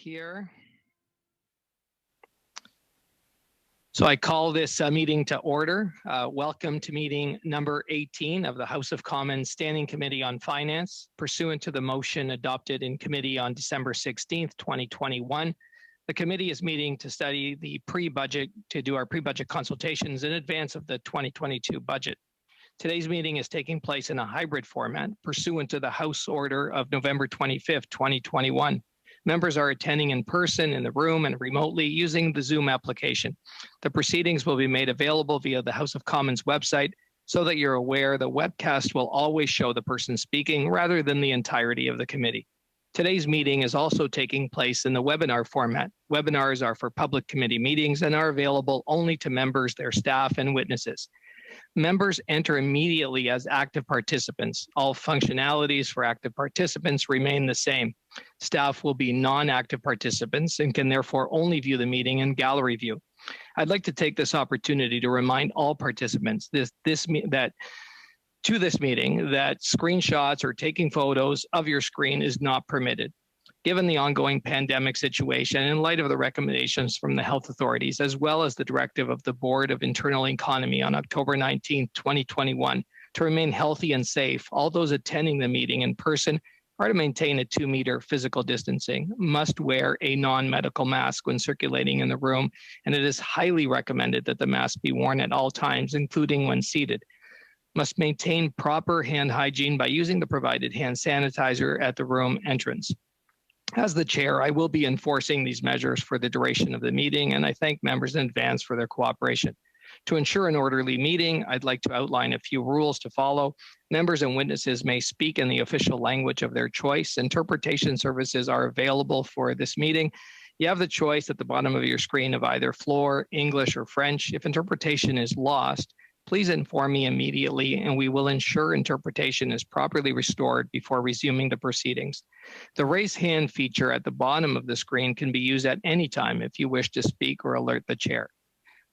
here. So I call this meeting to order. Welcome to meeting number 18 of the House of Commons Standing Committee on Finance, pursuant to the motion adopted in committee on December 16th, 2021. The committee is meeting to study the pre-budget, to do our pre-budget consultations in advance of the 2022 budget. Today's meeting is taking place in a hybrid format, pursuant to the House Order of November 25th, 2021. Members are attending in person in the room and remotely using the Zoom application. The proceedings will be made available via the House of Commons website so that you're aware the webcast will always show the person speaking rather than the entirety of the committee. Today's meeting is also taking place in the webinar format. Webinars are for public committee meetings and are available only to members, their staff, and witnesses. Members enter immediately as active participants. All functionalities for active participants remain the same. Staff will be non-active participants and can therefore only view the meeting in gallery view. I'd like to take this opportunity to remind all participants that screenshots or taking photos of your screen is not permitted. Given the ongoing pandemic situation, in light of the recommendations from the health authorities, as well as the directive of the Board of Internal Economy on October 19, 2021, to remain healthy and safe, all those attending the meeting in person are to maintain a 2-meter physical distancing, must wear a non-medical mask when circulating in the room, and it is highly recommended that the mask be worn at all times, including when seated. Must maintain proper hand hygiene by using the provided hand sanitizer at the room entrance. As the chair, I will be enforcing these measures for the duration of the meeting, and I thank members in advance for their cooperation. To ensure an orderly meeting, I'd like to outline a few rules to follow. Members and witnesses may speak in the official language of their choice. Interpretation services are available for this meeting. You have the choice at the bottom of your screen of either floor, English, or French. If interpretation is lost, please inform me immediately, and we will ensure interpretation is properly restored before resuming the proceedings. The raise hand feature at the bottom of the screen can be used at any time if you wish to speak or alert the chair.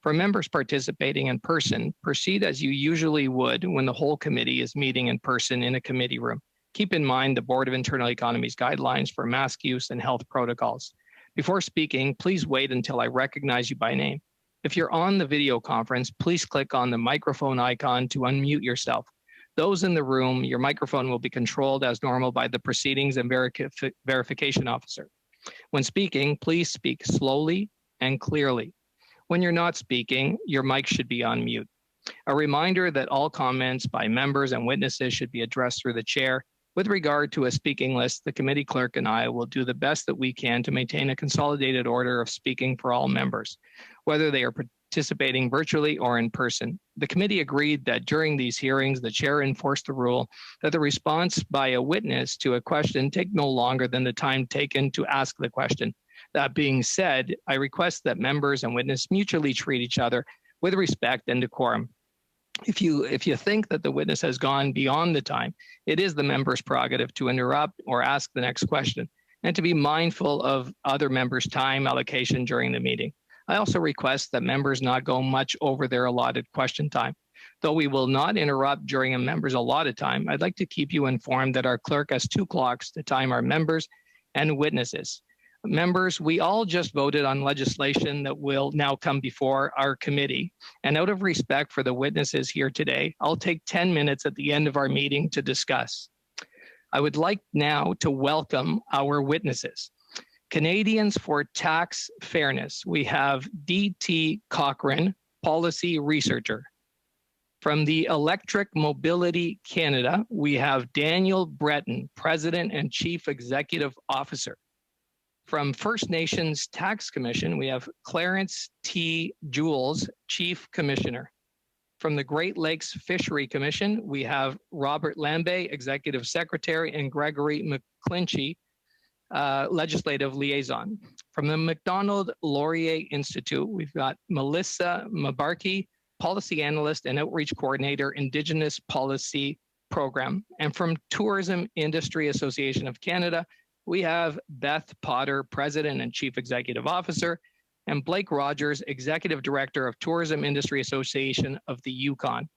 For members participating in person, proceed as you usually would when the whole committee is meeting in person in a committee room. Keep in mind the Board of Internal Economy's guidelines for mask use and health protocols. Before speaking, please wait until I recognize you by name. If you're on the video conference, please click on the microphone icon to unmute yourself. Those in the room, your microphone will be controlled as normal by the proceedings and verification officer. When speaking, please speak slowly and clearly. When you're not speaking, your mic should be on mute. A reminder that all comments by members and witnesses should be addressed through the chair. With regard to a speaking list, the committee clerk and I will do the best that we can to maintain a consolidated order of speaking for all members, whether they are participating virtually or in person. The committee agreed that during these hearings, the chair enforced the rule that the response by a witness to a question take no longer than the time taken to ask the question. That being said, I request that members and witnesses mutually treat each other with respect and decorum. If you think that the witness has gone beyond the time, it is the member's prerogative to interrupt or ask the next question, and to be mindful of other members' time allocation during the meeting. I also request that members not go much over their allotted question time. Though we will not interrupt during a member's allotted time, I'd like to keep you informed that our clerk has 2 clocks to time our members and witnesses. Members, we all just voted on legislation that will now come before our committee. And out of respect for the witnesses here today, I'll take 10 minutes at the end of our meeting to discuss. I would like now to welcome our witnesses. Canadians for Tax Fairness, we have D.T. Cochran, policy researcher. From the Electric Mobility Canada, we have Daniel Breton, President and Chief Executive Officer. From First Nations Tax Commission, we have Clarence T. Jules, Chief Commissioner. From the Great Lakes Fishery Commission, we have Robert Lambe, Executive Secretary, and Gregory McClinchy, Legislative Liaison. From the Macdonald Laurier Institute, we've got Melissa Mabarki, Policy Analyst and Outreach Coordinator, Indigenous Policy Program. And from Tourism Industry Association of Canada, we have Beth Potter, President and Chief Executive Officer, and Blake Rogers, Executive Director of Tourism Industry Association of the Yukon.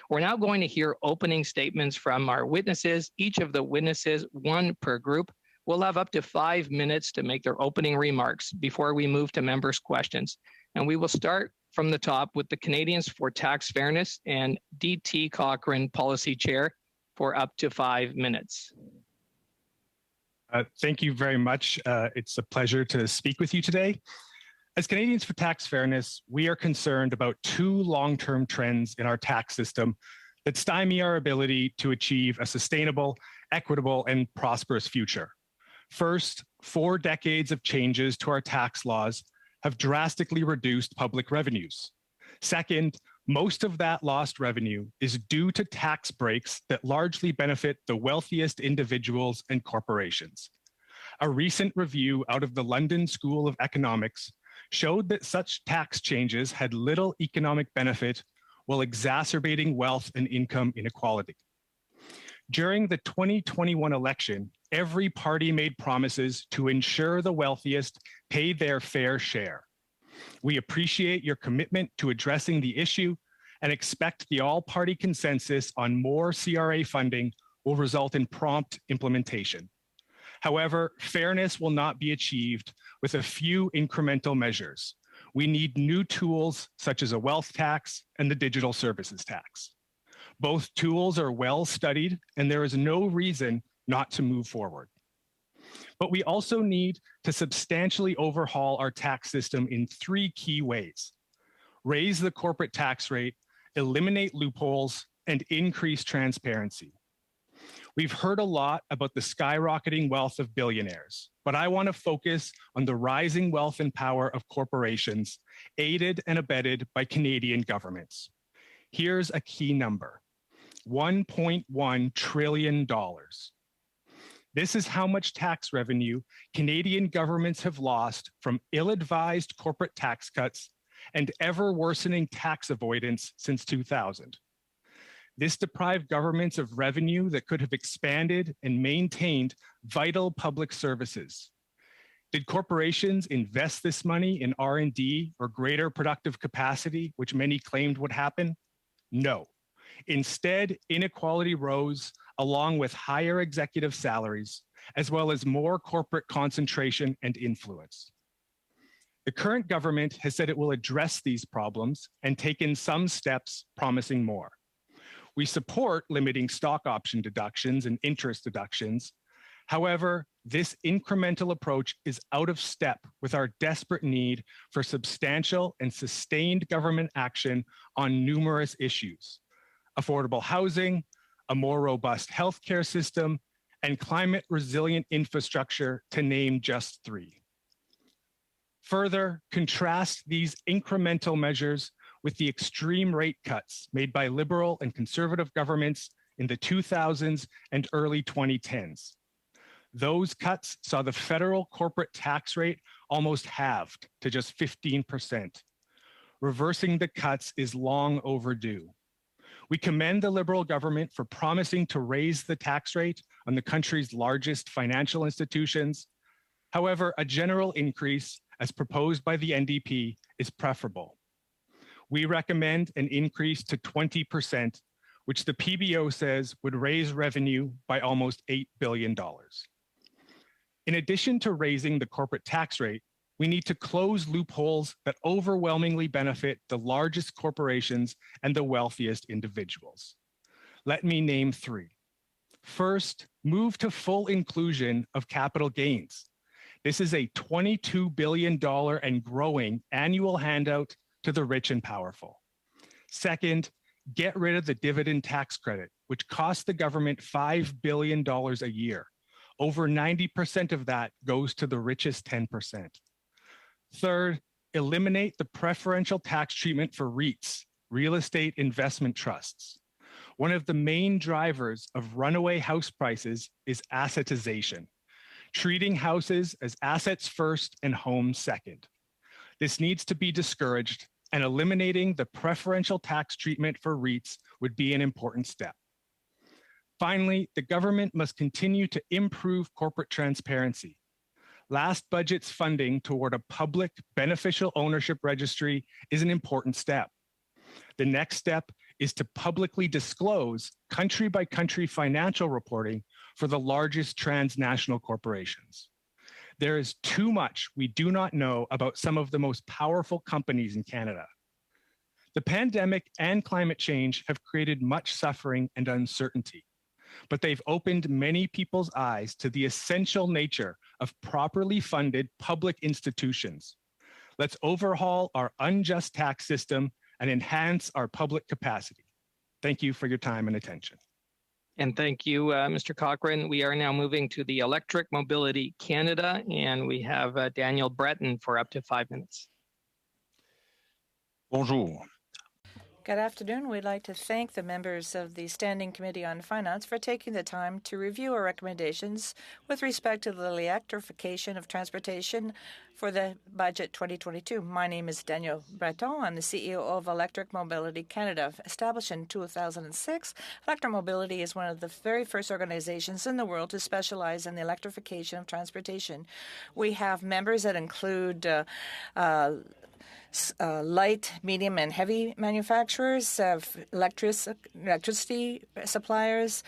We're now going to hear opening statements from our witnesses. Each of the witnesses, 1 per group, will have up to 5 minutes to make their opening remarks before we move to members' questions. And we will start from the top with the Canadians for Tax Fairness and D.T. Cochrane, Policy Chair, for up to 5 minutes. Thank you very much. It's a pleasure to speak with you today. As Canadians for Tax Fairness, we are concerned about two long-term trends in our tax system that stymie our ability to achieve a sustainable, equitable, and prosperous future. First, 4 decades of changes to our tax laws have drastically reduced public revenues. Second, most of that lost revenue is due to tax breaks that largely benefit the wealthiest individuals and corporations. A recent review out of the London School of Economics showed that such tax changes had little economic benefit while exacerbating wealth and income inequality. During the 2021 election, every party made promises to ensure the wealthiest pay their fair share. We appreciate your commitment to addressing the issue and expect the all-party consensus on more CRA funding will result in prompt implementation. However, fairness will not be achieved with a few incremental measures. We need new tools such as a wealth tax and the digital services tax. Both tools are well studied and there is no reason not to move forward. But we also need to substantially overhaul our tax system in 3 key ways: raise the corporate tax rate, eliminate loopholes, and increase transparency. We've heard a lot about the skyrocketing wealth of billionaires, but I want to focus on the rising wealth and power of corporations, aided and abetted by Canadian governments. Here's a key number: $1.1 trillion. This is how much tax revenue Canadian governments have lost from ill-advised corporate tax cuts and ever-worsening tax avoidance since 2000. This deprived governments of revenue that could have expanded and maintained vital public services. Did corporations invest this money in R&D or greater productive capacity, which many claimed would happen? No. Instead, inequality rose along with higher executive salaries, as well as more corporate concentration and influence. The current government has said it will address these problems and taken some steps promising more. We support limiting stock option deductions and interest deductions. However, this incremental approach is out of step with our desperate need for substantial and sustained government action on numerous issues: affordable housing, a more robust healthcare system, and climate resilient infrastructure, to name just 3. Further, contrast these incremental measures with the extreme rate cuts made by Liberal and Conservative governments in the 2000s and early 2010s. Those cuts saw the federal corporate tax rate almost halved to just 15%. Reversing the cuts is long overdue. We commend the Liberal government for promising to raise the tax rate on the country's largest financial institutions. However, a general increase, as proposed by the NDP, is preferable. We recommend an increase to 20%, which the PBO says would raise revenue by almost $8 billion. In addition to raising the corporate tax rate, we need to close loopholes that overwhelmingly benefit the largest corporations and the wealthiest individuals. Let me name 3. First, move to full inclusion of capital gains. This is a $22 billion and growing annual handout to the rich and powerful. Second, get rid of the dividend tax credit, which costs the government $5 billion a year. Over 90% of that goes to the richest 10%. Third, eliminate the preferential tax treatment for REITs, real estate investment trusts. One of the main drivers of runaway house prices is assetization, treating houses as assets first and homes second. This needs to be discouraged, and eliminating the preferential tax treatment for REITs would be an important step. Finally, the government must continue to improve corporate transparency. Last budget's funding toward a public beneficial ownership registry is an important step. The next step is to publicly disclose country-by-country financial reporting for the largest transnational corporations. There is too much we do not know about some of the most powerful companies in Canada. The pandemic and climate change have created much suffering and uncertainty, but they've opened many people's eyes to the essential nature of properly funded public institutions. Let's overhaul our unjust tax system and enhance our public capacity. Thank you for your time and attention. And thank you, Mr. Cochrane. We are now moving to the Electric Mobility Canada, and we have Daniel Breton for up to 5 minutes. Bonjour. Good afternoon. We'd like to thank the members of the Standing Committee on Finance for taking the time to review our recommendations with respect to the electrification of transportation for the budget 2022. My name is Daniel Breton. I'm the CEO of Electric Mobility Canada. Established in 2006, Electric Mobility is one of the very first organizations in the world to specialize in the electrification of transportation. We have members that include light, medium, and heavy manufacturers, electricity suppliers,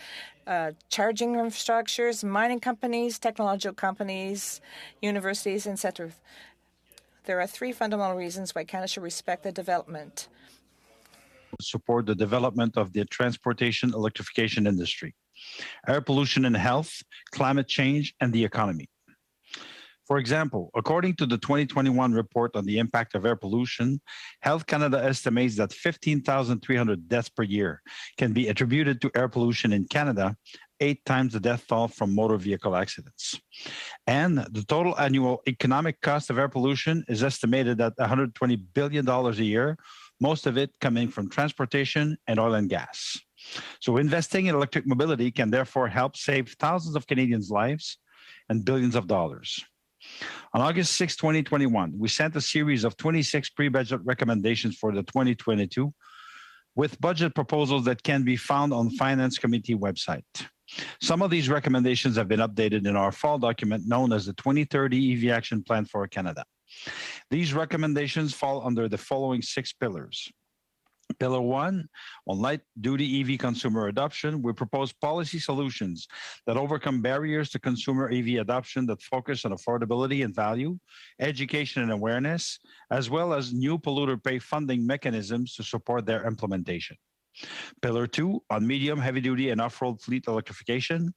charging infrastructures, mining companies, technological companies, universities, etc. There are three fundamental reasons why Canada should respect the development. Support the development of the transportation electrification industry, air pollution and health, climate change, and the economy. For example, according to the 2021 report on the impact of air pollution, Health Canada estimates that 15,300 deaths per year can be attributed to air pollution in Canada, 8 times the death toll from motor vehicle accidents. And the total annual economic cost of air pollution is estimated at $120 billion a year, most of it coming from transportation and oil and gas. So investing in electric mobility can therefore help save thousands of Canadians' lives and billions of dollars. On August 6, 2021, we sent a series of 26 pre-budget recommendations for the 2022 with budget proposals that can be found on the Finance Committee website. Some of these recommendations have been updated in our fall document known as the 2030 EV Action Plan for Canada. These recommendations fall under the following 6 pillars. Pillar 1, on light-duty EV consumer adoption, we propose policy solutions that overcome barriers to consumer EV adoption that focus on affordability and value, education and awareness, as well as new polluter pay funding mechanisms to support their implementation. Pillar 2, on medium, heavy-duty, and off-road fleet electrification,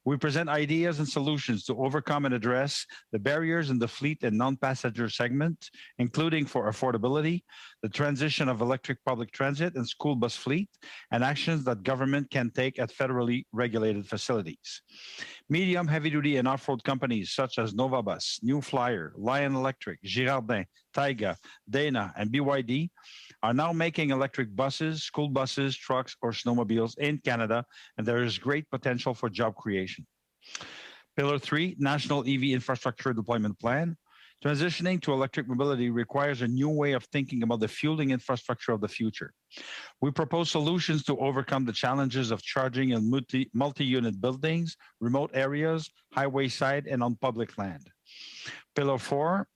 we present ideas and solutions to overcome and address the barriers in the fleet and non-passenger segment, including for affordability, the transition of electric public transit and school bus fleet, and actions that government can take at federally regulated facilities. Medium, heavy-duty, and off-road companies such as Novabus, New Flyer, Lion Electric, Girardin, Taiga, Dana, and BYD are now making electric buses, school buses, trucks, or snowmobiles in Canada, and there is great potential for job creation. Pillar 3, National EV Infrastructure Deployment Plan. Transitioning to electric mobility requires a new way of thinking about the fueling infrastructure of the future. We propose solutions to overcome the challenges of charging in multi-unit buildings, remote areas, highway side, and on public land. Pillar 4,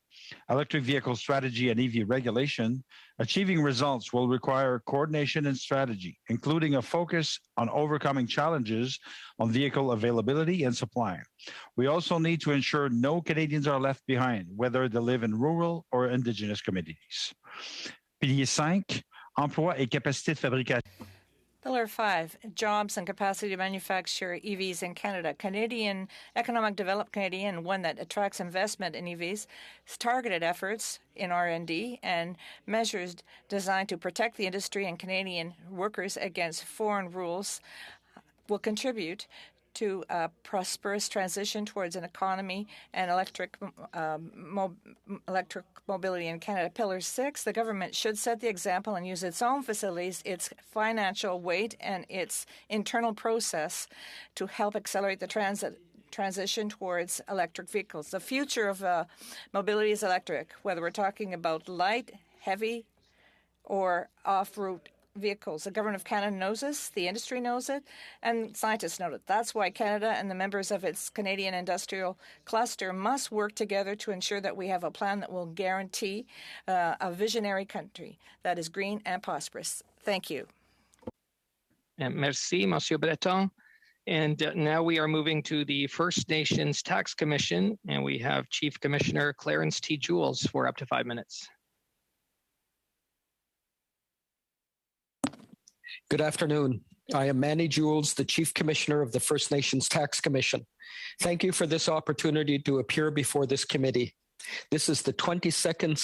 Electric vehicle strategy and EV regulation. Achieving results will require coordination and strategy, including a focus on overcoming challenges on vehicle availability and supply. We also need to ensure no Canadians are left behind, whether they live in rural or indigenous communities. Pilier 5, emploi et capacité de fabrication. Pillar 5, jobs and capacity to manufacture EVs in Canada. Canadian Economic Development Canadian, one that attracts investment in EVs, targeted efforts in R&D and measures designed to protect the industry and Canadian workers against foreign rules will contribute to a prosperous transition towards an economy and electric mobility in Canada. Pillar 6, the government should set the example and use its own facilities, its financial weight, and its internal process to help accelerate the transition towards electric vehicles. The future of mobility is electric, whether we're talking about light, heavy, or off-road vehicles. The Government of Canada knows this, the industry knows it, and scientists know it. That's why Canada and the members of its Canadian industrial cluster must work together to ensure that we have a plan that will guarantee a visionary country that is green and prosperous. Thank you. Merci, Monsieur Breton. And now we are moving to the First Nations Tax Commission, and we have Chief Commissioner Clarence T. Jules for up to 5 minutes. Good afternoon. I am Manny Jules, the Chief Commissioner of the First Nations Tax Commission. Thank you for this opportunity to appear before this committee. This is the 22nd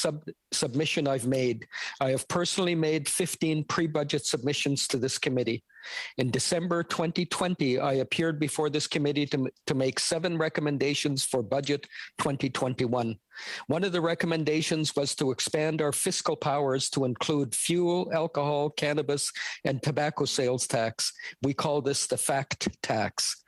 submission I've made. I have personally made 15 pre-budget submissions to this committee. In December 2020, I appeared before this committee to make 7 recommendations for budget 2021. One of the recommendations was to expand our fiscal powers to include fuel, alcohol, cannabis, and tobacco sales tax. We call this the FACT tax.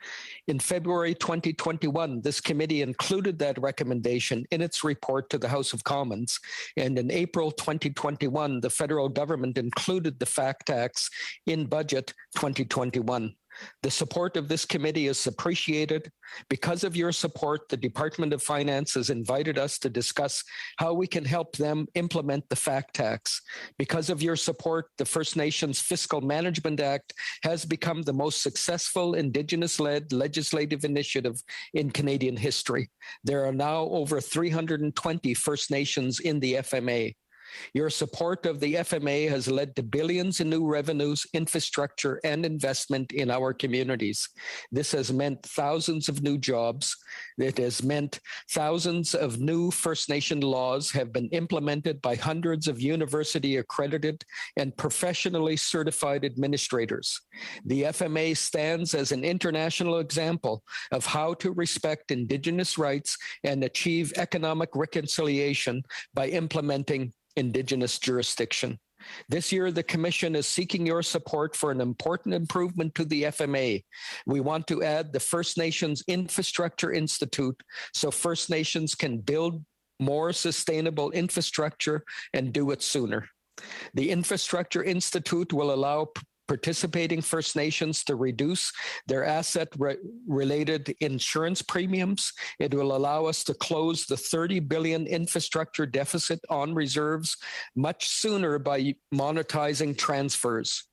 In February 2021, this committee included that recommendation in its report to the House of Commons. And in April 2021, the federal government included the FACT tax in budget 2021. The support of this committee is appreciated. Because of your support, the Department of Finance has invited us to discuss how we can help them implement the FACT tax. Because of your support, the First Nations Fiscal Management Act has become the most successful Indigenous-led legislative initiative in Canadian history. There are now over 320 First Nations in the FMA. Your support of the FMA has led to billions in new revenues, infrastructure, and investment in our communities. This has meant thousands of new jobs. It has meant thousands of new First Nation laws have been implemented by hundreds of university-accredited and professionally certified administrators. The FMA stands as an international example of how to respect Indigenous rights and achieve economic reconciliation by implementing Indigenous jurisdiction. This year, the Commission is seeking your support for an important improvement to the FMA. We want to add the First Nations Infrastructure Institute so First Nations can build more sustainable infrastructure and do it sooner. The Infrastructure Institute will allow participating First Nations to reduce their asset-related insurance premiums. It will allow us to close the $30 billion infrastructure deficit on reserves much sooner by monetizing transfers.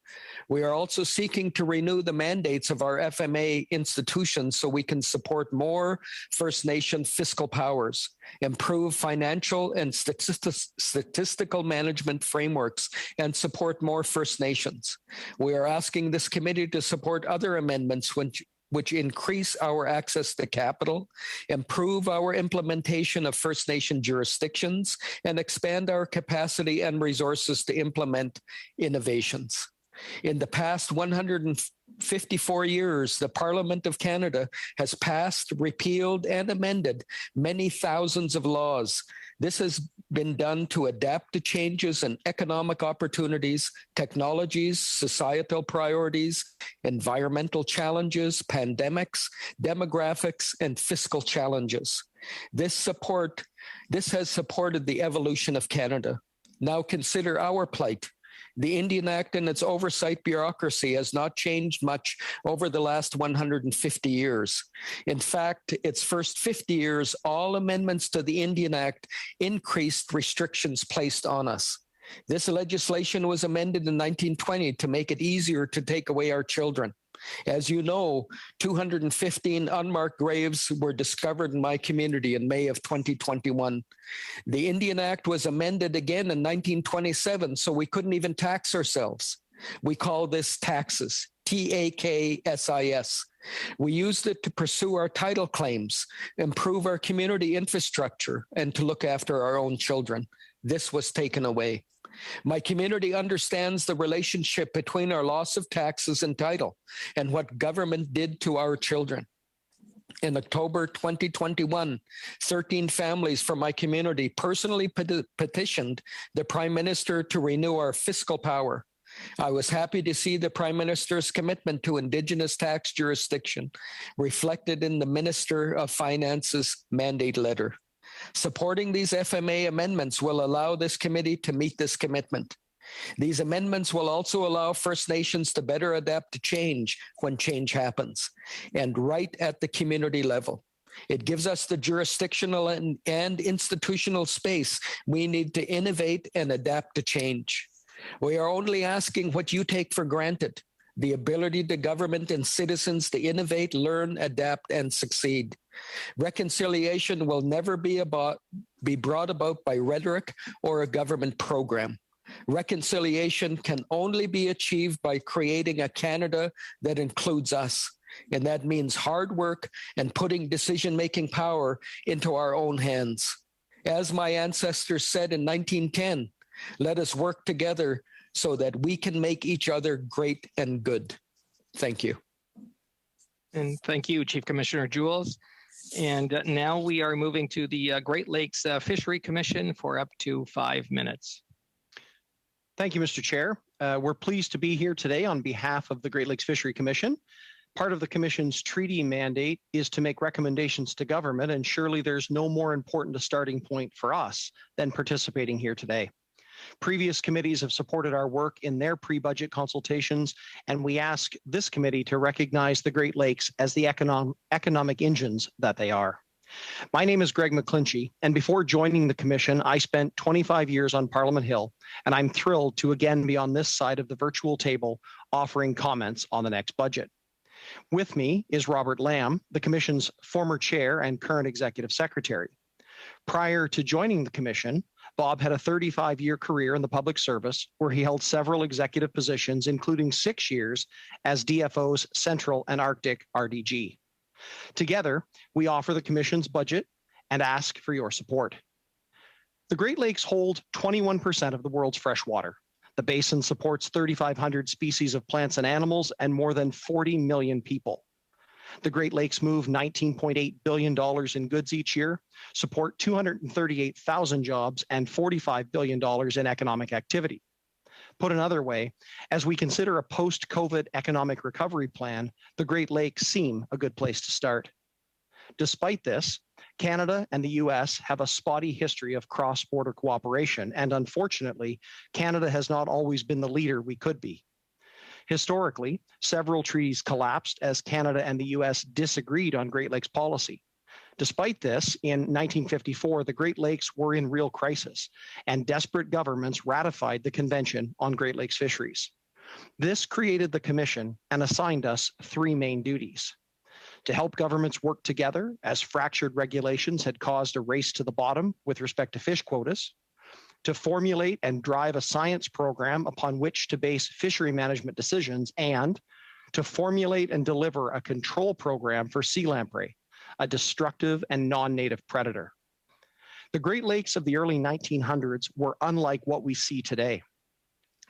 We are also seeking to renew the mandates of our FMA institutions so we can support more First Nation fiscal powers, improve financial and statistical management frameworks, and support more First Nations. We are asking this committee to support other amendments which increase our access to capital, improve our implementation of First Nation jurisdictions, and expand our capacity and resources to implement innovations. In the past 154 years, the Parliament of Canada has passed, repealed, and amended many thousands of laws. This has been done to adapt to changes in economic opportunities, technologies, societal priorities, environmental challenges, pandemics, demographics, and fiscal challenges. This has supported the evolution of Canada. Now consider our plight. The Indian Act and its oversight bureaucracy has not changed much over the last 150 years. In fact, its first 50 years, all amendments to the Indian Act increased restrictions placed on us. This legislation was amended in 1920 to make it easier to take away our children. As you know, 215 unmarked graves were discovered in my community in May of 2021. The Indian Act was amended again in 1927, so we couldn't even tax ourselves. We call this taxes, TAKSIS. We used it to pursue our title claims, improve our community infrastructure, and to look after our own children. This was taken away. My community understands the relationship between our loss of taxes and title and what government did to our children. In October 2021, 13 families from my community personally petitioned the Prime Minister to renew our fiscal power. I was happy to see the Prime Minister's commitment to Indigenous tax jurisdiction reflected in the Minister of Finance's mandate letter. Supporting these FMA amendments will allow this committee to meet this commitment. These amendments will also allow First Nations to better adapt to change when change happens, and right at the community level. It gives us the jurisdictional and institutional space we need to innovate and adapt to change. We are only asking what you take for granted: the ability of the government and citizens to innovate, learn, adapt, and succeed. Reconciliation will never be brought about by rhetoric or a government program. Reconciliation can only be achieved by creating a Canada that includes us. And that means hard work and putting decision-making power into our own hands. As my ancestors said in 1910, let us work together so that we can make each other great and good. Thank you. And thank you, Chief Commissioner Jules. And now we are moving to the Great Lakes Fishery Commission for up to 5 minutes. Thank you, Mr. Chair. We're pleased to be here today on behalf of the Great Lakes Fishery Commission. Part of the Commission's treaty mandate is to make recommendations to government, and surely there's no more important a starting point for us than participating here today. Previous committees have supported our work in their pre-budget consultations, and we ask this committee to recognize the Great Lakes as the economic engines that they are. My name is Greg McClinchy, and before joining the Commission, I spent 25 years on Parliament Hill, and I'm thrilled to again be on this side of the virtual table offering comments on the next budget. With me is Robert Lamb, the Commission's former chair and current executive secretary. Prior to joining the Commission, Bob had a 35-year career in the public service where he held several executive positions, including 6 years as DFO's Central and Arctic RDG. Together, we offer the Commission's budget and ask for your support. The Great Lakes hold 21% of the world's fresh water. The basin supports 3,500 species of plants and animals and more than 40 million people. The Great Lakes move $19.8 billion in goods each year, support 238,000 jobs, and $45 billion in economic activity. Put another way, as we consider a post-COVID economic recovery plan, the Great Lakes seem a good place to start. Despite this, Canada and the US have a spotty history of cross-border cooperation, and unfortunately, Canada has not always been the leader we could be. Historically, several treaties collapsed as Canada and the US disagreed on Great Lakes policy. Despite this, in 1954, the Great Lakes were in real crisis, and desperate governments ratified the Convention on Great Lakes Fisheries. This created the Commission and assigned us 3 main duties: to help governments work together, as fractured regulations had caused a race to the bottom with respect to fish quotas; to formulate and drive a science program upon which to base fishery management decisions; and to formulate and deliver a control program for sea lamprey, a destructive and non-native predator. The Great Lakes of the early 1900s were unlike what we see today.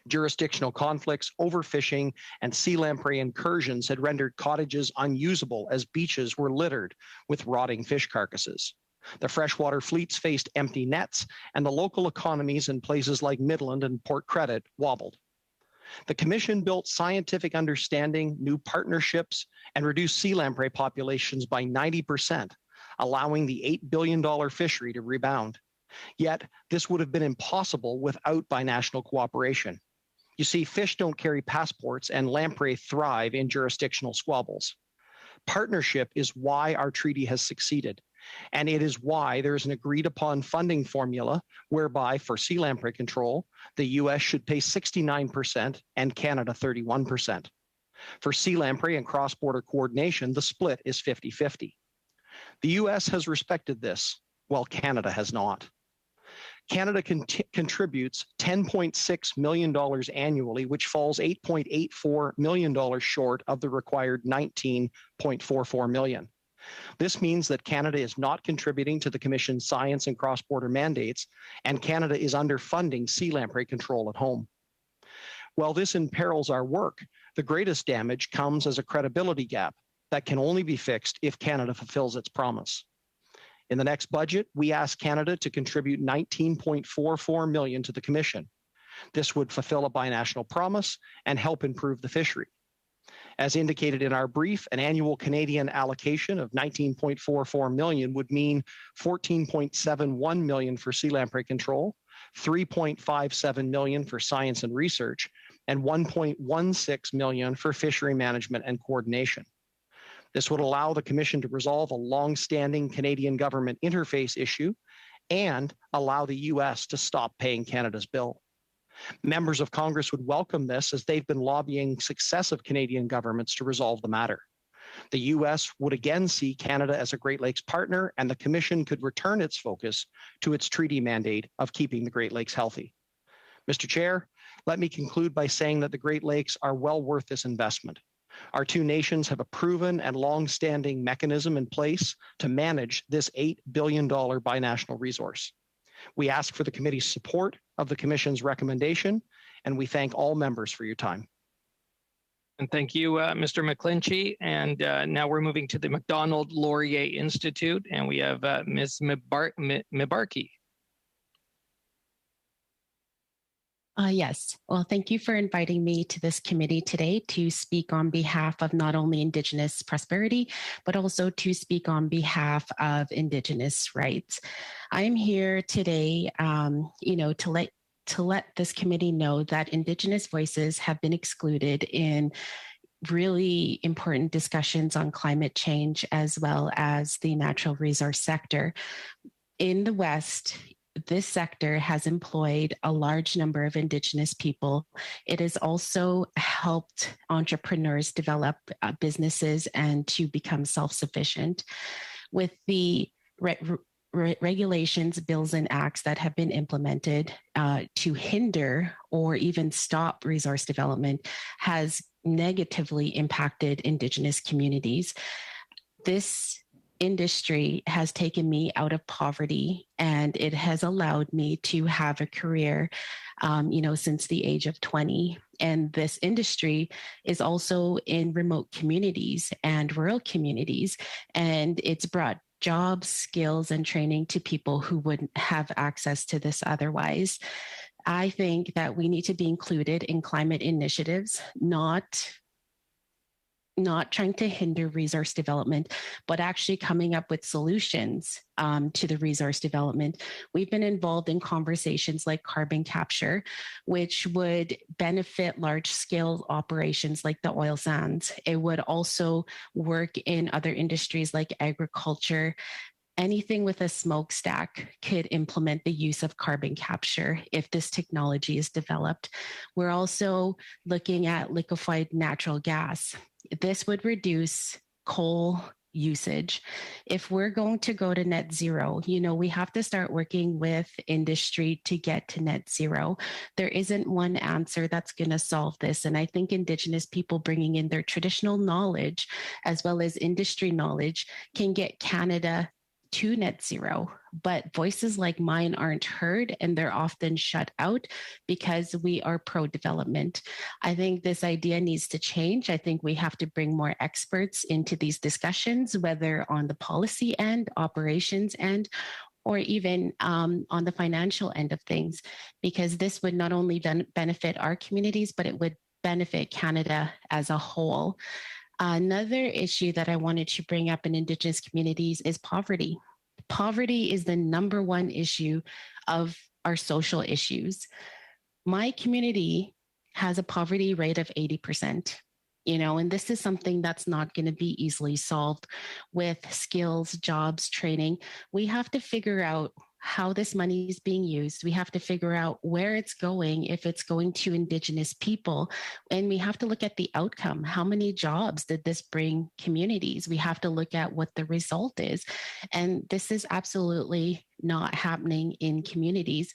Jurisdictional conflicts, overfishing, and sea lamprey incursions had rendered cottages unusable as beaches were littered with rotting fish carcasses. The freshwater fleets faced empty nets, and the local economies in places like Midland and Port Credit wobbled. The Commission built scientific understanding, new partnerships, and reduced sea lamprey populations by 90%, allowing the $8 billion fishery to rebound. Yet, this would have been impossible without binational cooperation. You see, fish don't carry passports, and lamprey thrive in jurisdictional squabbles. Partnership is why our treaty has succeeded, and it is why there is an agreed upon funding formula whereby for sea lamprey control, the US should pay 69% and Canada 31%. For sea lamprey and cross-border coordination, the split is 50-50. The US has respected this, while Canada has not. Canada contributes $10.6 million annually, which falls $8.84 million short of the required $19.44 million. This means that Canada is not contributing to the Commission's science and cross-border mandates, and Canada is underfunding sea lamprey control at home. While this imperils our work, the greatest damage comes as a credibility gap that can only be fixed if Canada fulfills its promise. In the next budget, we ask Canada to contribute $19.44 million to the Commission. This would fulfill a binational promise and help improve the fishery. As indicated in our brief, an annual Canadian allocation of $19.44 million would mean $14.71 million for sea lamprey control, $3.57 million for science and research, and $1.16 million for fishery management and coordination. This would allow the Commission to resolve a long-standing Canadian government interface issue and allow the US to stop paying Canada's bill. Members of Congress would welcome this as they've been lobbying successive Canadian governments to resolve the matter. The U.S. would again see Canada as a Great Lakes partner, and the Commission could return its focus to its treaty mandate of keeping the Great Lakes healthy. Mr. Chair, let me conclude by saying that the Great Lakes are well worth this investment. Our two nations have a proven and long-standing mechanism in place to manage this $8 billion binational resource. We ask for the committee's support of the Commission's recommendation, and we thank all members for your time. And thank you, Mr. McClinchy. And now we're moving to the Macdonald Laurier Institute, and we have Ms. Mibarki. Yes. Well, thank you for inviting me to this committee today to speak on behalf of not only Indigenous prosperity, but also to speak on behalf of Indigenous rights. I'm here today, to let this committee know that Indigenous voices have been excluded in really important discussions on climate change, as well as the natural resource sector. In the West, this sector has employed a large number of Indigenous people. It has also helped entrepreneurs develop businesses and to become self-sufficient. With the regulations, bills, and acts that have been implemented to hinder or even stop resource development has negatively impacted Indigenous communities. This industry has taken me out of poverty, and it has allowed me to have a career, since the age of 20. And this industry is also in remote communities and rural communities, and it's brought jobs, skills, and training to people who wouldn't have access to this otherwise. I think that we need to be included in climate initiatives, not trying to hinder resource development, but actually coming up with solutions to the resource development. We've been involved in conversations like carbon capture, which would benefit large-scale operations like the oil sands. It would also work in other industries like agriculture. Anything with a smokestack could implement the use of carbon capture if this technology is developed. We're also looking at liquefied natural gas. This would reduce coal usage. If we're going to go to net zero, we have to start working with industry to get to net zero. There isn't one answer that's going to solve this. And I think Indigenous people bringing in their traditional knowledge as well as industry knowledge can get Canada to net zero, but voices like mine aren't heard, and they're often shut out because we are pro-development. I think this idea needs to change. I think we have to bring more experts into these discussions, whether on the policy end, operations end, or even on the financial end of things, because this would not only benefit our communities, but it would benefit Canada as a whole. Another issue that I wanted to bring up in Indigenous communities is poverty. Poverty is the number one issue of our social issues. My community has a poverty rate of 80%, and this is something that's not going to be easily solved with skills, jobs, training. We have to figure out how this money is being used. We have to figure out where it's going, if it's going to Indigenous people, and we have to look at the outcome. How many jobs did this bring communities? We have to look at what the result is. And this is absolutely not happening in communities.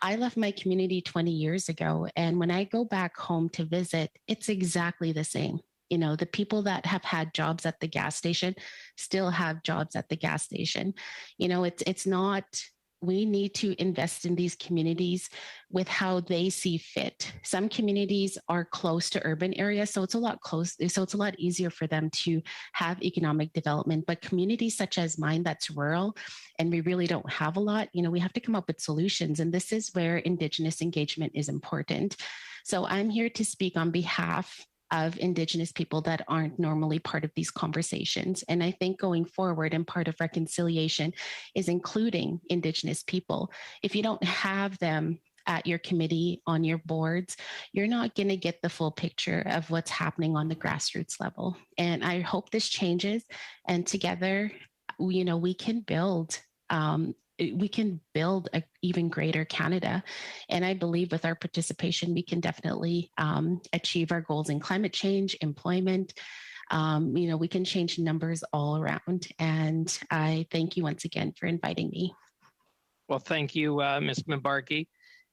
I left my community 20 years ago, and when I go back home to visit, it's exactly the same. The people that have had jobs at the gas station still have jobs at the gas station. It's not. We need to invest in these communities with how they see fit. Some communities are close to urban areas, so it's a lot easier for them to have economic development. But communities such as mine that's rural and we really don't have a lot, we have to come up with solutions. And this is where Indigenous engagement is important. So I'm here to speak on behalf of Indigenous people that aren't normally part of these conversations. And I think going forward, and part of reconciliation is including Indigenous people. If you don't have them at your committee, on your boards, you're not going to get the full picture of what's happening on the grassroots level. And I hope this changes, and together, we can build we can build an even greater Canada. And I believe with our participation, we can definitely achieve our goals in climate change, employment. We can change numbers all around. And I thank you once again for inviting me. Well, thank you, Ms. Mbarki.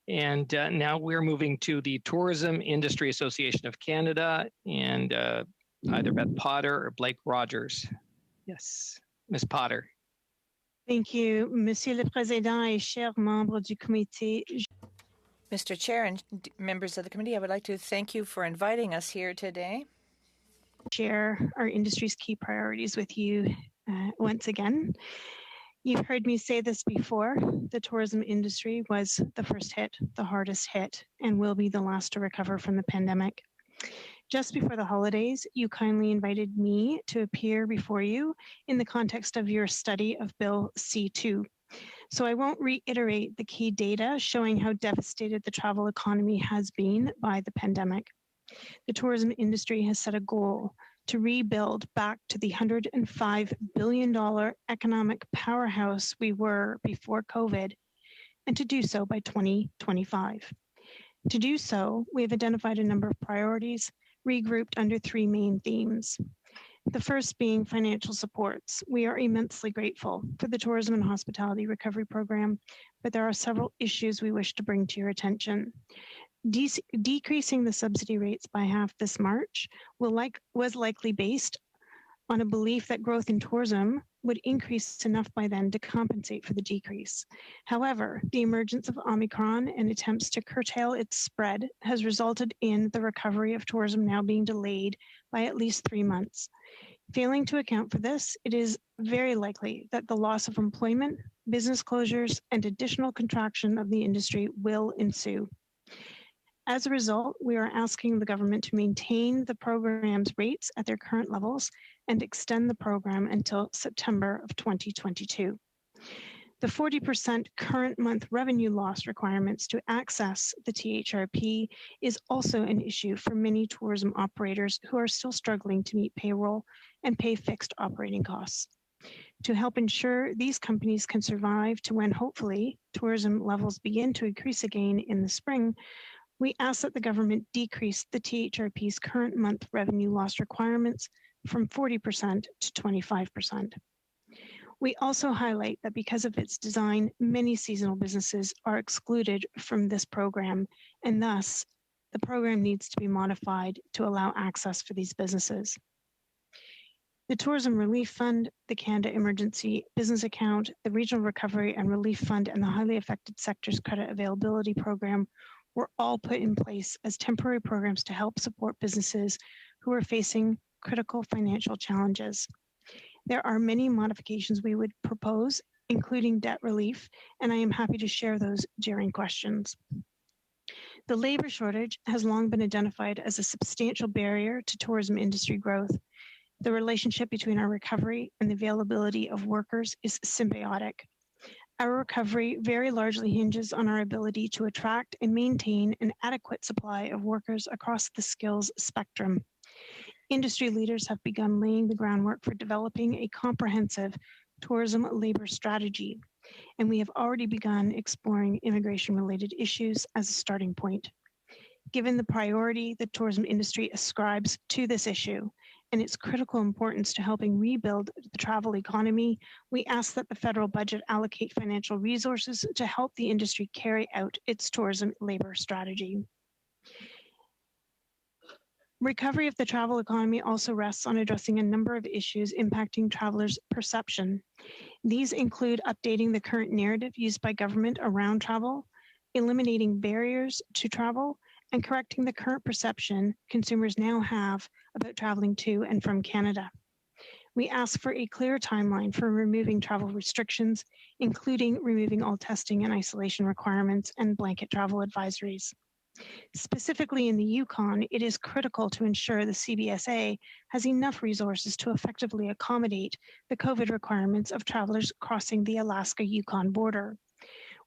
And now we're moving to the Tourism Industry Association of Canada and either Beth Potter or Blake Rogers. Yes, Ms. Potter. Thank you, Monsieur le Président et chers membres du comité. Mr. Chair and members of the committee, I would like to thank you for inviting us here today. Share our industry's key priorities with you once again. You've heard me say this before. The tourism industry was the first hit, the hardest hit, and will be the last to recover from the pandemic. Just before the holidays, you kindly invited me to appear before you in the context of your study of Bill C2. So I won't reiterate the key data showing how devastated the travel economy has been by the pandemic. The tourism industry has set a goal to rebuild back to the $105 billion economic powerhouse we were before COVID, and to do so by 2025. To do so, we have identified a number of priorities regrouped under three main themes. The first being financial supports. We are immensely grateful for the Tourism and Hospitality Recovery Program, but there are several issues we wish to bring to your attention. Decreasing the subsidy rates by half this March was likely based on a belief that growth in tourism would increase enough by then to compensate for the decrease. However, the emergence of Omicron and attempts to curtail its spread has resulted in the recovery of tourism now being delayed by at least 3 months. Failing to account for this, it is very likely that the loss of employment, business closures, and additional contraction of the industry will ensue. As a result, we are asking the government to maintain the program's rates at their current levels and extend the program until September of 2022. The 40% current month revenue loss requirements to access the THRP is also an issue for many tourism operators who are still struggling to meet payroll and pay fixed operating costs. To help ensure these companies can survive to when hopefully tourism levels begin to increase again in the spring, we ask that the government decrease the THRP's current month revenue loss requirements from 40% to 25%. We also highlight that because of its design, many seasonal businesses are excluded from this program, and thus the program needs to be modified to allow access for these businesses. The Tourism Relief Fund, the Canada Emergency Business Account, the Regional Recovery and Relief Fund, and the Highly Affected Sectors Credit Availability Program were all put in place as temporary programs to help support businesses who are facing critical financial challenges. There are many modifications we would propose, including debt relief, and I am happy to share those during questions. The labor shortage has long been identified as a substantial barrier to tourism industry growth. The relationship between our recovery and the availability of workers is symbiotic. Our recovery very largely hinges on our ability to attract and maintain an adequate supply of workers across the skills spectrum. Industry leaders have begun laying the groundwork for developing a comprehensive tourism labor strategy, and we have already begun exploring immigration-related issues as a starting point. Given the priority the tourism industry ascribes to this issue and its critical importance to helping rebuild the travel economy, we ask that the federal budget allocate financial resources to help the industry carry out its tourism labor strategy. Recovery of the travel economy also rests on addressing a number of issues impacting travelers' perception. These include updating the current narrative used by government around travel, eliminating barriers to travel, and correcting the current perception consumers now have about traveling to and from Canada. We ask for a clear timeline for removing travel restrictions, including removing all testing and isolation requirements and blanket travel advisories. Specifically in the Yukon, it is critical to ensure the CBSA has enough resources to effectively accommodate the COVID requirements of travelers crossing the Alaska-Yukon border.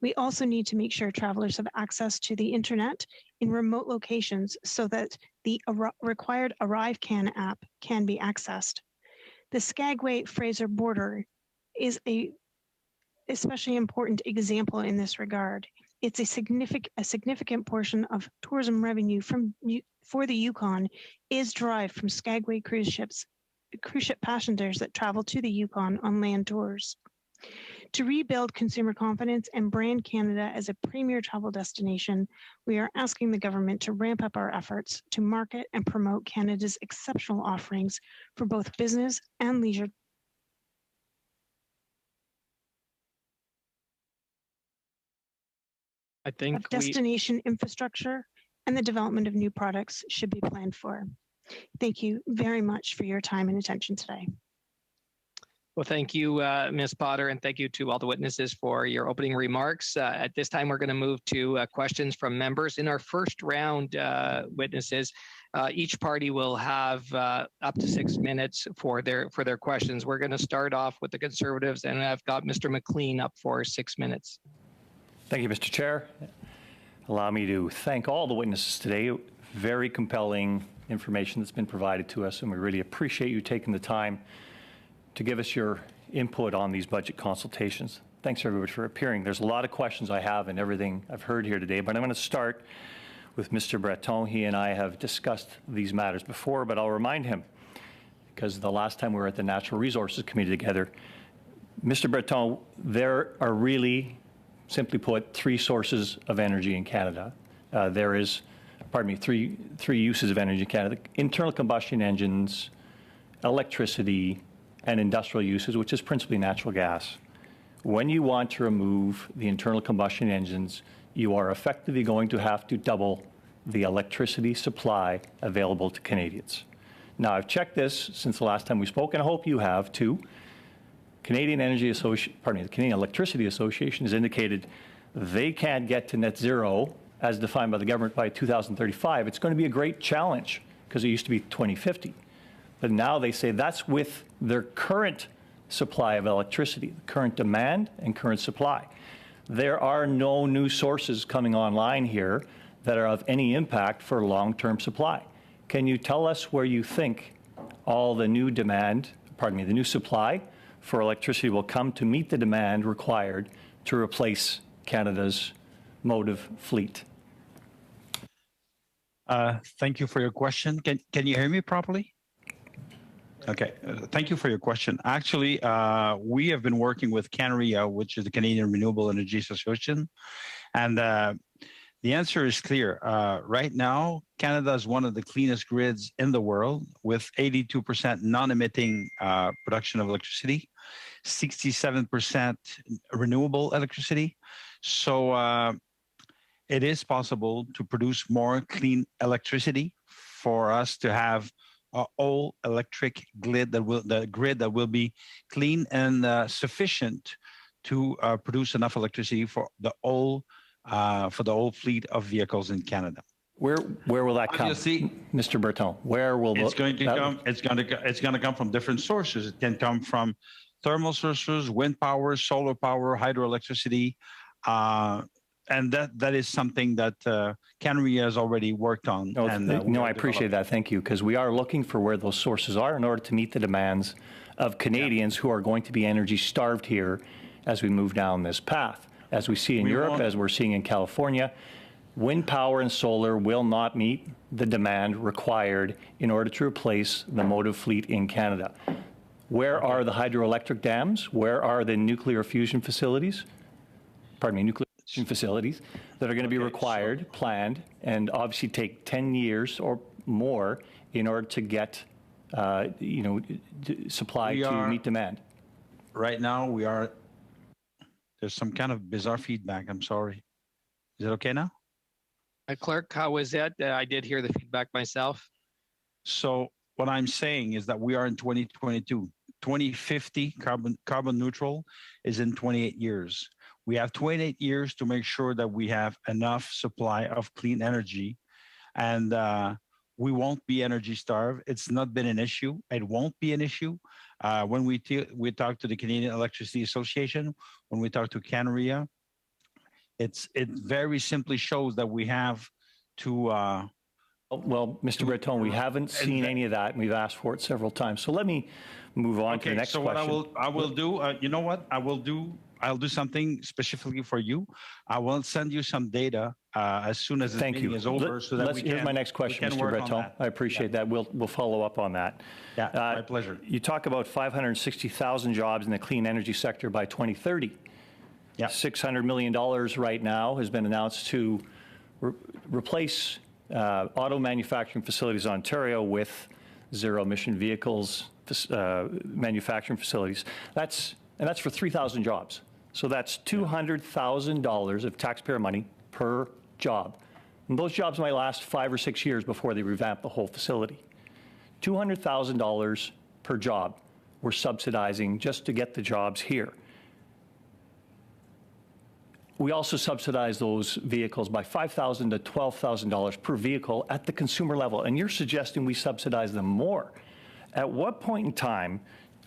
We also need to make sure travelers have access to the internet in remote locations so that the required ArriveCAN app can be accessed. The Skagway-Fraser border is a especially important example in this regard. It's a significant portion of tourism revenue for the Yukon is derived from Skagway cruise ship passengers that travel to the Yukon on land tours. To rebuild consumer confidence and brand Canada as a premier travel destination, we are asking the government to ramp up our efforts to market and promote Canada's exceptional offerings for both business and leisure. I think destination infrastructure and the development of new products should be planned for. Thank you very much for your time and attention today. Well, thank you, Ms. Potter, and thank you to all the witnesses for your opening remarks. At this time, we're going to move to questions from members. In our first round, witnesses, each party will have up to 6 minutes for their questions. We're going to start off with the Conservatives, and I've got Mr. McLean up for 6 minutes. Thank you, Mr. Chair. Allow me to thank all the witnesses today. Very compelling information that's been provided to us, and we really appreciate you taking the time to give us your input on these budget consultations. Thanks, everybody, for appearing. There's a lot of questions I have and everything I've heard here today, but I'm going to start with Mr. Breton. He and I have discussed these matters before, but I'll remind him, because the last time we were at the Natural Resources Committee together, Mr. Breton, there are really, simply put, three sources of energy in Canada. There is, three uses of energy in Canada: internal combustion engines, electricity, and industrial uses, which is principally natural gas. When you want to remove the internal combustion engines, you are effectively going to have to double the electricity supply available to Canadians. Now, I've checked this since the last time we spoke, and I hope you have too. The Canadian Electricity Association has indicated they can't get to net zero as defined by the government by 2035. It's going to be a great challenge because it used to be 2050. But now they say that's with their current supply of electricity, current demand and current supply. There are no new sources coming online here that are of any impact for long-term supply. Can you tell us where you think all the new demand, the new supply for electricity will come to meet the demand required to replace Canada's motive fleet? Thank you for your question. Can you hear me properly? Okay, thank you for your question. Actually, we have been working with CANREA, which is the Canadian Renewable Energy Association, and the answer is clear. Right now, Canada is one of the cleanest grids in the world, with 82% non-emitting production of electricity, 67% renewable electricity. So it is possible to produce more clean electricity for us to have an all electric grid that will be clean and sufficient to produce enough electricity for the whole fleet of vehicles in Canada. Where will that come, Obviously, Mr. Berton? Where will it's going to come? It's going to come from different sources. It can come from thermal sources, wind power, solar power, hydroelectricity, and that is something that CANREA has already worked on. I appreciate that. Thank you, because we are looking for where those sources are in order to meet the demands of Canadians who are going to be energy starved here as we move down this path. As we see in Europe, as we're seeing in California, wind power and solar will not meet the demand required in order to replace the motive fleet in Canada. Where are the hydroelectric dams? Where are the nuclear fusion facilities? Nuclear fusion facilities that are going to be required, planned, and obviously take 10 years or more in order to get, supply to meet demand. Right now, there's some kind of bizarre feedback. I'm sorry. Is it okay now? Clerk, how was it? I did hear the feedback myself. So what I'm saying is that we are in 2022. 2050 carbon neutral is in 28 years. We have 28 years to make sure that we have enough supply of clean energy, and we won't be energy starved. It's not been an issue. It won't be an issue. When we talk to the Canadian Electricity Association, when we talk to CANREA, it very simply shows that we have to. Well, Mr. Breton, we haven't seen any of that, and we've asked for it several times. So let me move on to the next question. What I will do, you know what? I will do I'll do something specifically for you. I will send you some data as soon as this meeting is over, so that we can. Here's my next question, Mr. Breton. I appreciate that. We'll follow up on that. Yeah, my pleasure. You talk about 560,000 jobs in the clean energy sector by 2030. Yeah. $600 million right now has been announced to replace auto manufacturing facilities in Ontario with zero-emission vehicles manufacturing facilities. That's for 3,000 jobs. So that's $200,000 of taxpayer money per job. And those jobs might last 5 or 6 years before they revamp the whole facility. $200,000 per job we're subsidizing just to get the jobs here. We also subsidize those vehicles by $5,000 to $12,000 per vehicle at the consumer level. And you're suggesting we subsidize them more. At what point in time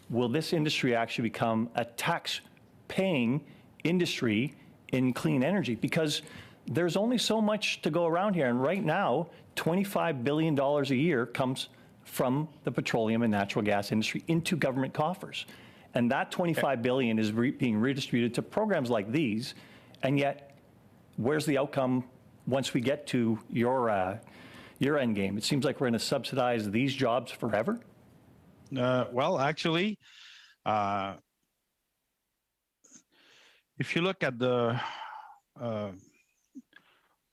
will this industry actually become a tax-paying industry in clean energy? Because there's only so much to go around here. And right now, $25 billion a year comes from the petroleum and natural gas industry into government coffers. And that $25 billion is being redistributed to programs like these. And yet, where's the outcome once we get to your end game? It seems like we're going to subsidize these jobs forever. Well, actually, if you look at the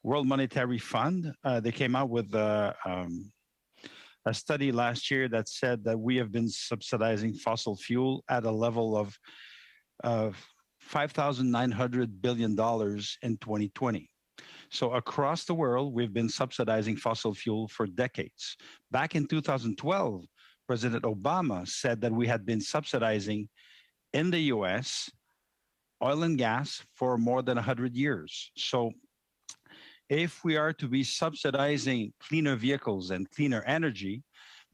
World Monetary Fund, they came out with a study last year that said that we have been subsidizing fossil fuel at a level of $5,900 billion in 2020. So across the world, we've been subsidizing fossil fuel for decades. Back in 2012, President Obama said that we had been subsidizing in the US oil and gas for more than 100 years. So if we are to be subsidizing cleaner vehicles and cleaner energy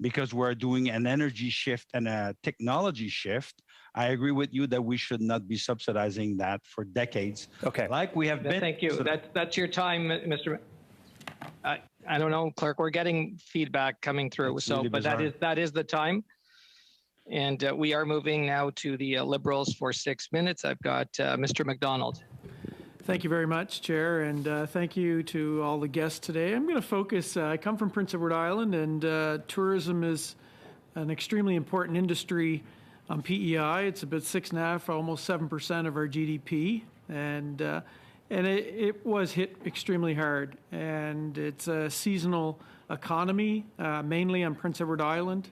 because we're doing an energy shift and a technology shift, I agree with you that we should not be subsidizing that for decades. Okay. Like we have been. Thank you. That's your time, Mr. I don't know, Clerk. We're getting feedback coming through. That's really bizarre. that is the time. And we are moving now to the Liberals for 6 minutes. I've got Mr. McDonald. Thank you very much, Chair, and thank you to all the guests today. I'm going to focus, I come from Prince Edward Island, and tourism is an extremely important industry on PEI. It's about 6.5%, almost 7% of our GDP, and it was hit extremely hard. And it's a seasonal economy, mainly on Prince Edward Island.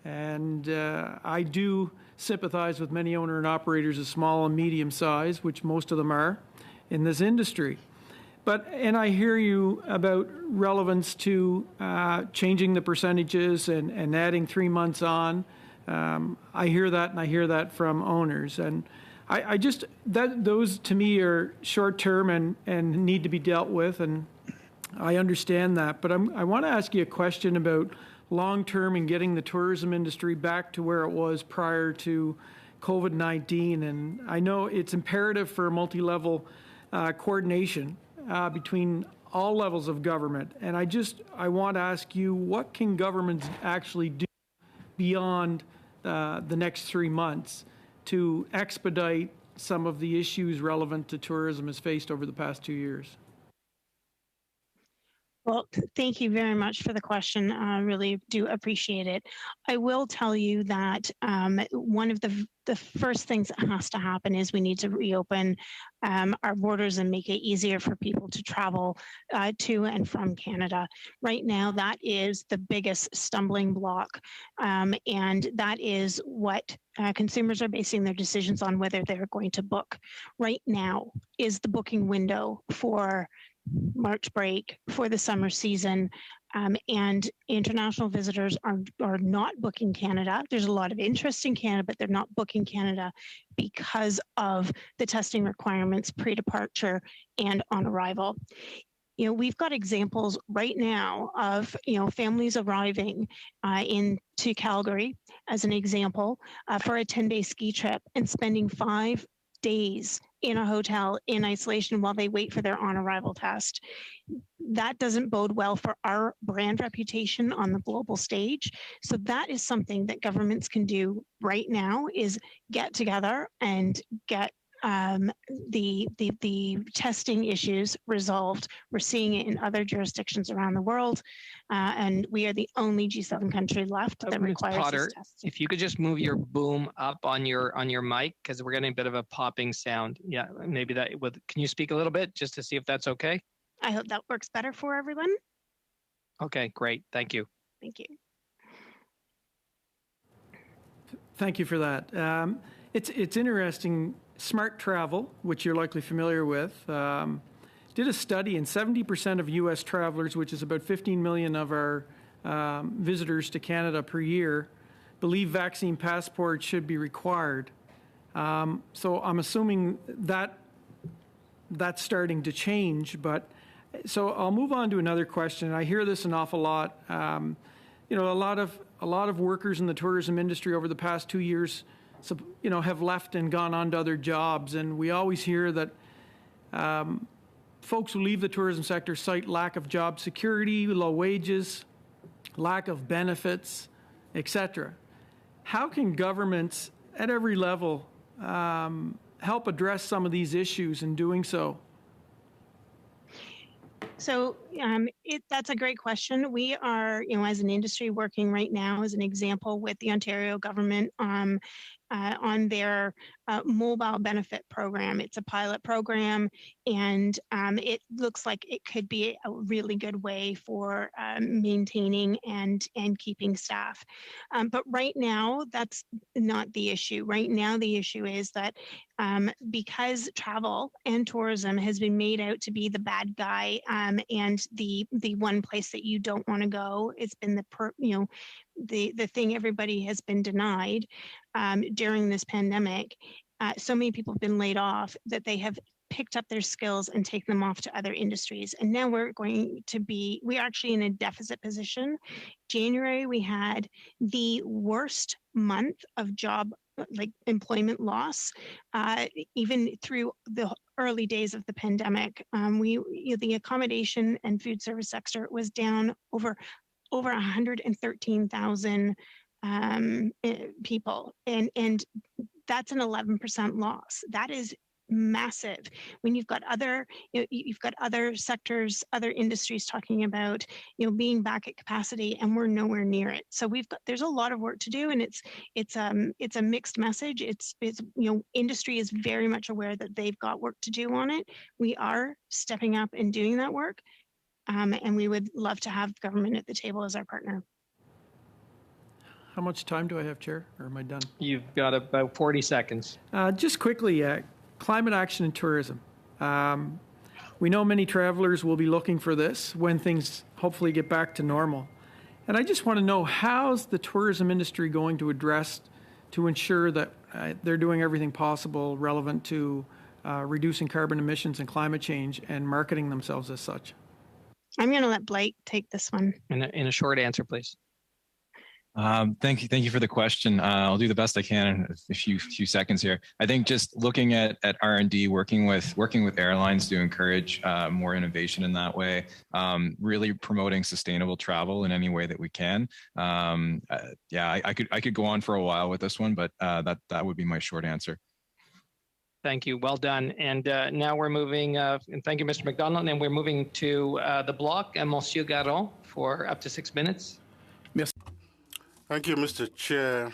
And I do sympathize with many owner and operators of small and medium size, which most of them are, in this industry. And I hear you about relevance to changing the percentages and adding 3 months on. I hear that, and I hear that from owners. And I just, those to me are short term and need to be dealt with, and I understand that. But I want to ask you a question about long term and getting the tourism industry back to where it was prior to COVID-19. And I know it's imperative for multi-level coordination between all levels of government. And I want to ask you, what can governments actually do beyond the next 3 months to expedite some of the issues relevant to tourism has faced over the past 2 years? Well, thank you very much for the question. I really do appreciate it. I will tell you that one of the first things that has to happen is we need to reopen our borders and make it easier for people to travel to and from Canada. Right now, that is the biggest stumbling block, and that is what consumers are basing their decisions on, whether they're going to book. Right now is the booking window for March break, for the summer season, and international visitors are not booking Canada. There's a lot of interest in Canada, but they're not booking Canada because of the testing requirements pre-departure and on arrival. You know, we've got examples right now of, families arriving into Calgary, as an example, for a 10-day ski trip and spending 5 days in a hotel in isolation while they wait for their on-arrival test. That doesn't bode well for our brand reputation on the global stage. So that is something that governments can do right now, is get together and get the testing issues resolved. We're seeing it in other jurisdictions around the world, and we are the only G7 country left that Ms. requires Potter, this testing. if you could just move your boom up on your mic, because we're getting a bit of a popping sound. Yeah, maybe that would. Can you speak a little bit just to see if that's okay? I hope that works better for everyone. Okay, great. Thank you. Thank you. Thank you for that. It's interesting. Smart Travel, which you're likely familiar with, did a study, and 70% of U.S. travelers, which is about 15 million of our visitors to Canada per year, believe vaccine passports should be required. So I'm assuming that that's starting to change. But so I'll move on to another question. I hear this an awful lot. You know, a lot of workers in the tourism industry over the past 2 years, you know, have left and gone on to other jobs, and we always hear that folks who leave the tourism sector cite lack of job security, low wages, lack of benefits, etc. How can governments at every level help address some of these issues in doing so? So that's a great question. We are, you know, as an industry working right now as an example with the Ontario government on their mobile benefit program. It's a pilot program, and it looks like it could be a really good way for maintaining and keeping staff. But right now, that's not the issue. Right now, the issue is that because travel and tourism has been made out to be the bad guy and the one place that you don't want to go, it's been the thing everybody has been denied during this pandemic. So many people have been laid off that they have picked up their skills and taken them off to other industries. And now we're actually in a deficit position. January, we had the worst month of employment loss, even through the early days of the pandemic. The accommodation and food service sector was down over 113,000 people, and that's an 11% loss. That is massive. When you've got other sectors, other industries talking about being back at capacity, and we're nowhere near it. So there's a lot of work to do, and it's a mixed message. It's industry is very much aware that they've got work to do on it. We are stepping up and doing that work, and we would love to have government at the table as our partner. How much time do I have, Chair, or am I done? You've got about 40 seconds. Just quickly, climate action and tourism. We know many travelers will be looking for this when things hopefully get back to normal. And I just want to know, how's the tourism industry going to ensure that they're doing everything possible relevant to reducing carbon emissions and climate change and marketing themselves as such? I'm going to let Blake take this one. In a short answer, please. Thank you for the question. I'll do the best I can in a few seconds here. I think just looking at R&D, working with airlines to encourage more innovation in that way, really promoting sustainable travel in any way that we can. I could go on for a while with this one, but that would be my short answer. Thank you. Well done. And now we're moving, and thank you, Mr. McDonald, and we're moving to the block, and Monsieur Garon for up to 6 minutes. Yes. Thank you, Mr. Chair.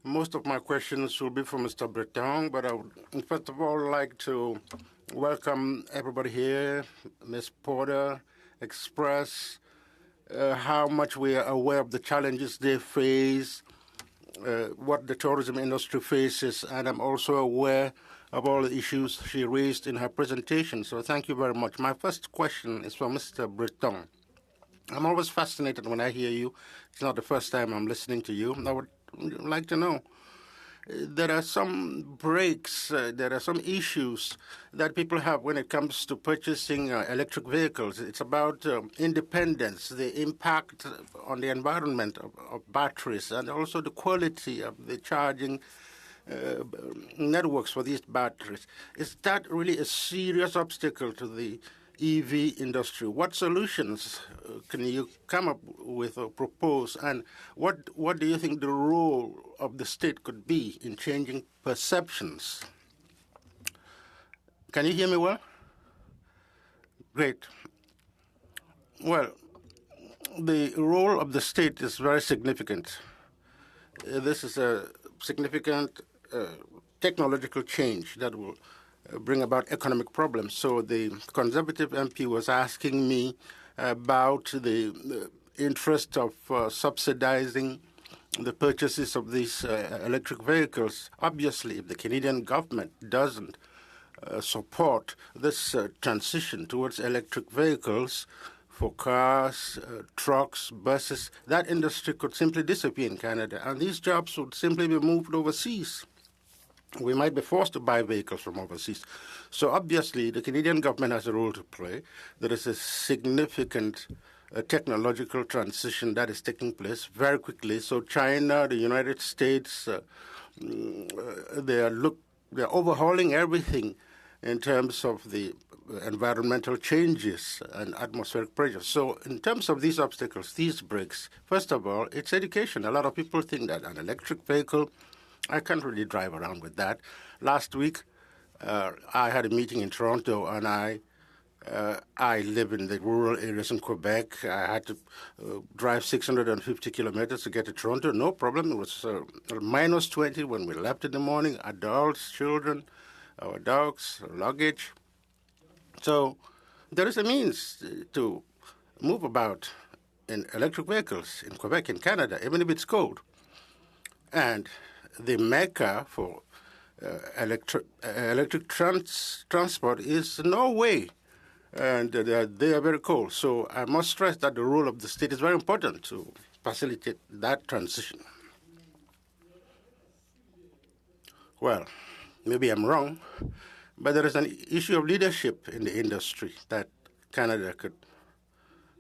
Most of my questions will be for Mr. Breton, but I would first of all like to welcome everybody here, Ms. Porter, express how much we are aware of the challenges they face, what the tourism industry faces, and I'm also aware of all the issues she raised in her presentation. So thank you very much. My first question is for Mr. Breton. I'm always fascinated when I hear you. It's not the first time I'm listening to you. I would like to know, there are some breaks, there are some issues that people have when it comes to purchasing electric vehicles. It's about independence, the impact on the environment of batteries, and also the quality of the charging networks for these batteries. Is that really a serious obstacle to the EV industry? What solutions can you come up with or propose, and what do you think the role of the state could be in changing perceptions? Can you hear me well? Great. Well, the role of the state is very significant. This is a significant technological change that will bring about economic problems. So the Conservative MP was asking me about the interest of subsidizing the purchases of these electric vehicles. Obviously, if the Canadian government doesn't support this transition towards electric vehicles for cars, trucks, buses, that industry could simply disappear in Canada, and these jobs would simply be moved overseas. We might be forced to buy vehicles from overseas. So obviously, the Canadian government has a role to play. There is a significant technological transition that is taking place very quickly. So China, the United States, they're overhauling everything in terms of the environmental changes and atmospheric pressure. So in terms of these obstacles, these breaks, first of all, it's education. A lot of people think that an electric vehicle, I can't really drive around with that. Last week, I had a meeting in Toronto, and I live in the rural areas in Quebec. I had to drive 650 kilometers to get to Toronto. No problem. It was minus 20 when we left in the morning. Adults, children, our dogs, our luggage. So there is a means to move about in electric vehicles in Quebec, in Canada, even if it's cold. And the mecca for electric transport is Norway, and they are very cold. So I must stress that the role of the state is very important to facilitate that transition. Well, maybe I'm wrong, but there is an issue of leadership in the industry that Canada could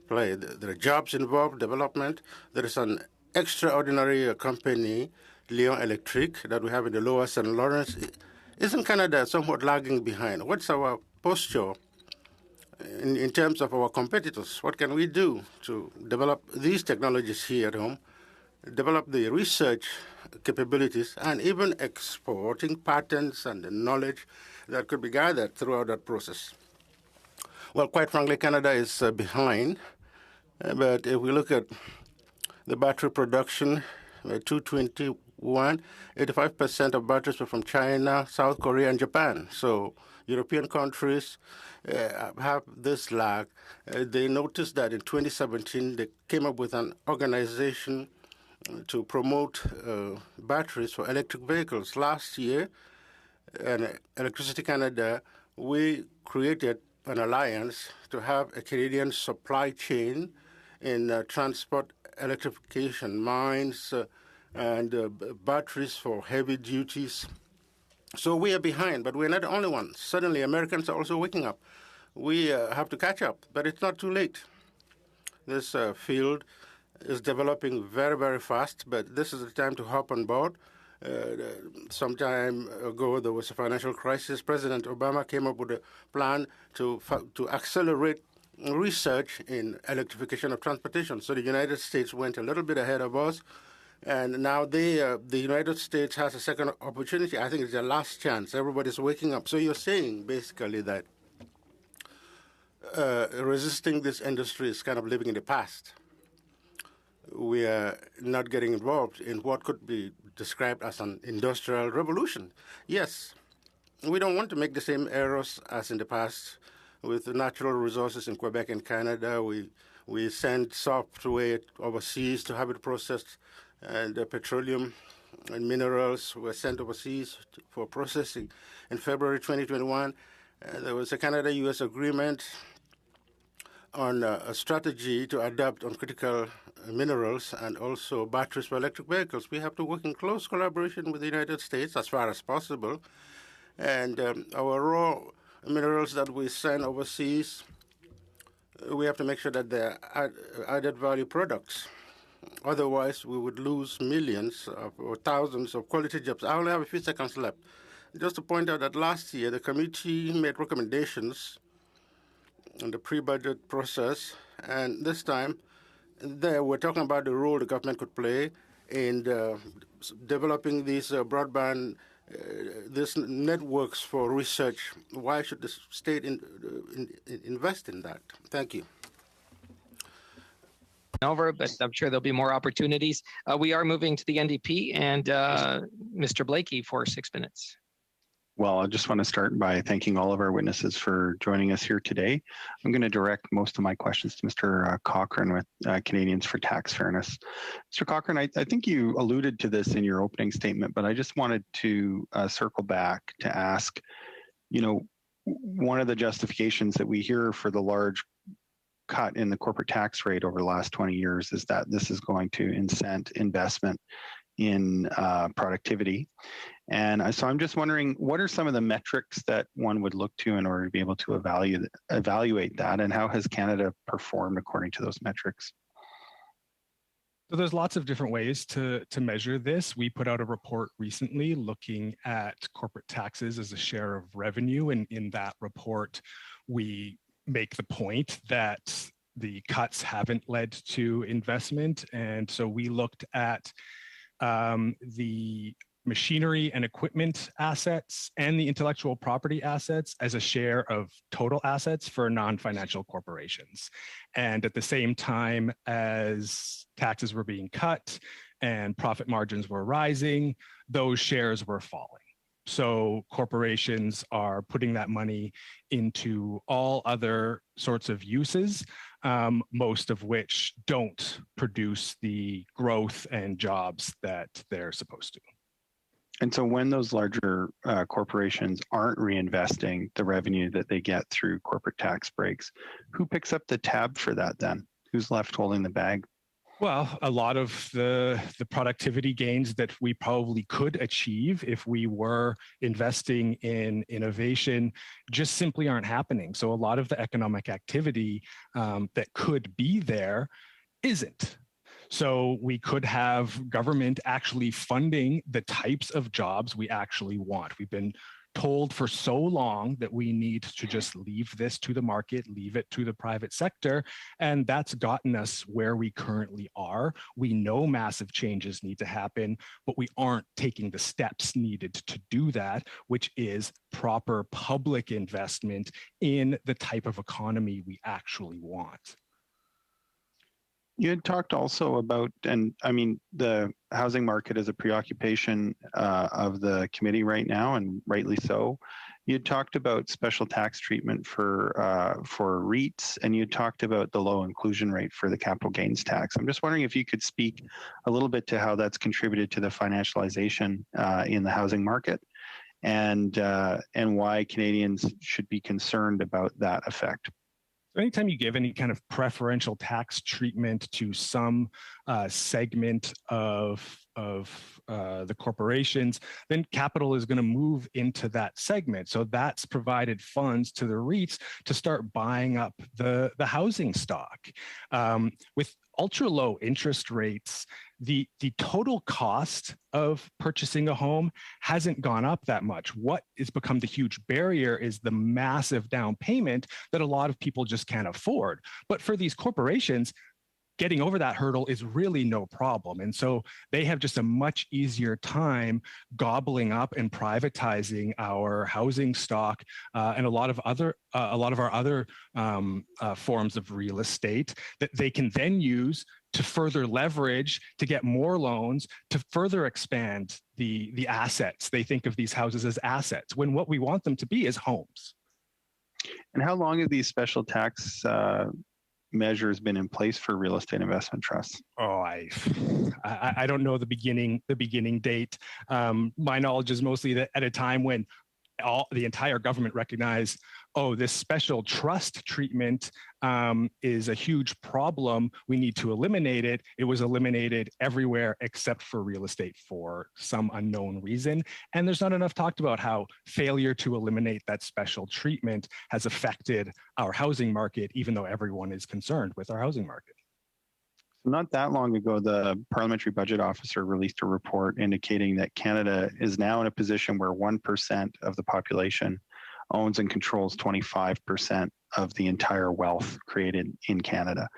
play. There are jobs involved, development. There is an extraordinary company, Lion Electric, that we have in the Lower St. Lawrence. Isn't Canada somewhat lagging behind? What's our posture in terms of our competitors? What can we do to develop these technologies here at home, develop the research capabilities, and even exporting patents and the knowledge that could be gathered throughout that process? Well, quite frankly, Canada is behind. But if we look at the battery production, 2021, 85% of batteries were from China, South Korea, and Japan. So European countries have this lag. They noticed that in 2017, they came up with an organization to promote batteries for electric vehicles. Last year, in Electricity Canada, we created an alliance to have a Canadian supply chain in transport electrification, mines, and batteries for heavy duties. So we are behind, but we're not the only ones. Suddenly, Americans are also waking up. We have to catch up, but it's not too late. This field is developing very, very fast, but this is the time to hop on board. Some time ago, there was a financial crisis. President Obama came up with a plan to accelerate research in electrification of transportation. So the United States went a little bit ahead of us, and now the United States has a second opportunity. I think it's their last chance. Everybody's waking up. So you're saying basically that resisting this industry is kind of living in the past. We are not getting involved in what could be described as an industrial revolution. Yes, we don't want to make the same errors as in the past. With the natural resources in Quebec and Canada, we send software overseas to have it processed, and petroleum and minerals were sent overseas for processing. In February 2021, there was a Canada-U.S. agreement on a strategy to adapt on critical minerals and also batteries for electric vehicles. We have to work in close collaboration with the United States as far as possible. And our raw minerals that we send overseas, we have to make sure that they're added value products. Otherwise, we would lose millions or thousands of quality jobs. I only have a few seconds left. Just to point out that last year, the committee made recommendations in the pre-budget process, and this time, we're talking about the role the government could play in developing these broadband this networks for research. Why should the state invest in that? Thank you. Over, but I'm sure there'll be more opportunities. We are moving to the NDP and Mr. Blakey for 6 minutes. Well, I just want to start by thanking all of our witnesses for joining us here today. I'm going to direct most of my questions to Mr. Cochrane with Canadians for Tax Fairness. Mr. Cochrane, I think you alluded to this in your opening statement, but I just wanted to circle back to ask, you know, one of the justifications that we hear for the large cut in the corporate tax rate over the last 20 years is that this is going to incent investment in productivity. And so I'm just wondering, what are some of the metrics that one would look to in order to be able to evaluate that, and how has Canada performed according to those metrics? So there's lots of different ways to measure this. We put out a report recently looking at corporate taxes as a share of revenue, and in that report, we make the point that the cuts haven't led to investment. And so we looked at the machinery and equipment assets and the intellectual property assets as a share of total assets for non-financial corporations. And at the same time as taxes were being cut and profit margins were rising, those shares were falling. So corporations are putting that money into all other sorts of uses, most of which don't produce the growth and jobs that they're supposed to. And so when those larger corporations aren't reinvesting the revenue that they get through corporate tax breaks, who picks up the tab for that then? Who's left holding the bag? Well, a lot of the productivity gains that we probably could achieve if we were investing in innovation just simply aren't happening. So a lot of the economic activity that could be there isn't. So we could have government actually funding the types of jobs we actually want. We've been told for so long that we need to just leave this to the market, leave it to the private sector, and that's gotten us where we currently are. We know massive changes need to happen, but we aren't taking the steps needed to do that, which is proper public investment in the type of economy we actually want. You had talked also about, and I mean, the housing market is a preoccupation of the committee right now, and rightly so. You had talked about special tax treatment for REITs, and you talked about the low inclusion rate for the capital gains tax. I'm just wondering if you could speak a little bit to how that's contributed to the financialization in the housing market, and why Canadians should be concerned about that effect. So anytime you give any kind of preferential tax treatment to some segment of the corporations, then capital is going to move into that segment. So that's provided funds to the REITs to start buying up the housing stock. With ultra low interest rates, the total cost of purchasing a home hasn't gone up that much. What has become the huge barrier is the massive down payment that a lot of people just can't afford. But for these corporations, getting over that hurdle is really no problem. And so they have just a much easier time gobbling up and privatizing our housing stock and a lot of our other forms of real estate that they can then use to further leverage, to get more loans, to further expand the assets. They think of these houses as assets, when what we want them to be is homes. And how long have these special tax measures been in place for real estate investment trusts? Oh, I don't know the beginning date. My knowledge is mostly that at a time when the entire government recognized, oh, this special trust treatment is a huge problem. We need to eliminate it. It was eliminated everywhere except for real estate for some unknown reason. And there's not enough talked about how failure to eliminate that special treatment has affected our housing market, even though everyone is concerned with our housing market. Not that long ago, the Parliamentary Budget Officer released a report indicating that Canada is now in a position where 1% of the population owns and controls 25% of the entire wealth created in Canada.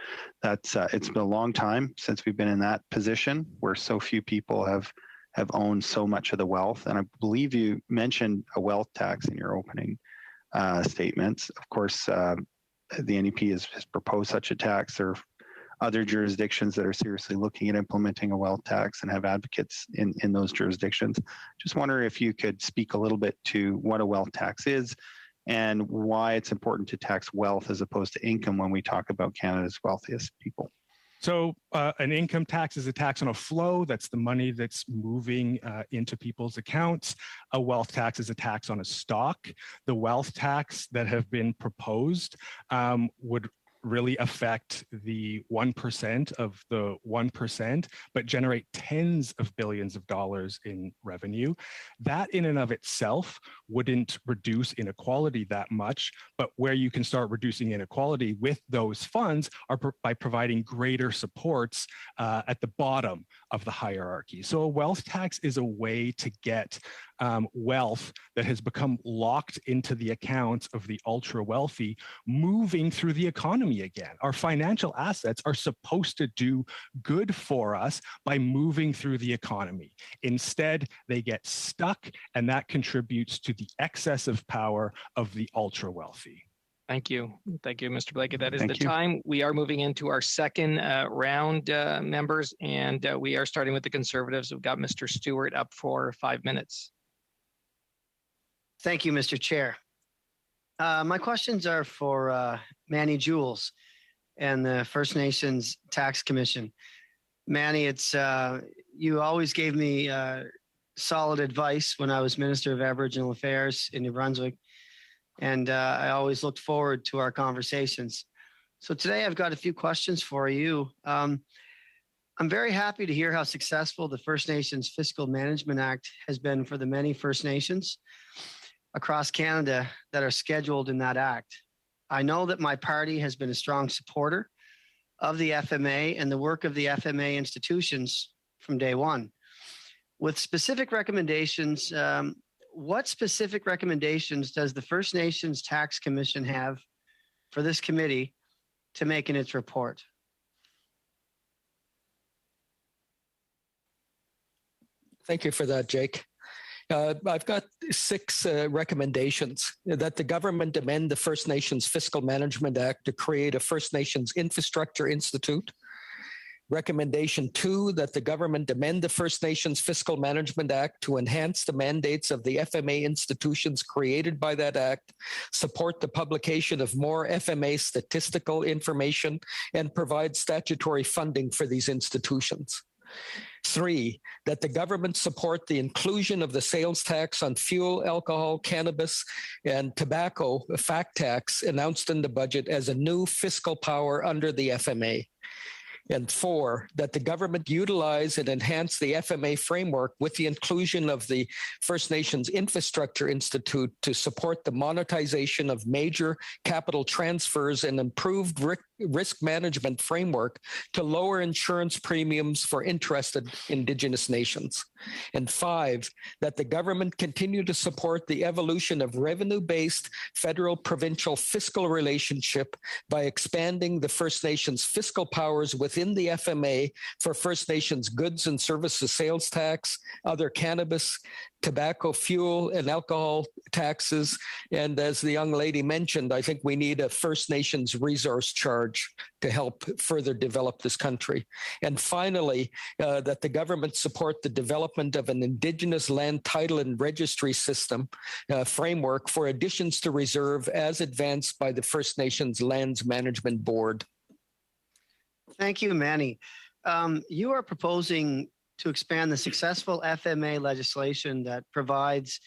That's it's been a long time since we've been in that position where so few people have have owned so much of the wealth. And I believe you mentioned a wealth tax in your opening statements. Of course, the NEP has proposed such a tax. There are other jurisdictions that are seriously looking at implementing a wealth tax and have advocates in those jurisdictions. Just wonder if you could speak a little bit to what a wealth tax is and why it's important to tax wealth as opposed to income when we talk about Canada's wealthiest people. So an income tax is a tax on a flow. That's the money that's moving into people's accounts. A wealth tax is a tax on a stock. The wealth tax that have been proposed would really affect the 1% of the 1%, but generate tens of billions of dollars in revenue. That in and of itself wouldn't reduce inequality that much, but where you can start reducing inequality with those funds are by providing greater supports at the bottom of the hierarchy. So a wealth tax is a way to get wealth that has become locked into the accounts of the ultra wealthy moving through the economy again. Our financial assets are supposed to do good for us by moving through the economy. Instead, they get stuck, and that contributes to the excessive power of the ultra wealthy. Thank you. Thank you, Mr. Blakey. That is the time. We are moving into our second round, members, and we are starting with the Conservatives. We've got Mr. Stewart up for 5 minutes. Thank you, Mr. Chair. My questions are for Manny Jules and the First Nations Tax Commission. Manny, it's you always gave me solid advice when I was Minister of Aboriginal Affairs in New Brunswick, and I always looked forward to our conversations. So today I've got a few questions for you. I'm very happy to hear how successful the First Nations Fiscal Management Act has been for the many First Nations across Canada that are scheduled in that act. I know that my party has been a strong supporter of the FMA and the work of the FMA institutions from day one. With specific recommendations, what specific recommendations does the First Nations Tax Commission have for this committee to make in its report? Thank you for that, Jake. I've got 6 recommendations: that the government amend the First Nations Fiscal Management Act to create a First Nations Infrastructure Institute. Recommendation 2, that the government amend the First Nations Fiscal Management Act to enhance the mandates of the FMA institutions created by that act, support the publication of more FMA statistical information, and provide statutory funding for these institutions. 3, that the government support the inclusion of the sales tax on fuel, alcohol, cannabis, and tobacco, a fact tax, announced in the budget as a new fiscal power under the FMA. And 4, that the government utilize and enhance the FMA framework with the inclusion of the First Nations Infrastructure Institute to support the monetization of major capital transfers and improved risk management framework to lower insurance premiums for interested Indigenous nations. And 5, that the government continue to support the evolution of revenue-based federal-provincial fiscal relationship by expanding the First Nations fiscal powers within the FMA for First Nations goods and services sales tax, other cannabis, tobacco, fuel, and alcohol taxes. And as the young lady mentioned, I think we need a First Nations resource charge to help further develop this country. And finally, that the government support the development of an Indigenous land title and registry system framework for additions to reserve as advanced by the First Nations Lands Management Board. Thank you, Manny. You are proposing to expand the successful FMA legislation that provides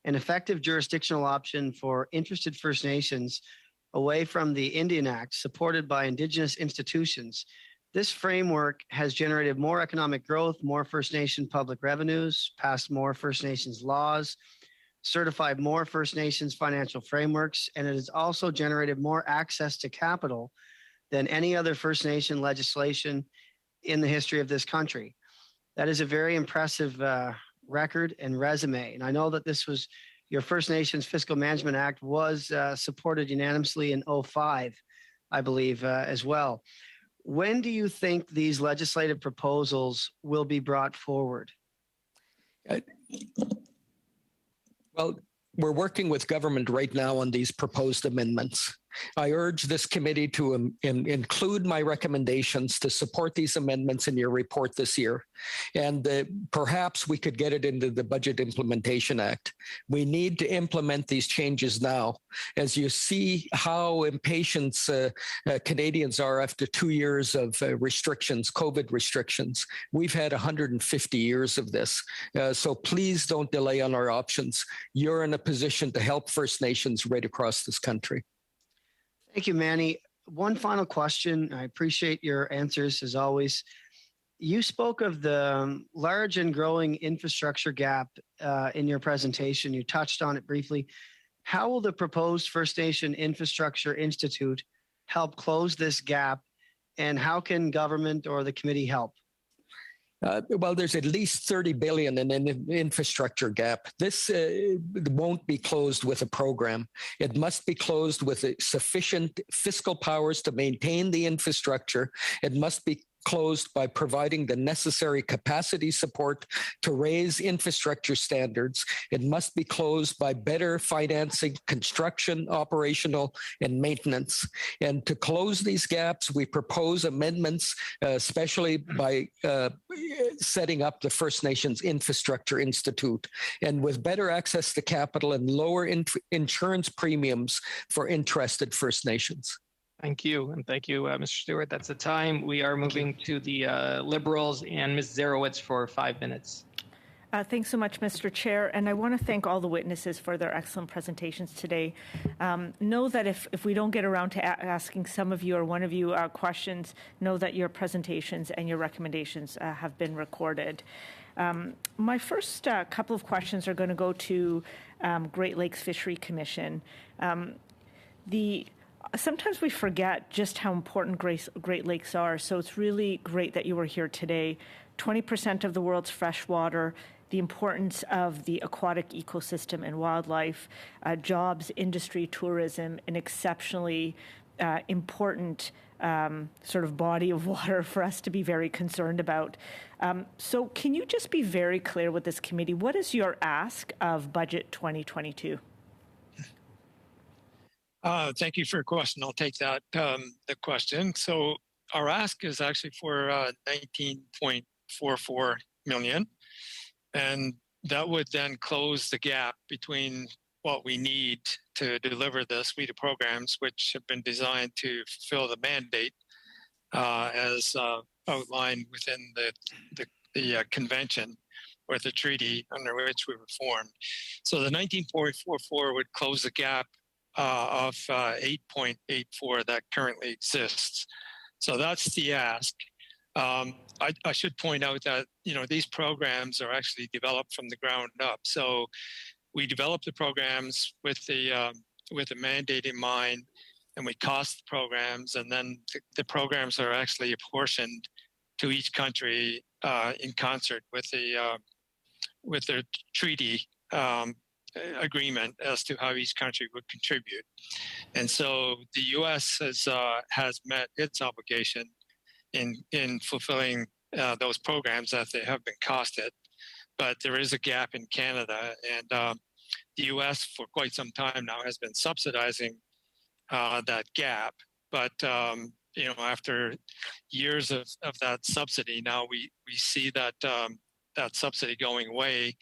an effective jurisdictional option for interested First Nations away from the Indian Act supported by Indigenous institutions. This framework has generated more economic growth, more First Nation public revenues, passed more First Nations laws, certified more First Nations financial frameworks, and it has also generated more access to capital than any other First Nation legislation in the history of this country. That is a very impressive record and resume. And I know that this was your First Nations Fiscal Management Act was supported unanimously in 2005, I believe, as well. When do you think these legislative proposals will be brought forward? Well, we're working with government right now on these proposed amendments. I urge this committee to include my recommendations to support these amendments in your report this year. And perhaps we could get it into the Budget Implementation Act. We need to implement these changes now. As you see how impatient Canadians are after 2 years of restrictions, COVID restrictions, we've had 150 years of this. So please don't delay on our options. You're in a position to help First Nations right across this country. Thank you, Manny. One final question. I appreciate your answers as always. You spoke of the large and growing infrastructure gap in your presentation. You touched on it briefly. How will the proposed First Nation Infrastructure Institute help close this gap, and how can government or the committee help? Well, there's at least 30 billion in an infrastructure gap. This won't be closed with a program. It must be closed with sufficient fiscal powers to maintain the infrastructure. It must be closed by providing the necessary capacity support to raise infrastructure standards. It must be closed by better financing, construction, operational, and maintenance. And to close these gaps, we propose amendments, especially by setting up the First Nations Infrastructure Institute, and with better access to capital and lower insurance premiums for interested First Nations. Thank you. And thank you, Mr. Stewart. That's the time. We are moving to the Liberals and Ms. Zarowitz for 5 minutes. Thanks so much, Mr. Chair. And I want to thank all the witnesses for their excellent presentations today. Know that if we don't get around to asking some of you or one of you questions, know that your presentations and your recommendations have been recorded. My first couple of questions are going to go to Great Lakes Fishery Commission. Sometimes we forget just how important Great Lakes are, so it's really great that you were here today. 20% of the world's fresh water, the importance of the aquatic ecosystem and wildlife, jobs, industry, tourism, an exceptionally important sort of body of water for us to be very concerned about. So can you just be very clear with this committee? What is your ask of Budget 2022? Thank you for your question. I'll take that the question. So our ask is actually for 19.44 million, and that would then close the gap between what we need to deliver the suite of programs which have been designed to fulfill the mandate as outlined within the convention or the treaty under which we were formed. So the 19.44 would close the gap of 8.84 that currently exists. So that's the ask. I should point out that these programs are actually developed from the ground up. So we develop the programs with the mandate in mind, and we cost the programs, and then the programs are actually apportioned to each country in concert with the treaty agreement as to how each country would contribute. And so the U.S. has met its obligation in fulfilling those programs as they have been costed. But there is a gap in Canada, and the U.S. for quite some time now has been subsidizing that gap. But after years of that subsidy, now we see that that subsidy going away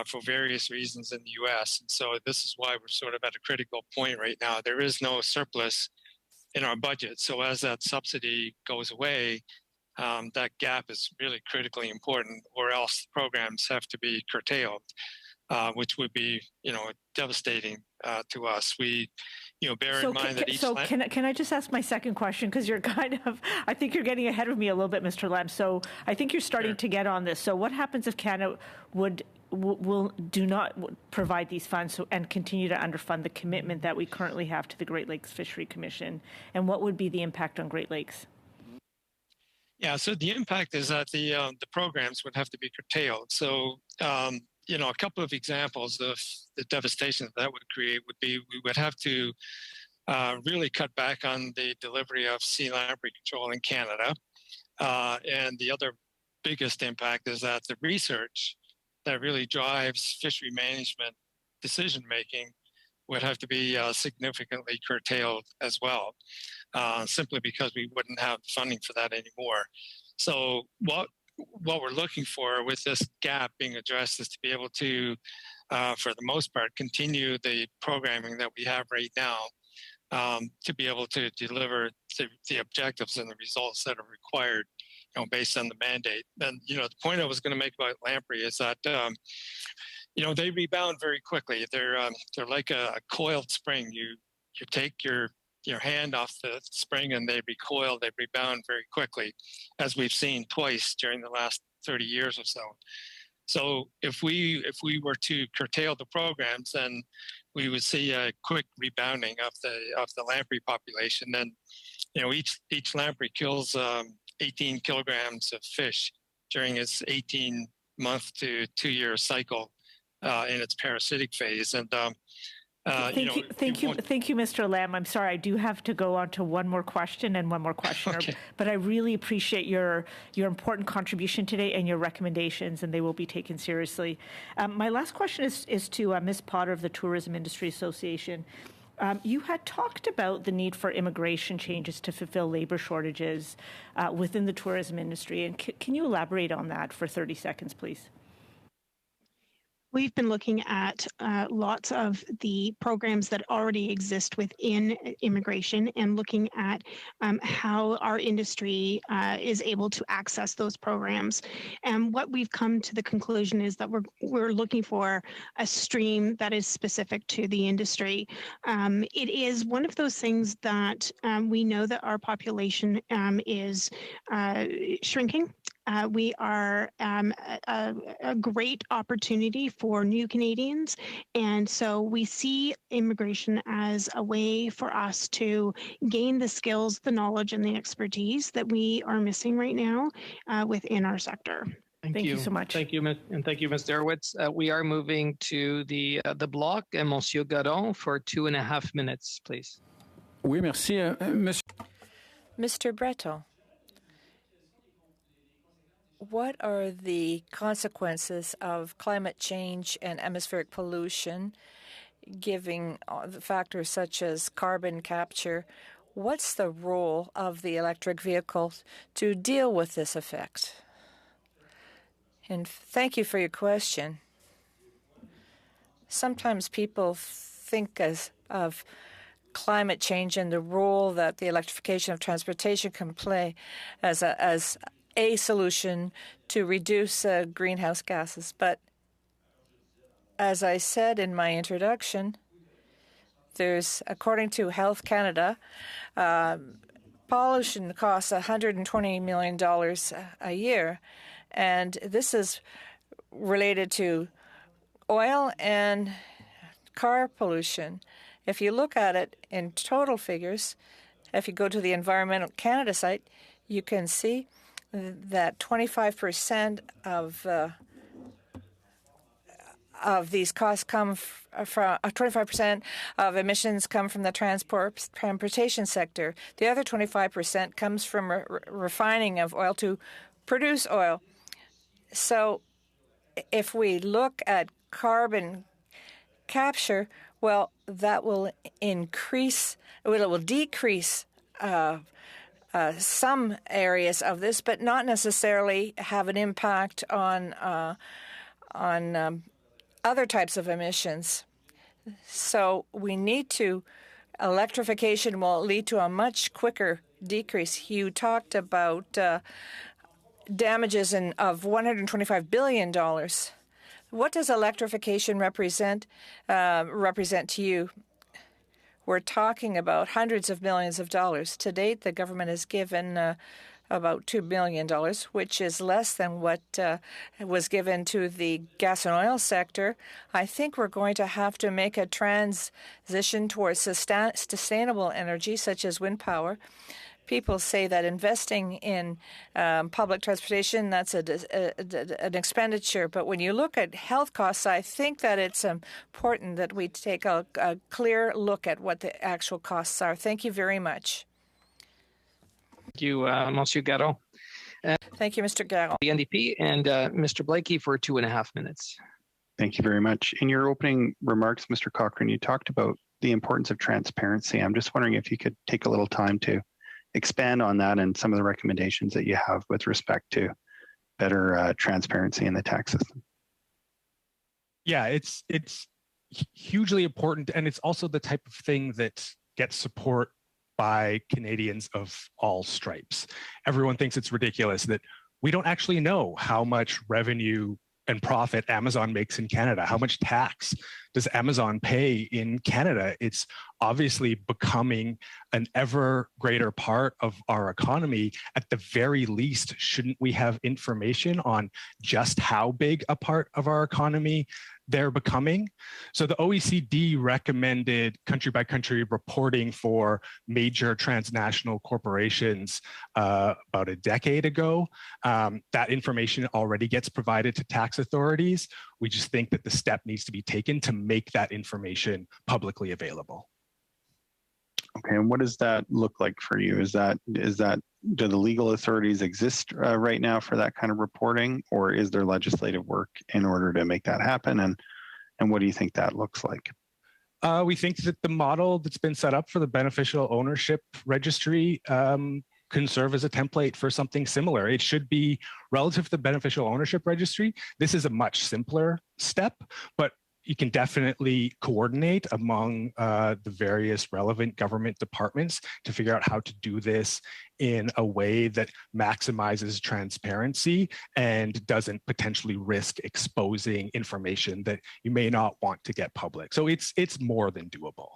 for various reasons in the U.S. And so this is why we're sort of at a critical point right now. There is no surplus in our budget. So as that subsidy goes away, that gap is really critically important, or else programs have to be curtailed, which would be, devastating to us. We, bear in mind that each. So can I just ask my second question, because you're I think you're getting ahead of me a little bit, Mr. Lamb. So I think you're starting to get on this. So what happens if Canada do not provide these funds and continue to underfund the commitment that we currently have to the Great Lakes Fishery Commission? And what would be the impact on Great Lakes? Yeah, so the impact is that the programs would have to be curtailed. So, a couple of examples of the devastation that would create would be we would have to really cut back on the delivery of sea lamprey control in Canada. And the other biggest impact is that the research that really drives fishery management decision making would have to be significantly curtailed as well, simply because we wouldn't have funding for that anymore. So what we're looking for with this gap being addressed is to be able to, for the most part, continue the programming that we have right now, to be able to deliver the objectives and the results that are required, based on the mandate. And, the point I was going to make about lamprey is that, they rebound very quickly. They're like a coiled spring. You take your hand off the spring and they recoil, they rebound very quickly, as we've seen twice during the last 30 years or so. So if we were to curtail the programs, then we would see a quick rebounding of the lamprey population. And each lamprey kills 18 kilograms of fish during its 18-month to 2-year cycle in its parasitic phase. And Thank you, Mr. Lamb. I'm sorry, I do have to go on to one more question and one more questioner, okay. But I really appreciate your important contribution today and your recommendations, and they will be taken seriously. My last question is to Ms. Potter of the Tourism Industry Association. You had talked about the need for immigration changes to fulfill labor shortages within the tourism industry, and can you elaborate on that for 30 seconds, please? We've been looking at lots of the programs that already exist within immigration and looking at how our industry is able to access those programs. And what we've come to the conclusion is that we're looking for a stream that is specific to the industry. It is one of those things that we know that our population is shrinking. We are a great opportunity for new Canadians, and so we see immigration as a way for us to gain the skills, the knowledge, and the expertise that we are missing right now within our sector. Thank you so much. Thank you, and thank you, Ms. Derowitz. We are moving to the block, and Monsieur Garon for 2.5 minutes, please. Oui, merci, Monsieur. Mr. Breton. What are the consequences of climate change and atmospheric pollution, giving factors such as carbon capture? What's the role of the electric vehicle to deal with this effect? And thank you for your question. Sometimes people think of climate change and the role that the electrification of transportation can play as a solution to reduce greenhouse gases. But as I said in my introduction, there's, according to Health Canada, pollution costs $120 million a year. And this is related to oil and car pollution. If you look at it in total figures, if you go to the Environmental Canada site, you can see that 25% of these costs come from 25% of emissions come from the transportation sector. The other 25% comes from refining of oil to produce oil. So if we look at carbon capture, well, that will decrease some areas of this, but not necessarily have an impact on other types of emissions. So we need to, electrification will lead to a much quicker decrease. You talked about damages of $125 billion. What does electrification represent to you? We're talking about hundreds of millions of dollars. To date, the government has given about $2 billion, which is less than what was given to the gas and oil sector. I think we're going to have to make a transition towards sustainable energy, such as wind power. People say that investing in public transportation, that's an expenditure. But when you look at health costs, I think that it's important that we take a clear look at what the actual costs are. Thank you very much. Thank you, Monsieur Garon. Thank you, Mr. Garrel. The NDP and Mr. Blakey for 2.5 minutes. Thank you very much. In your opening remarks, Mr. Cochrane, you talked about the importance of transparency. I'm just wondering if you could take a little time to expand on that and some of the recommendations that you have with respect to better transparency in the tax system. Yeah, it's hugely important, and it's also the type of thing that gets support by Canadians of all stripes. Everyone thinks it's ridiculous that we don't actually know how much revenue and profit Amazon makes in Canada. How much tax does Amazon pay in Canada? It's obviously becoming an ever greater part of our economy. At the very least, shouldn't we have information on just how big a part of our economy they're becoming? So the OECD recommended country by country reporting for major transnational corporations about a decade ago. That information already gets provided to tax authorities. We just think that the step needs to be taken to make that information publicly available. Okay, and what does that look like for you? Is that do the legal authorities exist right now for that kind of reporting, or is there legislative work in order to make that happen? And what do you think that looks like? We think that the model that's been set up for the beneficial ownership registry can serve as a template for something similar. It should be relative to the beneficial ownership registry. This is a much simpler step, but you can definitely coordinate among the various relevant government departments to figure out how to do this in a way that maximizes transparency and doesn't potentially risk exposing information that you may not want to get public. So it's more than doable.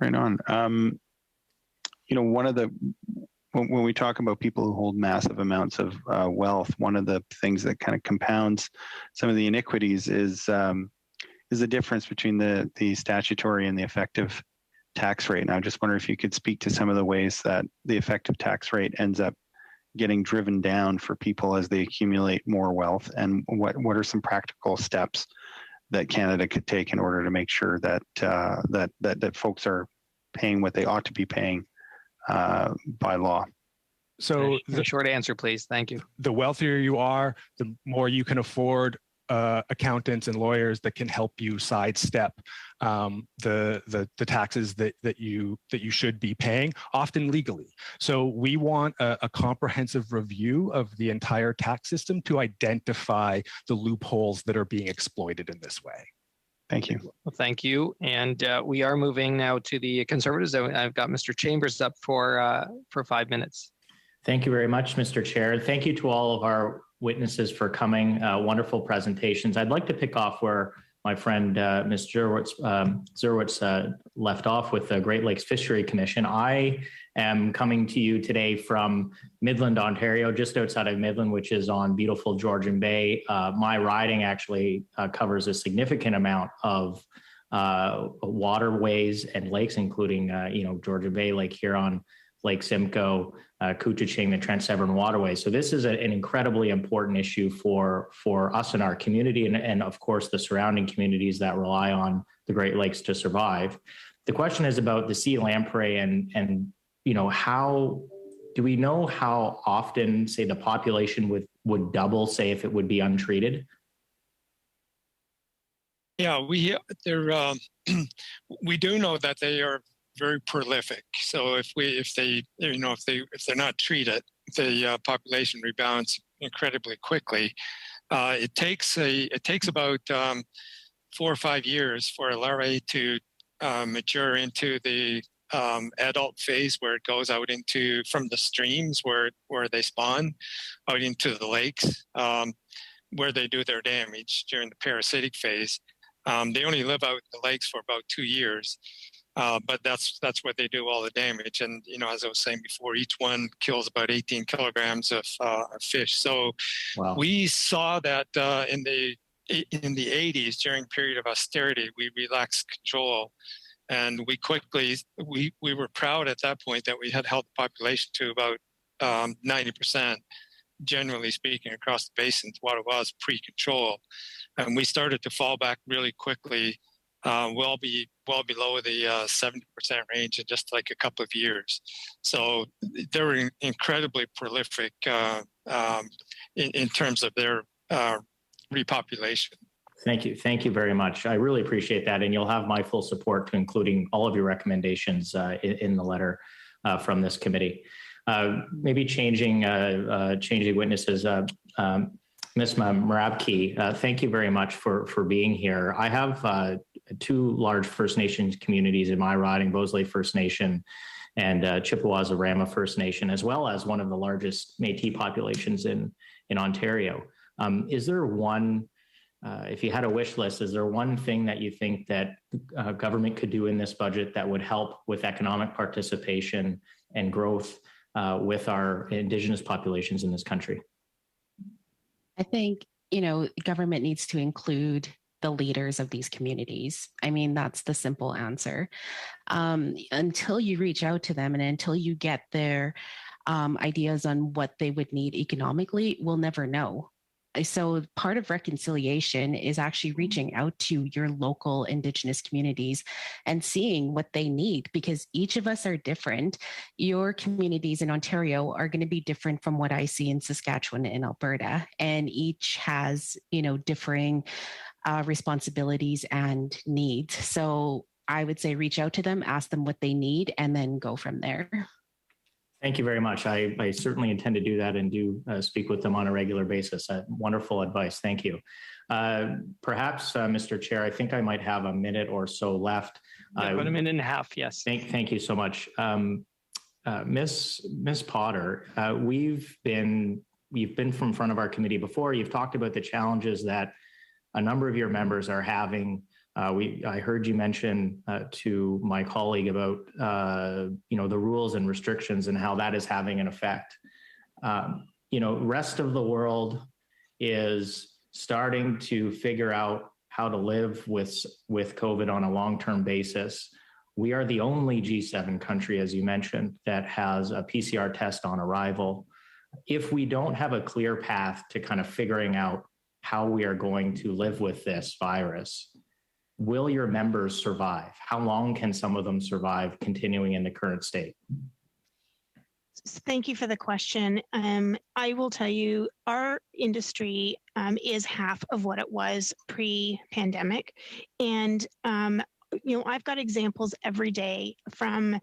Right on. One of the when we talk about people who hold massive amounts of wealth, one of the things that kind of compounds some of the iniquities is the difference between the statutory and the effective tax rate. And I just wonder if you could speak to some of the ways that the effective tax rate ends up getting driven down for people as they accumulate more wealth, and what are some practical steps that Canada could take in order to make sure that that folks are paying what they ought to be paying by law. So the short answer, please. Thank you. The wealthier you are, the more you can afford accountants and lawyers that can help you sidestep the taxes that you should be paying, often legally. So we want a comprehensive review of the entire tax system to identify the loopholes that are being exploited in this way. Thank you. Well, thank you. And we are moving now to the Conservatives. I've got Mr. Chambers up for 5 minutes. Thank you very much, Mr. Chair. Thank you to all of our witnesses for coming. Wonderful presentations. I'd like to pick off where my friend Ms. Zerwitz left off with the Great Lakes Fishery Commission. I am coming to you today from Midland, Ontario, just outside of Midland, which is on beautiful Georgian Bay. My riding actually covers a significant amount of waterways and lakes, including Georgian Bay, Lake Huron, Lake Simcoe, Couchiching, the Trans-Severn Waterway. So this is an incredibly important issue for us in our community and of course the surrounding communities that rely on the Great Lakes to survive. The question is about the sea lamprey and how do we know how often, say, the population would double, say, if it would be untreated? Yeah, we do know that they are very prolific. So if they're not treated, the population rebounds incredibly quickly. It takes about 4 or 5 years for a larvae to mature into the adult phase, where it goes out from the streams where they spawn out into the lakes, where they do their damage during the parasitic phase. They only live out in the lakes for about 2 years. But that's where they do all the damage. And, as I was saying before, each one kills about 18 kilograms of fish. So wow. We saw that in the 80s, during a period of austerity, we relaxed control. And we were proud at that point that we had held the population to about 90%, generally speaking, across the basin to what it was pre-control. And we started to fall back really quickly will be well below the 70% range in just like a couple of years. So they're incredibly prolific in terms of their repopulation. Thank you very much. I really appreciate that, and you'll have my full support to including all of your recommendations in the letter from this committee. Maybe changing witnesses. Ms. Marabke, thank you very much for being here. I have two large First Nations communities in my riding, Bosley First Nation and Chippewa-Rama First Nation, as well as one of the largest Métis populations in Ontario. Is there one, if you had a wish list, is there one thing that you think that government could do in this budget that would help with economic participation and growth with our Indigenous populations in this country? I think, government needs to include the leaders of these communities. I mean, that's the simple answer. Until you reach out to them and until you get their ideas on what they would need economically, we'll never know. So part of reconciliation is actually reaching out to your local Indigenous communities and seeing what they need, because each of us are different. Your communities in Ontario are going to be different from what I see in Saskatchewan and Alberta, and each has, differing responsibilities and needs. So I would say reach out to them, ask them what they need, and then go from there. Thank you very much. I certainly intend to do that and do speak with them on a regular basis. Wonderful advice. Thank you. Perhaps, Mr. Chair, I think I might have a minute or so left. About a minute and a half, yes. Thank you so much. Ms. Potter, we've been from front of our committee before. You've talked about the challenges that a number of your members are having. I heard you mention to my colleague about the rules and restrictions and how that is having an effect. Rest of the world is starting to figure out how to live with COVID on a long-term basis. We are the only G7 country, as you mentioned, that has a PCR test on arrival. If we don't have a clear path to kind of figuring out how we are going to live with this virus, will your members survive? How long can some of them survive continuing in the current state? Thank you for the question. I will tell you, our industry is half of what it was pre-pandemic. And I've got examples every day from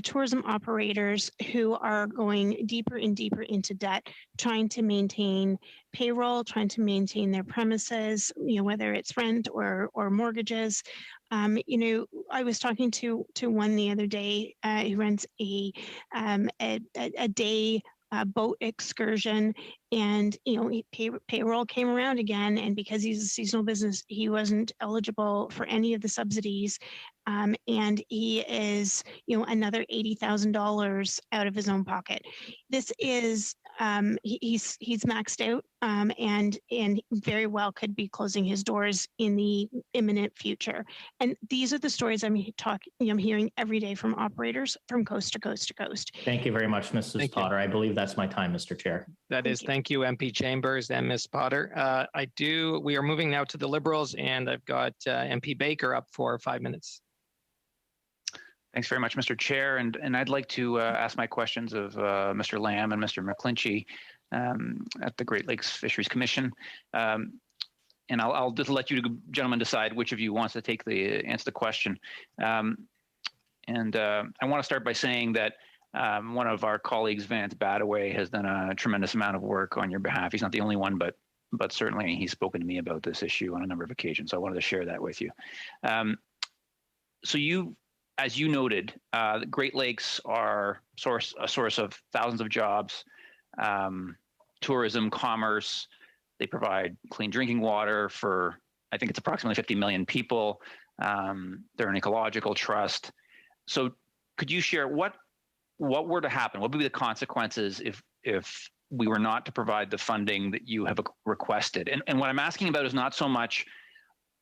tourism operators who are going deeper and deeper into debt, trying to maintain payroll, trying to maintain their premises, whether it's rent or mortgages. I was talking to one the other day who runs a day boat excursion, and payroll came around again, and because he's a seasonal business, he wasn't eligible for any of the subsidies, and he is another $80,000 out of his own pocket. This is he's maxed out, and very well could be closing his doors in the imminent future. And these are the stories I'm hearing every day from operators from coast to coast to coast. Thank you very much, Mrs. Potter. I believe that's my time, Mr. Chair. Thank you, MP Chambers and Ms. Potter. We are moving now to the Liberals, and I've got MP Baker up for 5 minutes. Thanks very much, Mr. Chair. And I'd like to ask my questions of Mr. Lamb and Mr. McClinchy at the Great Lakes Fisheries Commission. And I'll just let you gentlemen decide which of you wants to answer the question. I want to start by saying that one of our colleagues, Vance Badaway, has done a tremendous amount of work on your behalf. He's not the only one, but certainly he's spoken to me about this issue on a number of occasions. So I wanted to share that with you. As you noted, the Great Lakes are a source of thousands of jobs, tourism, commerce. They provide clean drinking water for, I think it's approximately 50 million people. They're an ecological trust. So could you share what were to happen? What would be the consequences if we were not to provide the funding that you have requested? And what I'm asking about is not so much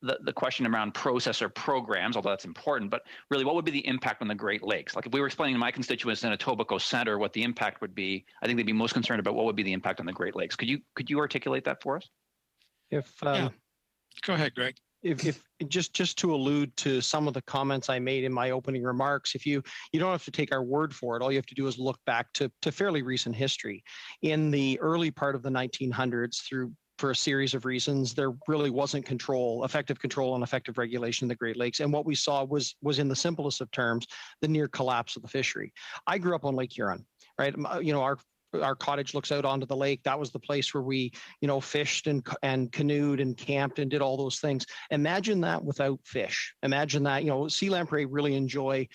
the question around process or programs, although that's important, but really what would be the impact on the Great Lakes? Like if we were explaining to my constituents in Etobicoke Center what the impact would be, I think they'd be most concerned about what would be the impact on the Great Lakes. Could you articulate that for us? Yeah. Go ahead, Greg. if just to allude to some of the comments I made in my opening remarks, if you don't have to take our word for it, all you have to do is look back to fairly recent history. In the early part of the 1900s, for a series of reasons, there really wasn't effective control and effective regulation of the Great Lakes. And what we saw was in the simplest of terms, the near collapse of the fishery. I grew up on Lake Huron, right? Our cottage looks out onto the lake. That was the place where we, fished and canoed and camped and did all those things. Imagine that without fish. Imagine that, sea lamprey really enjoy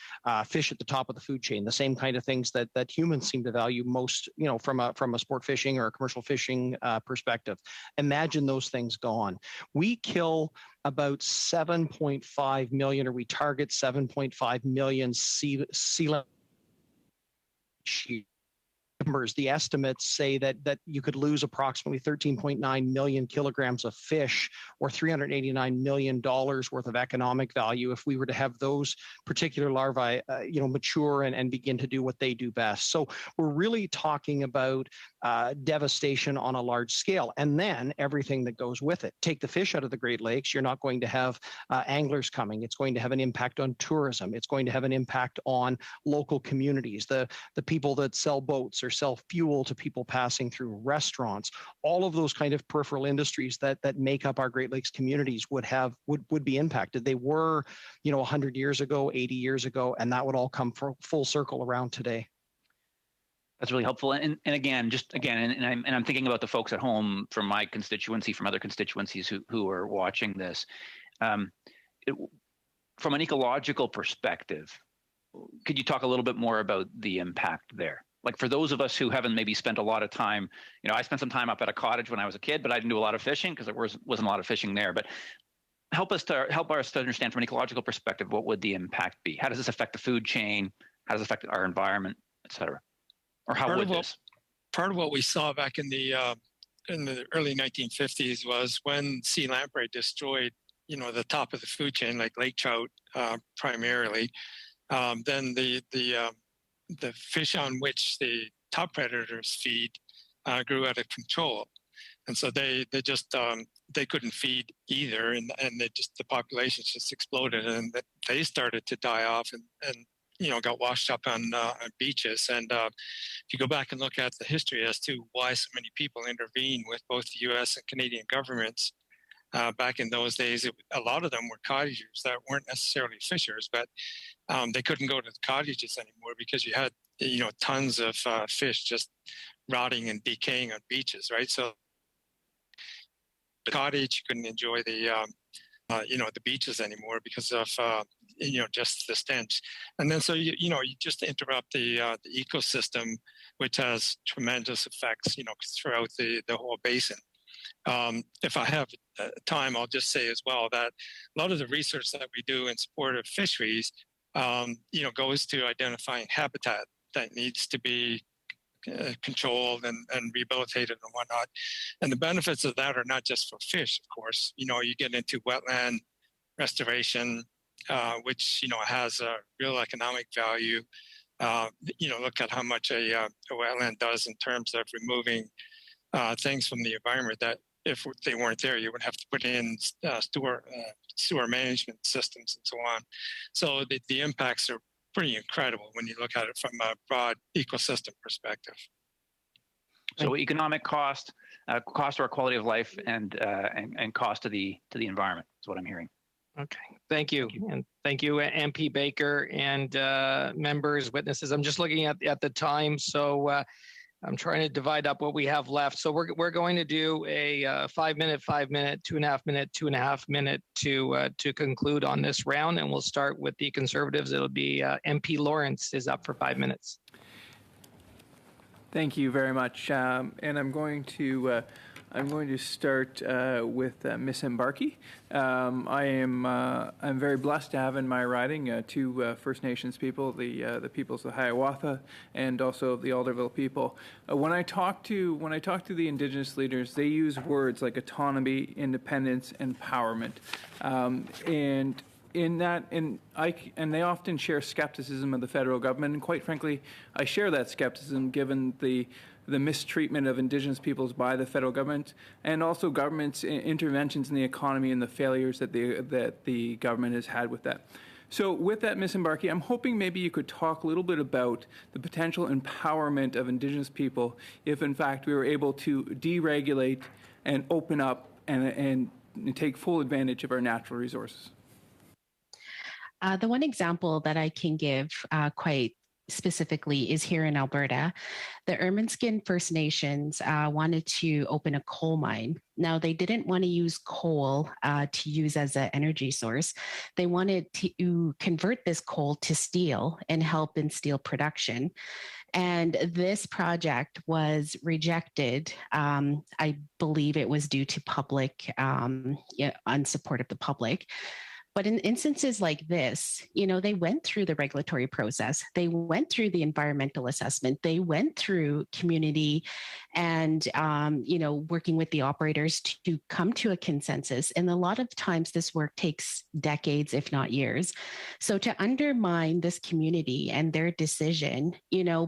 fish at the top of the food chain, the same kind of things that humans seem to value most, from a sport fishing or a commercial fishing perspective. Imagine those things gone. We kill about 7.5 million, or we target 7.5 million sea lamprey. The estimates say that you could lose approximately 13.9 million kilograms of fish, or $389 million worth of economic value, if we were to have those particular larvae, mature and begin to do what they do best. So we're really talking about devastation on a large scale, and then everything that goes with it. Take the fish out of the Great Lakes, you're not going to have anglers coming. It's going to have an impact on tourism. It's going to have an impact on local communities, the people that sell boats or sell fuel to people passing through, restaurants. All of those kind of peripheral industries that make up our Great Lakes communities would be impacted. They were, 100 years ago, 80 years ago, and that would all come full circle around today. That's really helpful. And again, I'm thinking about the folks at home from my constituency, from other constituencies who are watching this. From an ecological perspective, could you talk a little bit more about the impact there? Like, for those of us who haven't maybe spent a lot of time, I spent some time up at a cottage when I was a kid, but I didn't do a lot of fishing because there wasn't a lot of fishing there. But help us to understand from an ecological perspective, what would the impact be? How does this affect the food chain? How does it affect our environment, et cetera? Or how would this? Part of what we saw back in the early 1950s was when sea lamprey destroyed, the top of the food chain, like lake trout primarily. Then the fish on which the top predators feed grew out of control, and so they just they couldn't feed either, and the populations just exploded, and they started to die off and got washed up on beaches. And if you go back and look at the history as to why so many people intervened with both the U.S. and Canadian governments. Back in those days, a lot of them were cottagers that weren't necessarily fishers, but they couldn't go to the cottages anymore because you had, tons of fish just rotting and decaying on beaches, right? So the cottage, you couldn't enjoy the beaches anymore because of, just the stench. And then so, you just interrupt the ecosystem, which has tremendous effects, throughout the whole basin. If I have time, I'll just say as well that a lot of the research that we do in support of fisheries, goes to identifying habitat that needs to be controlled and rehabilitated and whatnot. And the benefits of that are not just for fish, of course. You get into wetland restoration, which, has a real economic value. Look at how much a wetland does in terms of removing things from the environment that if they weren't there, you would have to put in sewer management systems and so on. So the impacts are pretty incredible when you look at it from a broad ecosystem perspective. So economic cost to our quality of life, and cost to the environment is what I'm hearing. Okay, thank you. And thank you, MP Baker and members, witnesses. I'm just looking at the time, so I'm trying to divide up what we have left. So we're going to do a 5 minute, 5 minute, 2.5 minute, 2.5 minute to conclude on this round, and we'll start with the Conservatives. It'll be MP Lawrence is up for 5 minutes. Thank you very much, and I'm going to start with Ms. Mbarki. I'm very blessed to have in my riding two First Nations people, the peoples of Hiawatha and also the Alderville people. When I talk to the Indigenous leaders, they use words like autonomy, independence, empowerment, and they often share skepticism of the federal government, and quite frankly, I share that skepticism given the the mistreatment of Indigenous peoples by the federal government, and also government's interventions in the economy and the failures that the government has had with that. So with that, Ms. Mbarki, I'm hoping maybe you could talk a little bit about the potential empowerment of Indigenous people if, in fact, we were able to deregulate and open up and take full advantage of our natural resources. The one example that I can give quite specifically is here in Alberta. The Ermineskin First Nations wanted to open a coal mine. Now, they didn't want to use coal to use as an energy source. They wanted to convert this coal to steel and help in steel production. And this project was rejected. I believe it was due to public unsupport of the public. But in instances like this, they went through the regulatory process. They went through the environmental assessment. They went through community and, working with the operators to come to a consensus. And a lot of times this work takes decades, if not years. So to undermine this community and their decision,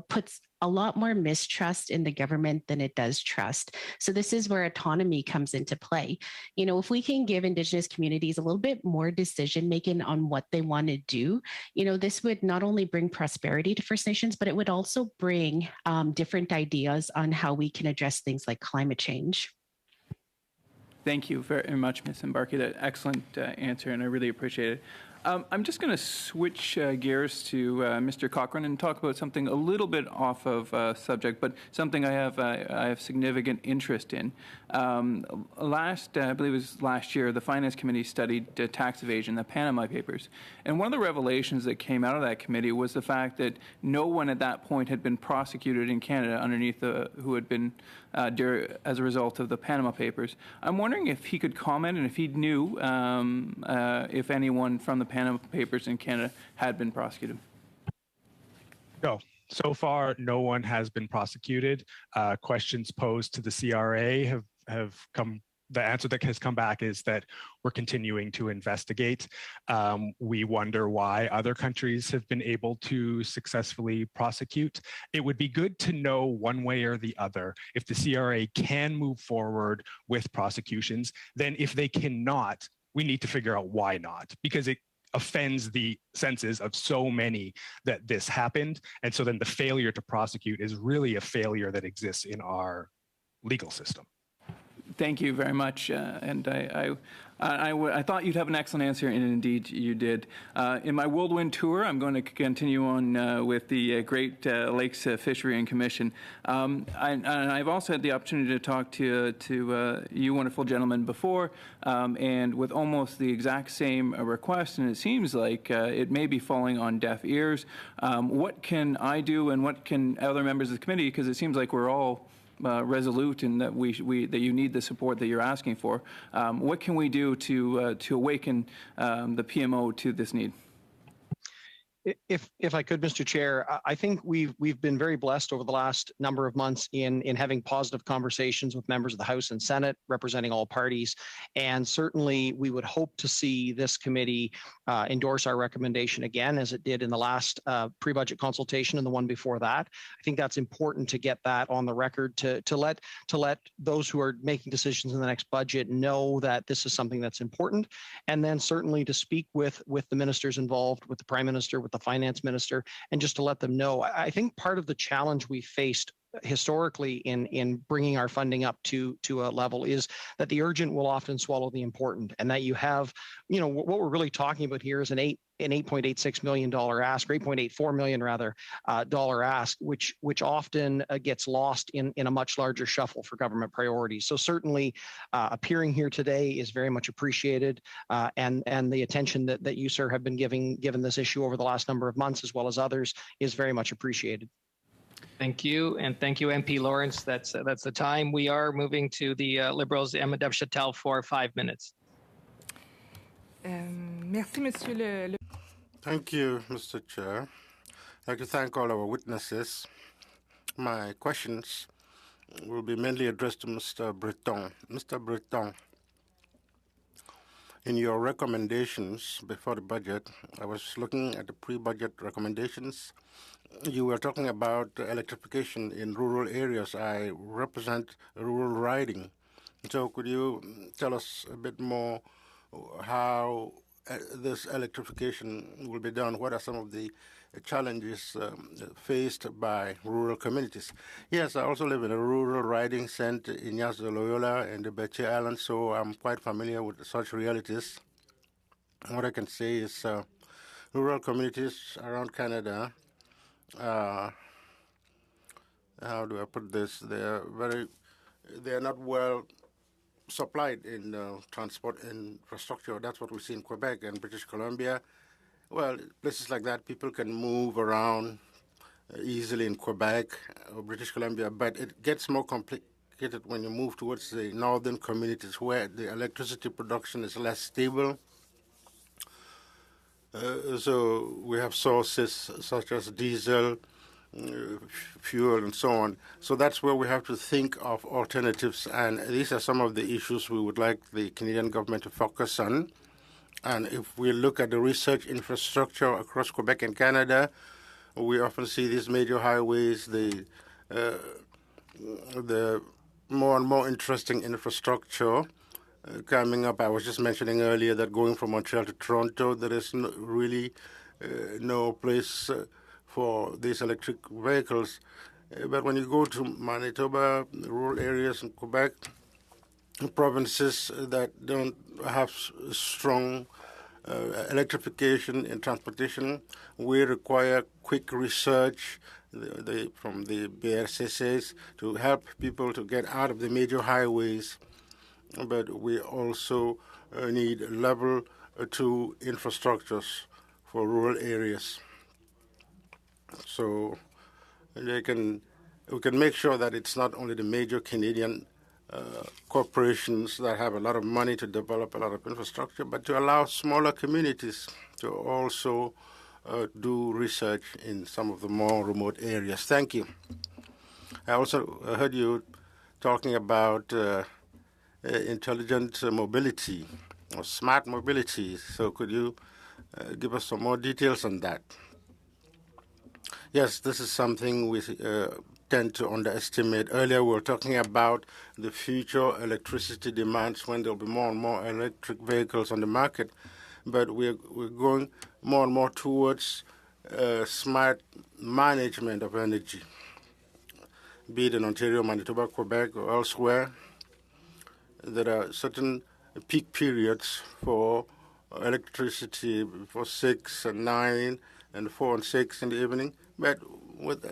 puts a lot more mistrust in the government than it does trust. So this is where autonomy comes into play. If we can give Indigenous communities a little bit more decision making on what they want to do, this would not only bring prosperity to First Nations, but it would also bring different ideas on how we can address things like climate change. Thank you very much, Ms. Mbarki. That excellent answer, and I really appreciate it. I'm just going to switch gears to Mr. Cochrane and talk about something a little bit off of subject, but something I have significant interest in. I believe it was last year, the Finance Committee studied tax evasion, the Panama Papers, and one of the revelations that came out of that committee was the fact that no one at that point had been prosecuted in Canada underneath who had been as a result of the Panama Papers. I'm wondering if he could comment and if he knew if anyone from the Panama Papers in Canada had been prosecuted. No. So far, no one has been prosecuted. Questions posed to the CRA have come. The answer that has come back is that we're continuing to investigate. We wonder why other countries have been able to successfully prosecute. It would be good to know one way or the other if the CRA can move forward with prosecutions. Then if they cannot, we need to figure out why not, because it offends the senses of so many that this happened. And so then the failure to prosecute is really a failure that exists in our legal system. Thank you very much, and I thought you'd have an excellent answer, and indeed you did. In my whirlwind tour, I'm going to continue on with the Great Lakes Fishery and Commission. I've also had the opportunity to talk to you wonderful gentlemen before, and with almost the exact same request, and it seems like it may be falling on deaf ears. What can I do, and what can other members of the committee, because it seems like we're all resolute in that that you need the support that you're asking for. What can we do to awaken the PMO to this need? If I could, Mr. Chair, I think we've been very blessed over the last number of months in having positive conversations with members of the House and Senate representing all parties, and certainly we would hope to see this committee endorse our recommendation again, as it did in the last pre-budget consultation and the one before that. I think that's important to get that on the record to let those who are making decisions in the next budget know that this is something that's important, and then certainly to speak with the ministers involved, with the Prime Minister, with the Finance Minister, and just to let them know. I think part of the challenge we faced historically in bringing our funding up to a level is that the urgent will often swallow the important, and that you have, what we're really talking about here is an $8.86 million ask, or $8.84 million rather, dollar ask, which often gets lost in a much larger shuffle for government priorities. So certainly appearing here today is very much appreciated, and the attention that you, sir, have been given this issue over the last number of months, as well as others, is very much appreciated. Thank you, and thank you, MP Lawrence. That's the time. We are moving to the Liberals, Emma Dubchatel, for 5 minutes. Merci, Monsieur le. Thank you, Mr. Chair. I'd like to thank all our witnesses. My questions will be mainly addressed to Mr. Breton. Mr. Breton, In your recommendations before the budget, I was looking at the pre-budget recommendations. You were talking about electrification in rural areas. I represent a rural riding. So could you tell us a bit more how this electrification will be done? What are some of the challenges faced by rural communities? Yes, I also live in a rural riding center in Yas de Loyola and the Betche Islands, so I'm quite familiar with such realities. What I can say is rural communities around Canada, how do I put this? They're not well supplied in transport infrastructure. That's what we see in Quebec and British Columbia. Well, places like that, people can move around easily in Quebec or British Columbia, but it gets more complicated when you move towards the northern communities where the electricity production is less stable. So we have sources such as diesel, fuel, and so on. So that's where we have to think of alternatives, and these are some of the issues we would like the Canadian government to focus on. And if we look at the research infrastructure across Quebec and Canada, we often see these major highways, the more and more interesting infrastructure coming up. I was just mentioning earlier that going from Montreal to Toronto, there is really no place for these electric vehicles. But when you go to Manitoba, rural areas in Quebec, provinces that don't have strong electrification in transportation, we require quick research from the BRCCs to help people to get out of the major highways. But we also need level 2 infrastructures for rural areas. So we can make sure that it's not only the major Canadian corporations that have a lot of money to develop a lot of infrastructure, but to allow smaller communities to also do research in some of the more remote areas. Thank you. I also heard you talking about intelligent mobility or smart mobility. So could you give us some more details on that? Yes, this is something we tend to underestimate. Earlier, we were talking about the future electricity demands when there'll be more and more electric vehicles on the market. But we're going more and more towards smart management of energy, be it in Ontario, Manitoba, Quebec, or elsewhere. There are certain peak periods for electricity for 6 and 9 and 4 and 6 in the evening. But with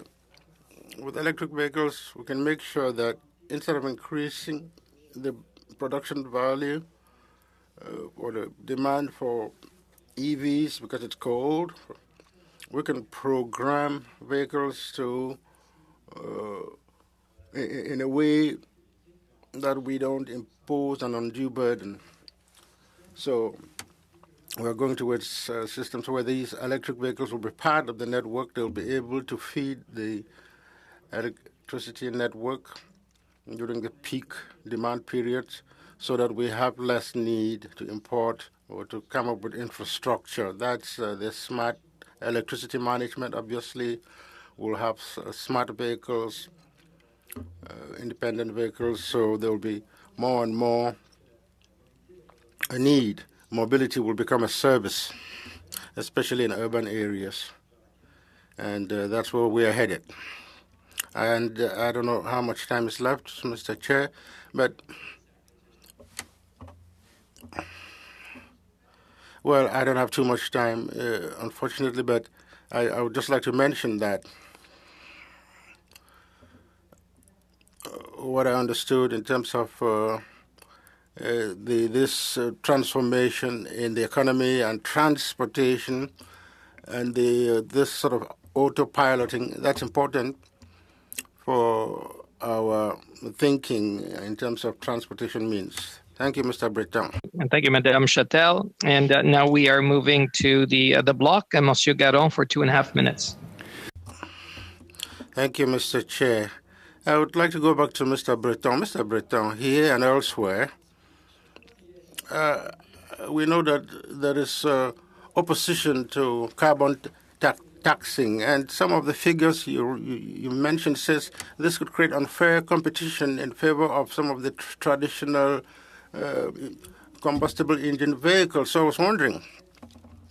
electric vehicles, we can make sure that instead of increasing the production value or the demand for EVs because it's cold, we can program vehicles to in a way that we don't impose an undue burden. So we're going towards systems where these electric vehicles will be part of the network. They'll be able to feed the electricity network during the peak demand periods so that we have less need to import or to come up with infrastructure. That's the smart electricity management. Obviously, we'll have smart vehicles, independent vehicles, so there will be more and more a need. Mobility will become a service, especially in urban areas. And that's where we are headed. And I don't know how much time is left, Mr. Chair, but, well, I don't have too much time, unfortunately, but I would just like to mention that what I understood in terms of this transformation in the economy and transportation and this sort of autopiloting, that's important for our thinking in terms of transportation means. Thank you, Mr. Breton. And thank you, Madame Chatel. And now we are moving to the block, and Monsieur Garon for 2.5 minutes. Thank you, Mr. Chair. I would like to go back to Mr. Breton. Mr. Breton, here and elsewhere, we know that there is opposition to carbon taxing, and some of the figures you mentioned says this could create unfair competition in favor of some of the traditional combustible engine vehicles. So I was wondering,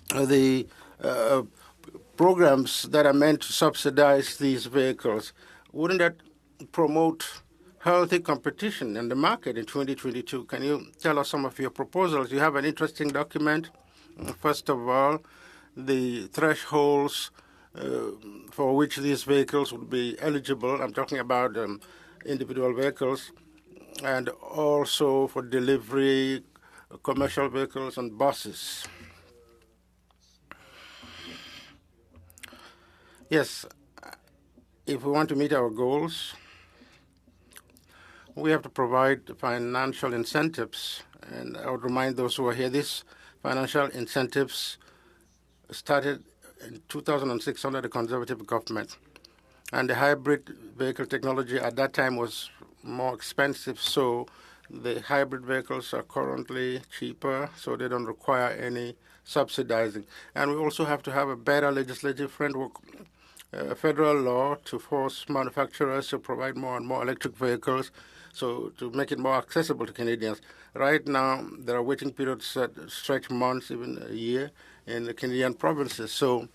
the programs that are meant to subsidize these vehicles, wouldn't that promote healthy competition in the market in 2022? Can you tell us some of your proposals? You have an interesting document. First of all, the thresholds for which these vehicles would be eligible. I'm talking about individual vehicles, and also for delivery, commercial vehicles, and buses. Yes, if we want to meet our goals, we have to provide financial incentives. And I would remind those who are here, these financial incentives started in 2006 under the Conservative government. And the hybrid vehicle technology at that time was more expensive, so the hybrid vehicles are currently cheaper, so they don't require any subsidizing. And we also have to have a better legislative framework, federal law, to force manufacturers to provide more and more electric vehicles, so to make it more accessible to Canadians. Right now, there are waiting periods that stretch months, even a year, in the Canadian provinces. So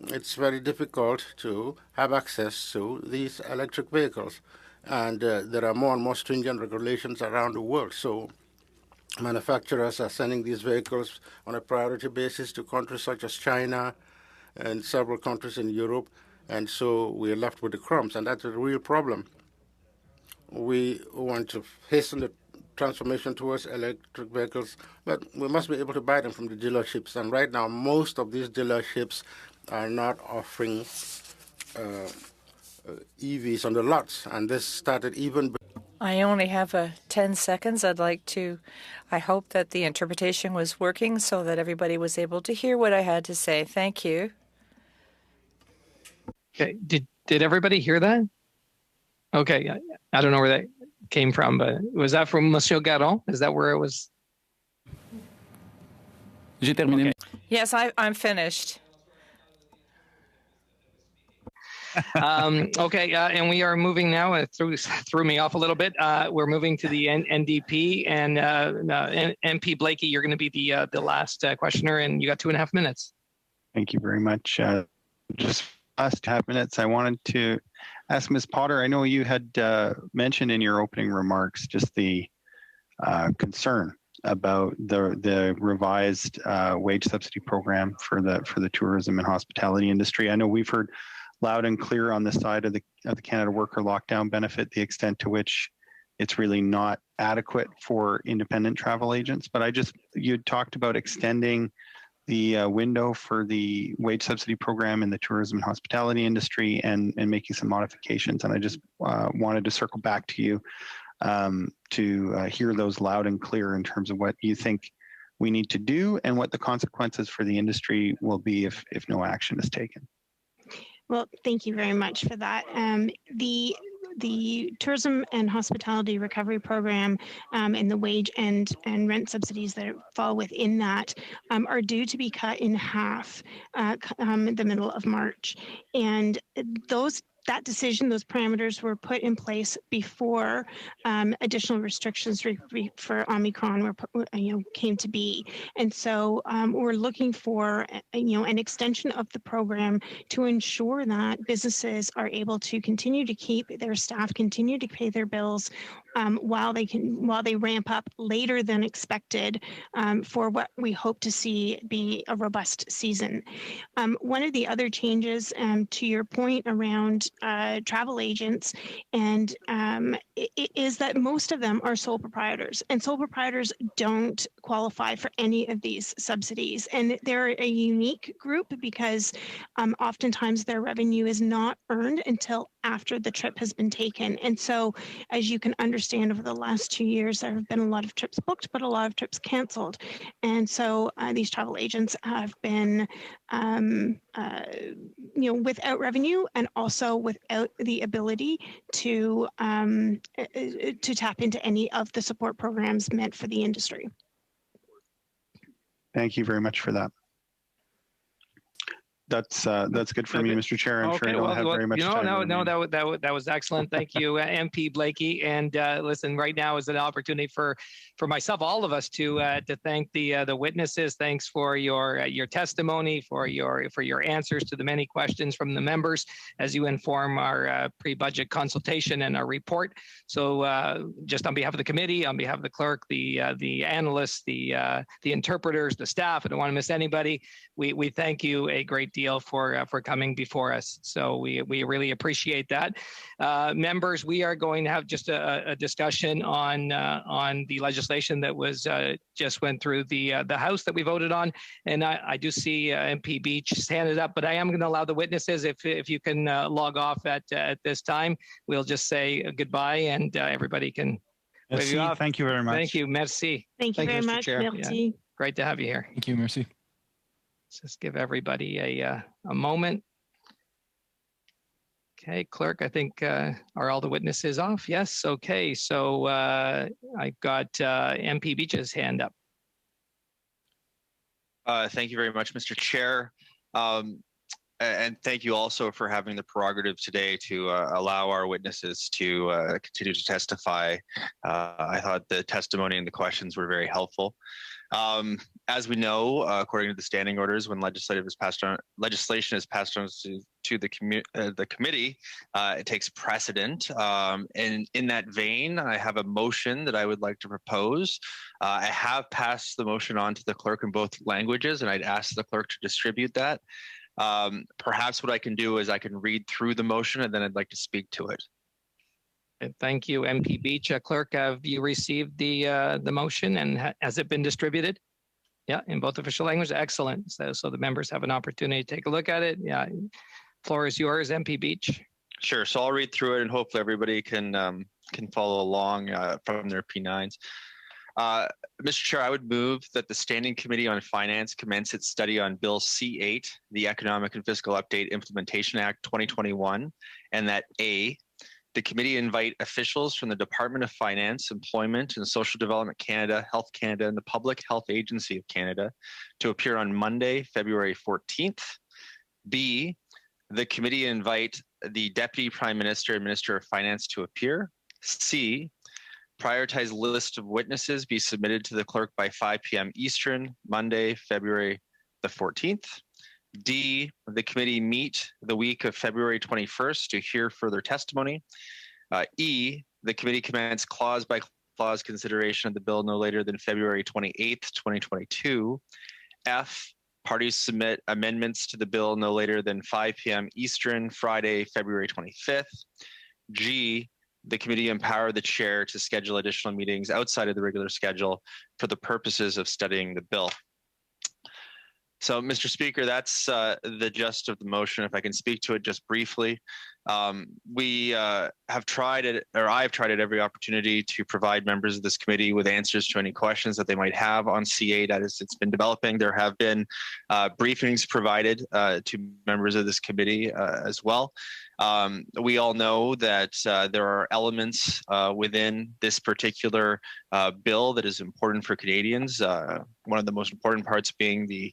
it's very difficult to have access to these electric vehicles. And there are more and more stringent regulations around the world. So manufacturers are sending these vehicles on a priority basis to countries such as China and several countries in Europe. And so we're left with the crumbs, and that's a real problem. We want to hasten the transformation towards electric vehicles, but we must be able to buy them from the dealerships. And right now, most of these dealerships are not offering EVs on the lots, and this started even. I only have 10 seconds. I hope that the interpretation was working so that everybody was able to hear what I had to say. Thank you. Okay, did everybody hear that? Okay, I don't know where that came from, but was that from Monsieur Garon? Is that where it was? J'ai terminé. Okay. Yes, I'm finished. Okay, and we are moving now. It threw me off a little bit. We're moving to the NDP, and MP Blakey, you're going to be the last questioner, and you got 2.5 minutes. Thank you very much. Just last 2.5 minutes, I wanted to ask Ms. Potter. I know you had mentioned in your opening remarks just the concern about the revised wage subsidy program for the tourism and hospitality industry. I know we've heard loud and clear on the side of the Canada Worker Lockdown Benefit, the extent to which it's really not adequate for independent travel agents. But you talked about extending the window for the wage subsidy program in the tourism and hospitality industry and making some modifications. And I just wanted to circle back to you to hear those loud and clear in terms of what you think we need to do and what the consequences for the industry will be if no action is taken. Well, thank you very much for that. The Tourism and Hospitality Recovery Program and the wage and rent subsidies that fall within that are due to be cut in half the middle of March. And that decision, those parameters were put in place before additional restrictions for Omicron came to be. And so we're looking for an extension of the program to ensure that businesses are able to continue to keep their staff, continue to pay their bills while they ramp up later than expected for what we hope to see be a robust season. One of the other changes to your point around travel agents and is that most of them are sole proprietors, and sole proprietors don't qualify for any of these subsidies. And they're a unique group because oftentimes their revenue is not earned until after the trip has been taken. And so, as you can understand, over the last 2 years, there have been a lot of trips booked, but a lot of trips canceled. And so these travel agents have been without revenue and also without the ability to tap into any of the support programs meant for the industry. Thank you very much for that. That's good for me, Mr. Chair. I'm sure I don't have very much time. That was excellent. Thank you, MP Blakey. And listen, right now is an opportunity for myself, all of us, to thank the witnesses. Thanks for your testimony, for your answers to the many questions from the members as you inform our pre-budget consultation and our report. So just on behalf of the committee, on behalf of the clerk, the analysts, the interpreters, the staff, I don't want to miss anybody. We thank you a great deal for coming before us. So we really appreciate that. Members, we are going to have just a discussion on the legislation that was just went through the House that we voted on. And I do see MP Beach handed up, but I am going to allow the witnesses, if you can log off at this time, we'll just say goodbye and everybody can wave you off. Thank you very much. Thank you. Merci. Thank you very much. Chair. Merci. Yeah. Great to have you here. Thank you. Merci. Let's just give everybody a moment. Okay, clerk, I think, are all the witnesses off? Yes, okay. So I got MP Beach's hand up. Thank you very much, Mr. Chair. And thank you also for having the prerogative today to allow our witnesses to continue to testify. I thought the testimony and the questions were very helpful. As we know, according to the standing orders, when legislation is passed on to the committee, it takes precedent. And in that vein, I have a motion that I would like to propose. I have passed the motion on to the clerk in both languages, and I'd ask the clerk to distribute that. Perhaps what I can do is I can read through the motion, and then I'd like to speak to it. Thank you, MP Beach. Clerk, have you received the motion, and has it been distributed? Yeah, in both official languages. Excellent. So the members have an opportunity to take a look at it. Yeah, floor is yours, MP Beach. Sure. So I'll read through it, and hopefully everybody can follow along from their P9s. Mr. Chair, I would move that the Standing Committee on Finance commence its study on Bill C8, the Economic and Fiscal Update Implementation Act 2021, and that A, the committee invite officials from the Department of Finance, Employment and Social Development Canada, Health Canada, and the Public Health Agency of Canada to appear on Monday, February 14th. B, the committee invite the Deputy Prime Minister and Minister of Finance to appear. C, prioritized list of witnesses be submitted to the clerk by 5 p.m. Eastern, Monday, February the 14th. D, the committee meet the week of February 21st to hear further testimony. E, the committee commence clause by clause consideration of the bill no later than February 28th, 2022. F, parties submit amendments to the bill no later than 5 p.m. Eastern, Friday, February 25th. G, the committee empower the chair to schedule additional meetings outside of the regular schedule for the purposes of studying the bill. So, Mr. Speaker, that's the gist of the motion. If I can speak to it just briefly, we have tried it, or I've tried at every opportunity to provide members of this committee with answers to any questions that they might have on C8 as it's been developing. There have been briefings provided to members of this committee as well. We all know that there are elements within this particular bill that is important for Canadians. One of the most important parts being the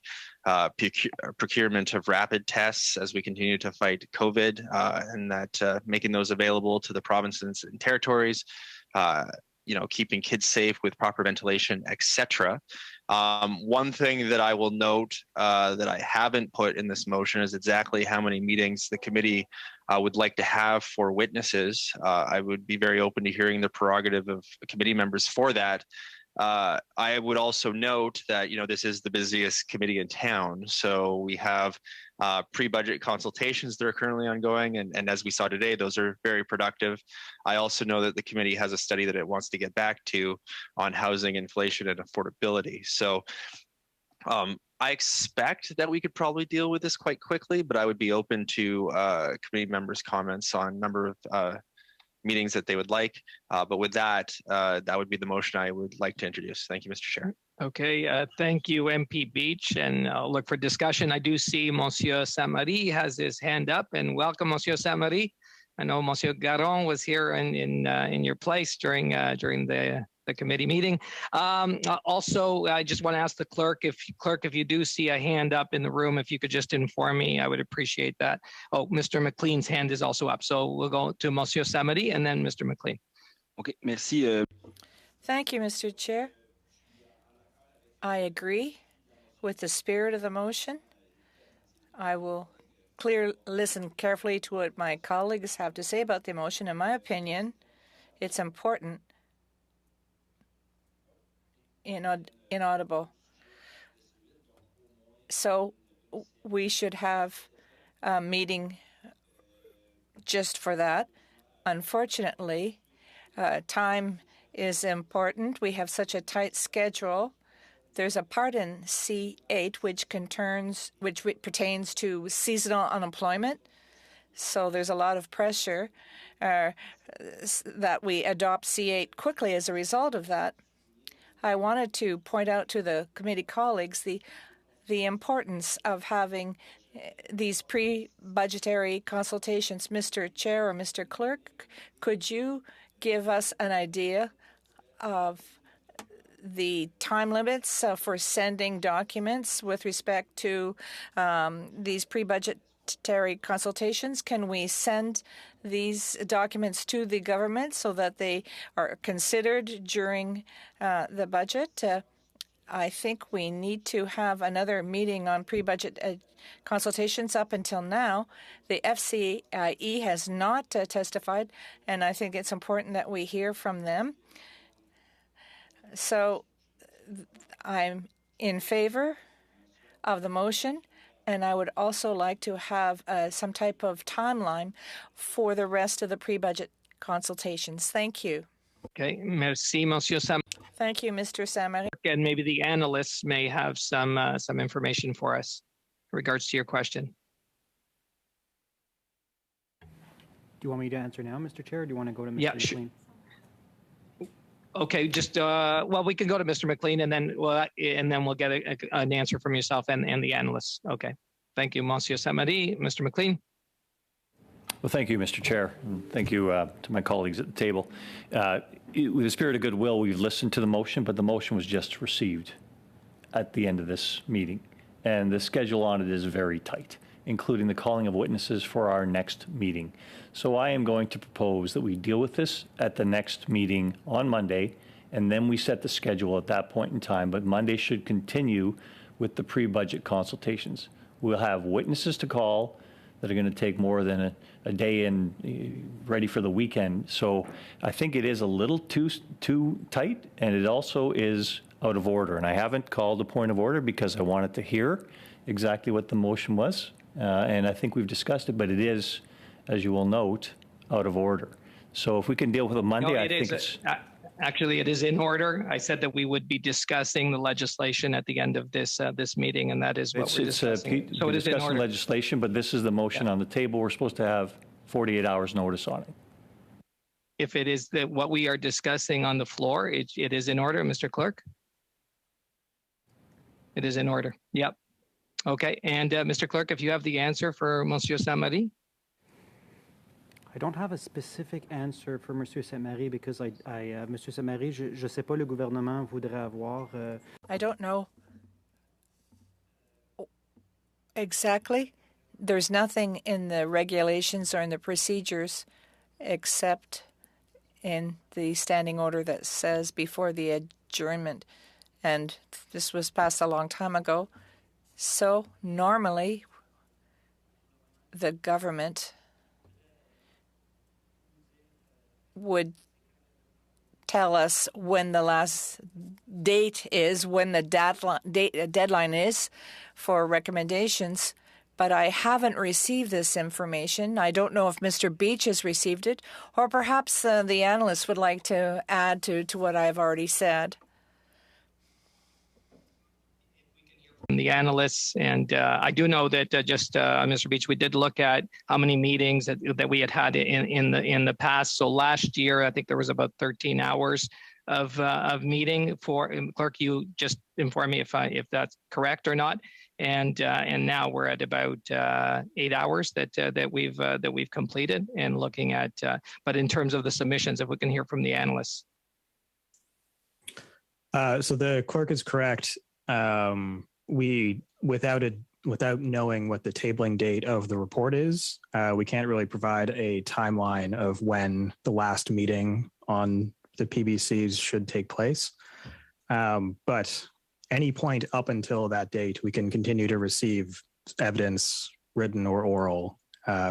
procurement of rapid tests as we continue to fight COVID, and that making those available to the provinces and territories, keeping kids safe with proper ventilation, etc. One thing that I will note that I haven't put in this motion is exactly how many meetings the committee would like to have for witnesses. I would be very open to hearing the prerogative of committee members for that. I would also note that, this is the busiest committee in town. So we have pre-budget consultations that are currently ongoing. And as we saw today, those are very productive. I also know that the committee has a study that it wants to get back to on housing, inflation, and affordability. So I expect that we could probably deal with this quite quickly, but I would be open to committee members' comments on number of meetings that they would like. But with that, that would be the motion I would like to introduce. Thank you, Mr. Chair. Okay, thank you, MP Beach, and I'll look for discussion. I do see Monsieur Saint-Marie has his hand up, and welcome, Monsieur Saint-Marie. I know Monsieur Garon was here in your place during the the committee meeting. Also, I just want to ask the clerk, if you do see a hand up in the room, if you could just inform me, I would appreciate that. Oh, Mr. McLean's hand is also up. So we'll go to Monsieur Samedi and then Mr. McLean. Okay, merci. Thank you, Mr. Chair. I agree with the spirit of the motion. I will listen carefully to what my colleagues have to say about the motion. In my opinion, it's important, inaudible. So we should have a meeting just for that. Unfortunately, time is important. We have such a tight schedule. There's a part in C8 which pertains to seasonal unemployment. So there's a lot of pressure that we adopt C8 quickly as a result of that. I wanted to point out to the committee colleagues the importance of having these pre-budgetary consultations. Mr. Chair or Mr. Clerk, could you give us an idea of the time limits for sending documents with respect to these pre-budgetary consultations? Can we send these documents to the government so that they are considered during the budget? I think we need to have another meeting on pre-budget consultations. Up until now, the FCIE has not testified, and I think it's important that we hear from them. So I'm in favor of the motion, and I would also like to have some type of timeline for the rest of the pre-budget consultations. Thank you. Okay, merci, Monsieur Sam. Thank you, Mr. Samari. And maybe the analysts may have some information for us in regards to your question. Do you want me to answer now, Mr. Chair, or do you want to go to Mr. McLean? Okay, just well, we can go to Mr. McLean, and then we'll get an answer from yourself and the analysts. Okay, thank you, Monsieur Samadi. Mr. McLean. Well, thank you, Mr. Chair, and thank you to my colleagues at the table. With a spirit of goodwill, we've listened to the motion, but the motion was just received at the end of this meeting, and the schedule on it is very tight, including the calling of witnesses for our next meeting. So I am going to propose that we deal with this at the next meeting on Monday, and then we set the schedule at that point in time. But Monday should continue with the pre-budget consultations. We'll have witnesses to call that are going to take more than a day and ready for the weekend. So I think it is a little too tight, and it also is out of order. And I haven't called a point of order because I wanted to hear exactly what the motion was. And I think we've discussed it, but it is, as you will note, out of order. So if we can deal with it Monday, I think it's... Actually, it is in order. I said that we would be discussing the legislation at the end of this meeting, and that is what we're discussing. So it is in order. Legislation, but this is the motion on the table. We're supposed to have 48 hours notice on it. If it is what we are discussing on the floor, it is in order, Mr. Clerk. It is in order. Yep. Okay. And Mr. Clerk, if you have the answer for Monsieur Saint-Marie. I don't have a specific answer for Monsieur Saint-Marie because Monsieur Saint-Marie, je sais pas le gouvernement voudrait avoir. I don't know exactly. There's nothing in the regulations or in the procedures except in the standing order that says before the adjournment. And this was passed a long time ago. So normally the government would tell us when the last date is, when the deadline is for recommendations, but I haven't received this information. I don't know if Mr. Beach has received it, or perhaps the analyst would like to add to what I've already said. The analysts, and I do know that Mr. Beach, we did look at how many meetings that we had in the past. So last year, I think there was about 13 hours of meeting. For Clerk, you just inform me if that's correct or not. And now we're at about 8 hours that we've completed and looking at. But in terms of the submissions, if we can hear from the analysts. So the clerk is correct. Without knowing what the tabling date of the report is, we can't really provide a timeline of when the last meeting on the PBCs should take place. But any point up until that date, we can continue to receive evidence, written or oral,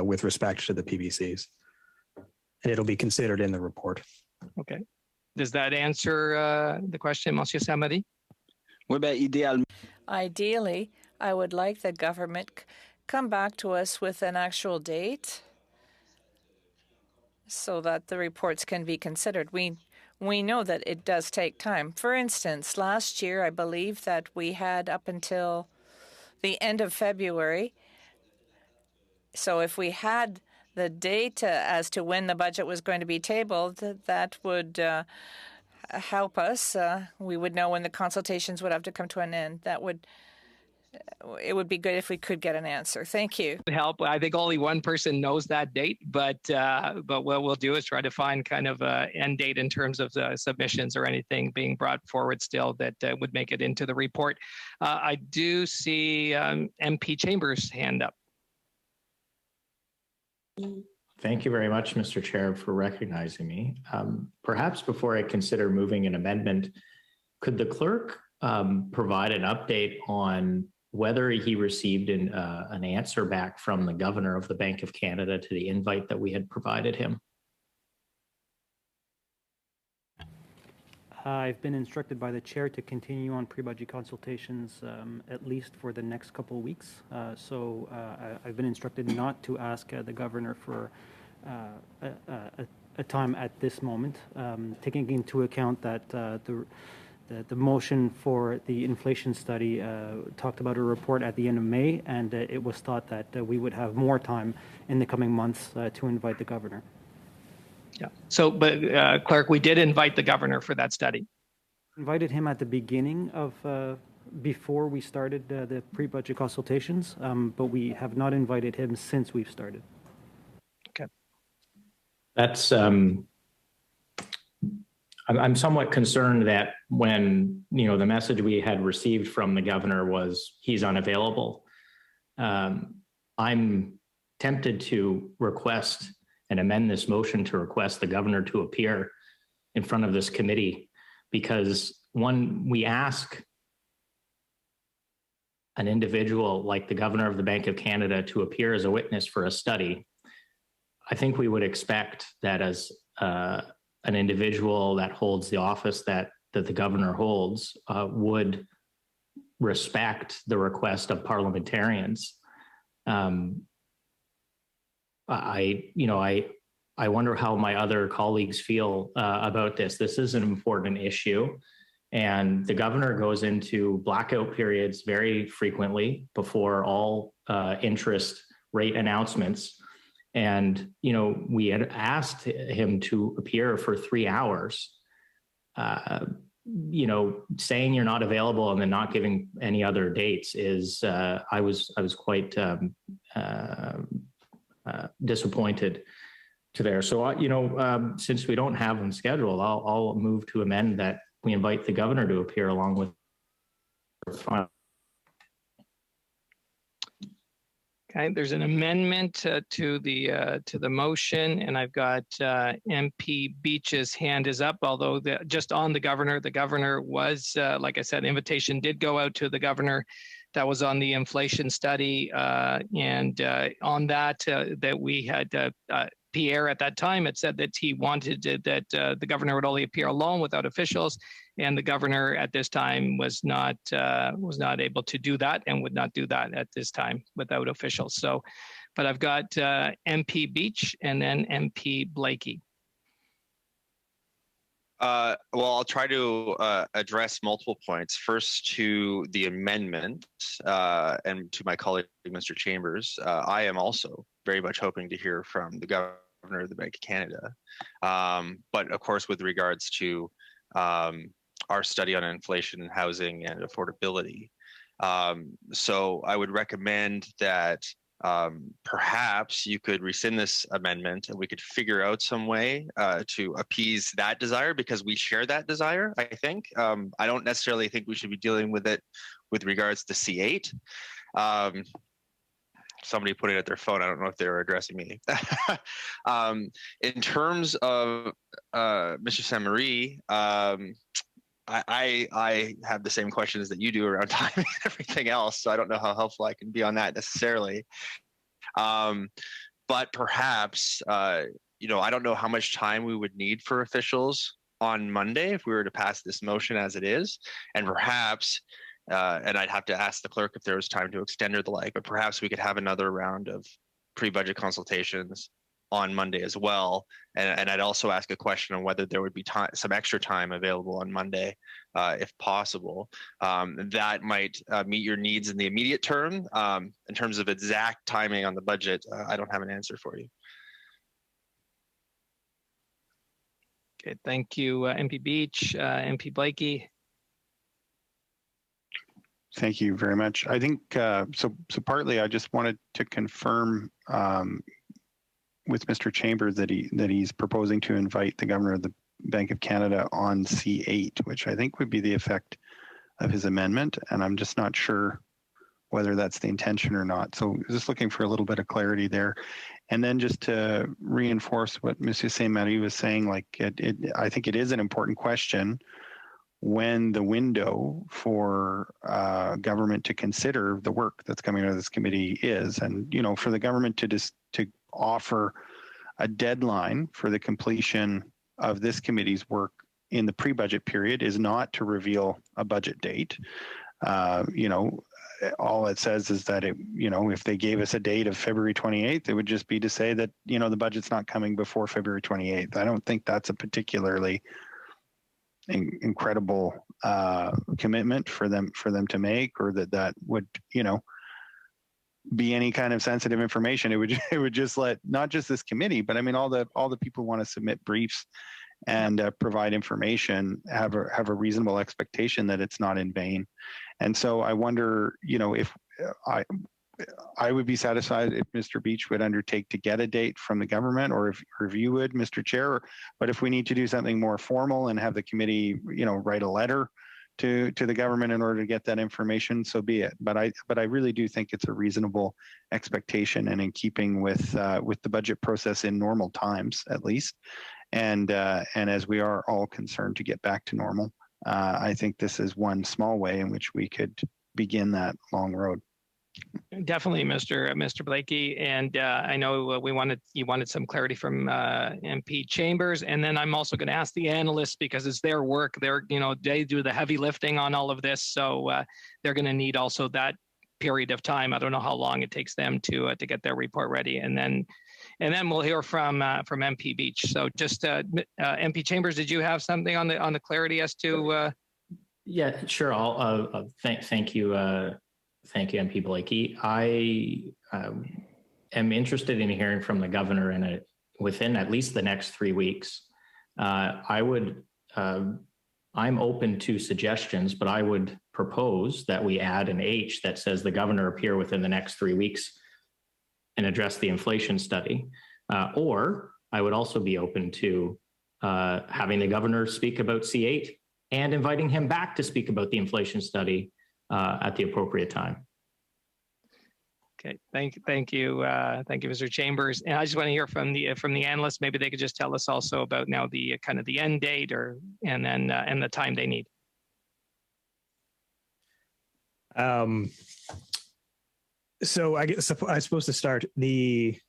with respect to the PBCs. And it'll be considered in the report. Okay. Does that answer the question, Monsieur Samari? Ideally, I would like the government come back to us with an actual date so that the reports can be considered. We know that it does take time. For instance, last year, I believe that we had up until the end of February. So if we had the date as to when the budget was going to be tabled, that would help us. We would know when the consultations would have to come to an end. It would be good if we could get an answer. Thank you. Help. I think only one person knows that date, but what we'll do is try to find kind of an end date in terms of the submissions or anything being brought forward still that would make it into the report. I do see MP Chambers' hand up. Thank you very much, Mr. Chair, for recognizing me. Perhaps before I consider moving an amendment, could the clerk provide an update on whether he received an answer back from the governor of the Bank of Canada to the invite that we had provided him? I've been instructed by the chair to continue on pre-budget consultations at least for the next couple of weeks. So I've been instructed not to ask the governor for a time at this moment, taking into account that the motion for the inflation study talked about a report at the end of May, and it was thought that we would have more time in the coming months to invite the governor. Yeah. So, but Clerk, we did invite the governor for that study. Invited him at the beginning of, before we started the pre-budget consultations, but we have not invited him since we've started. Okay. That's, I'm somewhat concerned that when, the message we had received from the governor was he's unavailable. I'm tempted to request and amend this motion to request the governor to appear in front of this committee, because when we ask an individual like the governor of the Bank of Canada to appear as a witness for a study, I think we would expect that as an individual that holds the office that the governor holds would respect the request of parliamentarians. I wonder how my other colleagues feel about this. This is an important issue, and the governor goes into blackout periods very frequently before all interest rate announcements. And, we had asked him to appear for 3 hours. Saying you're not available and then not giving any other dates is, I was quite disappointed to there. So, since we don't have them scheduled, I'll move to amend that we invite the governor to appear along with. Okay, there's an amendment to the motion, and I've got MP Beach's hand is up. Although just on the governor was, like I said, invitation did go out to the governor. That was on the inflation study, and on that we had Pierre at that time had said that he wanted that the governor would only appear alone without officials, and the governor at this time was not able to do that and would not do that at this time without officials. So, but I've got MP Beach and then MP Blakey. Well, I'll try to address multiple points. First, to the amendment and to my colleague, Mr. Chambers. I am also very much hoping to hear from the governor of the Bank of Canada. But of course, with regards to our study on inflation and housing and affordability. So I would recommend that perhaps you could rescind this amendment and we could figure out some way to appease that desire, because we share that desire, I think. I don't necessarily think we should be dealing with it with regards to C8. Somebody put it at their phone. I don't know if they were addressing me. In terms of Mr. Saint-Marie, I have the same questions that you do around time and everything else, so I don't know how helpful I can be on that necessarily. But perhaps, I don't know how much time we would need for officials on Monday if we were to pass this motion as it is, and perhaps, and I'd have to ask the clerk if there was time to extend or the like, but perhaps we could have another round of pre-budget consultations on Monday as well. And I'd also ask a question on whether there would be some extra time available on Monday, if possible. That might meet your needs in the immediate term. In terms of exact timing on the budget, I don't have an answer for you. Okay, thank you, MP Beach, MP Blakey. Thank you very much. I think, so partly I just wanted to confirm with Mr. Chambers that he's proposing to invite the Governor of the Bank of Canada on C8, which I think would be the effect of his amendment. And I'm just not sure whether that's the intention or not. So just looking for a little bit of clarity there. And then just to reinforce what Mr. Saint-Marie was saying, like I think it is an important question when the window for government to consider the work that's coming out of this committee is. And, for the government to offer a deadline for the completion of this committee's work in the pre-budget period is not to reveal a budget date. All it says is that if they gave us a date of February 28th, it would just be to say that, the budget's not coming before February 28th. I don't think that's a particularly incredible commitment for them to make, or that would, be any kind of sensitive information. It would just let not just this committee, but I mean all the people who want to submit briefs and provide information have a reasonable expectation that it's not in vain. And so I wonder, if I would be satisfied if Mr. Beach would undertake to get a date from the government, or if you would, Mr. Chair. But if we need to do something more formal and have the committee, write a letter to the government in order to get that information, so be it. But I really do think it's a reasonable expectation and in keeping with the budget process in normal times, at least. And as we are all concerned to get back to normal, I think this is one small way in which we could begin that long road. Definitely, Mr. Blakey, and I know you wanted some clarity from MP Chambers, and then I'm also going to ask the analysts, because it's their work. They do the heavy lifting on all of this, so they're going to need also that period of time. I don't know how long it takes them to get their report ready, and then we'll hear from MP Beach. So just MP Chambers, did you have something on the clarity as to? Yeah, sure. I'll thank you. Thank you, MP Blakey. I am interested in hearing from the governor within at least the next 3 weeks. I'm open to suggestions, but I would propose that we add an H that says the governor appear within the next 3 weeks and address the inflation study. Or I would also be open to having the governor speak about C8 and inviting him back to speak about the inflation study at the appropriate time. Okay, thank you, Mr. Chambers. And I just want to hear from the analysts. Maybe they could just tell us also about now the kind of the end date, and the time they need. So I guess I'm supposed to start. We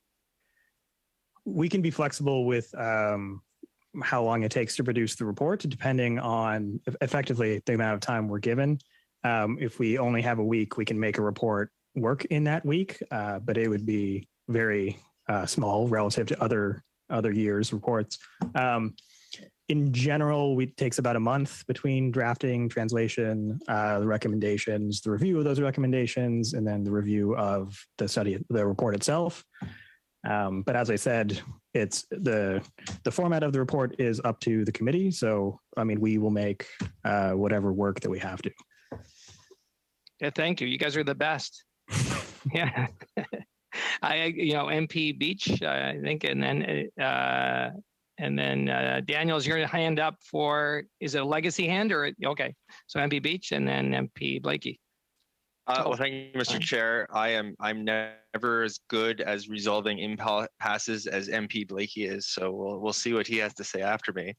can be flexible with how long it takes to produce the report, depending on effectively the amount of time we're given. If we only have a week, we can make a report work in that week, but it would be very small relative to other years' reports. In general, it takes about a month between drafting, translation, the recommendations, the review of those recommendations, and then the review of the report itself. But as I said, it's the format of the report is up to the committee. So, I mean, we will make whatever work that we have to. Yeah, thank you. You guys are the best. Yeah. MP Beach, I think, and then Daniel's your hand up for, is it a legacy hand or, okay. So MP Beach and then MP Blakey. Well, thank you, Mr. Chair. I'm never as good as resolving impasses as MP Blakey is, so we'll see what he has to say after me.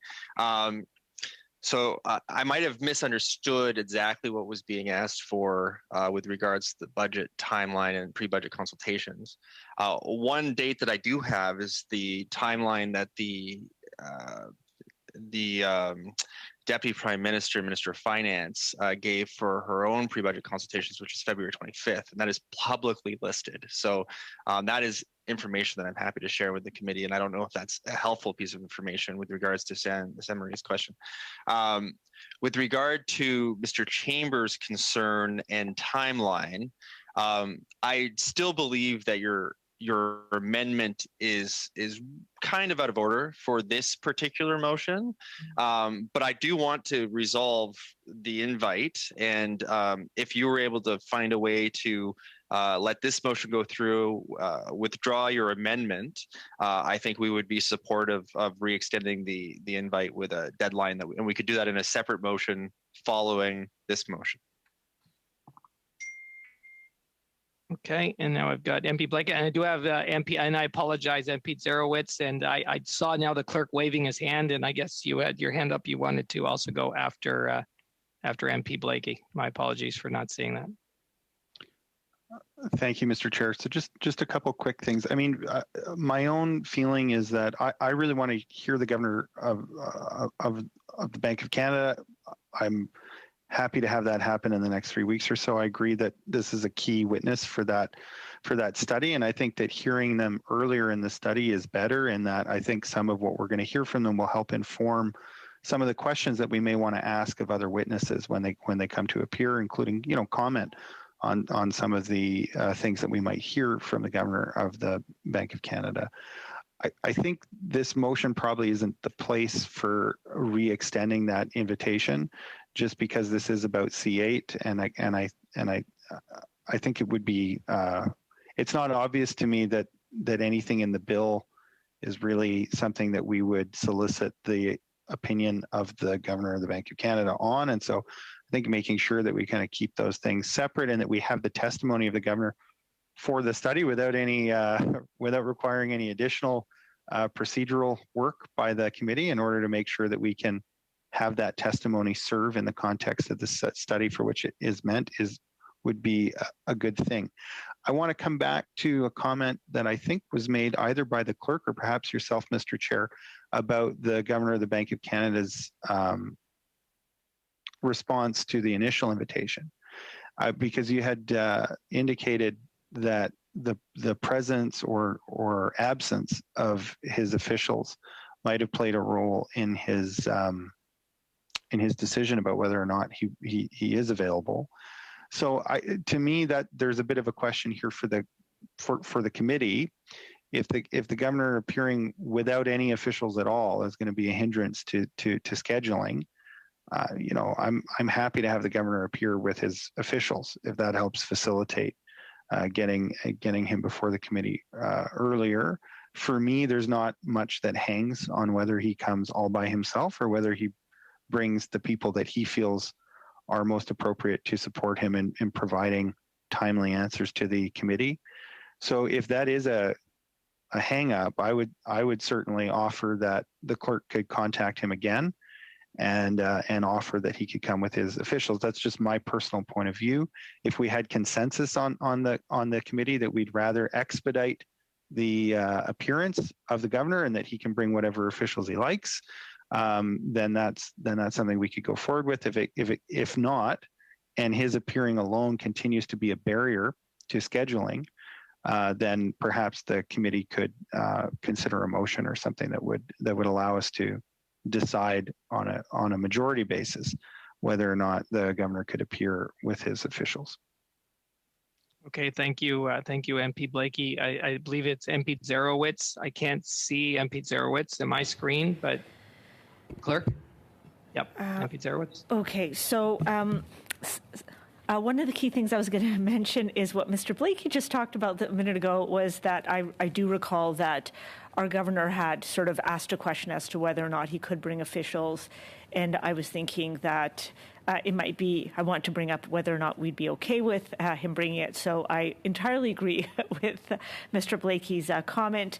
So I might have misunderstood exactly what was being asked for with regards to the budget timeline and pre-budget consultations. One date that I do have is the timeline that the Deputy Prime Minister, Minister of Finance, gave for her own pre-budget consultations, which is February 25th, and that is publicly listed. So that is information that I'm happy to share with the committee, and I don't know if that's a helpful piece of information with regards to San Marie's question. With regard to Mr. Chambers' concern and timeline, I still believe that your amendment is kind of out of order for this particular motion, but I do want to resolve the invite, and if you were able to find a way to let this motion go through, withdraw your amendment, I think we would be supportive of re-extending the invite with a deadline, and we could do that in a separate motion following this motion. Okay, and now I've got MP Blake, and I do have MP, and I apologize, MP Zarowitz, and I saw now the clerk waving his hand, and I guess you had your hand up. You wanted to also go after MP Blakey. My apologies for not seeing that. Thank you, Mr. Chair. So just a couple quick things. I mean, my own feeling is that I really want to hear the governor of the Bank of Canada. I'm happy to have that happen in the next 3 weeks or so. I agree that this is a key witness for that study, and I think that hearing them earlier in the study is better, in that I think some of what we're going to hear from them will help inform some of the questions that we may want to ask of other witnesses when they come to appear, including comment on some of the things that we might hear from the governor of the Bank of Canada. I think this motion probably isn't the place for re-extending that invitation, just because this is about C8, and I think it would be. It's not obvious to me that anything in the bill is really something that we would solicit the opinion of the governor of the Bank of Canada on, and so I think making sure that we kind of keep those things separate, and that we have the testimony of the governor for the study without requiring any additional procedural work by the committee, in order to make sure that we can have that testimony serve in the context of the study for which it is meant, would be a good thing. I want to come back to a comment that I think was made either by the clerk or perhaps yourself, Mr. Chair, about the governor of the Bank of Canada's response to the initial invitation, because you had indicated that the presence or absence of his officials might have played a role in his decision about whether or not he is available. So to me, that there's a bit of a question here for the committee. If the governor appearing without any officials at all is going to be a hindrance to scheduling, I'm happy to have the governor appear with his officials if that helps facilitate getting him before the committee earlier. For me, there's not much that hangs on whether he comes all by himself or whether he brings the people that he feels are most appropriate to support him in providing timely answers to the committee. So if that is a hang up, I would certainly offer that the clerk could contact him again and offer that he could come with his officials. That's just my personal point of view. If we had consensus on the committee that we'd rather expedite the appearance of the governor and that he can bring whatever officials he likes, then that's something we could go forward with. If not, and his appearing alone continues to be a barrier to scheduling, then perhaps the committee could consider a motion or something that would allow us to decide on a majority basis whether or not the governor could appear with his officials. Okay, thank you, MP Blakey. I believe it's MP Zarowitz. I can't see MP Zarowitz in my screen, but clerk. Yep, MP Zarowitz. Okay, so One of the key things I was going to mention is what Mr. Blakey just talked about a minute ago, was that I do recall that our governor had sort of asked a question as to whether or not he could bring officials. And I was thinking that it might be, I want to bring up whether or not we'd be okay with him bringing it. So I entirely agree with Mr. Blakey's comment.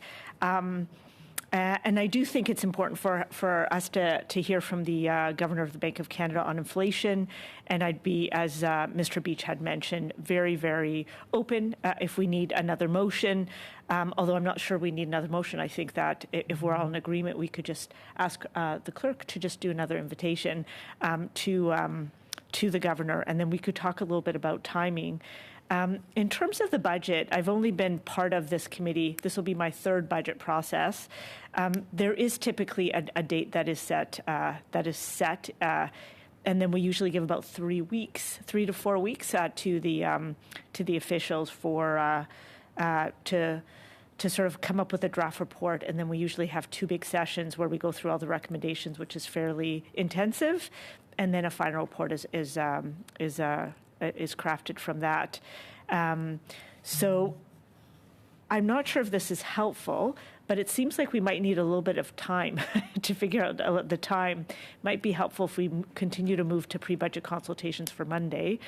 And I do think it's important for us to hear from the Governor of the Bank of Canada on inflation. And I'd be, as Mr. Beach had mentioned, very, very open if we need another motion. Although I'm not sure we need another motion. I think that if we're all in agreement, we could just ask the clerk to just do another invitation to the governor, and then we could talk a little bit about timing. In terms of the budget, I've only been part of this committee. This will be my third budget process. There is typically a date that is set, and then we usually give about 3 to 4 weeks to the officials for to sort of come up with a draft report, and then we usually have 2 big sessions where we go through all the recommendations, which is fairly intensive, and then a final report is crafted from that. So I'm not sure if this is helpful, but it seems like we might need a little bit of time to figure out the time. Might be helpful if we continue to move to pre-budget consultations for Monday,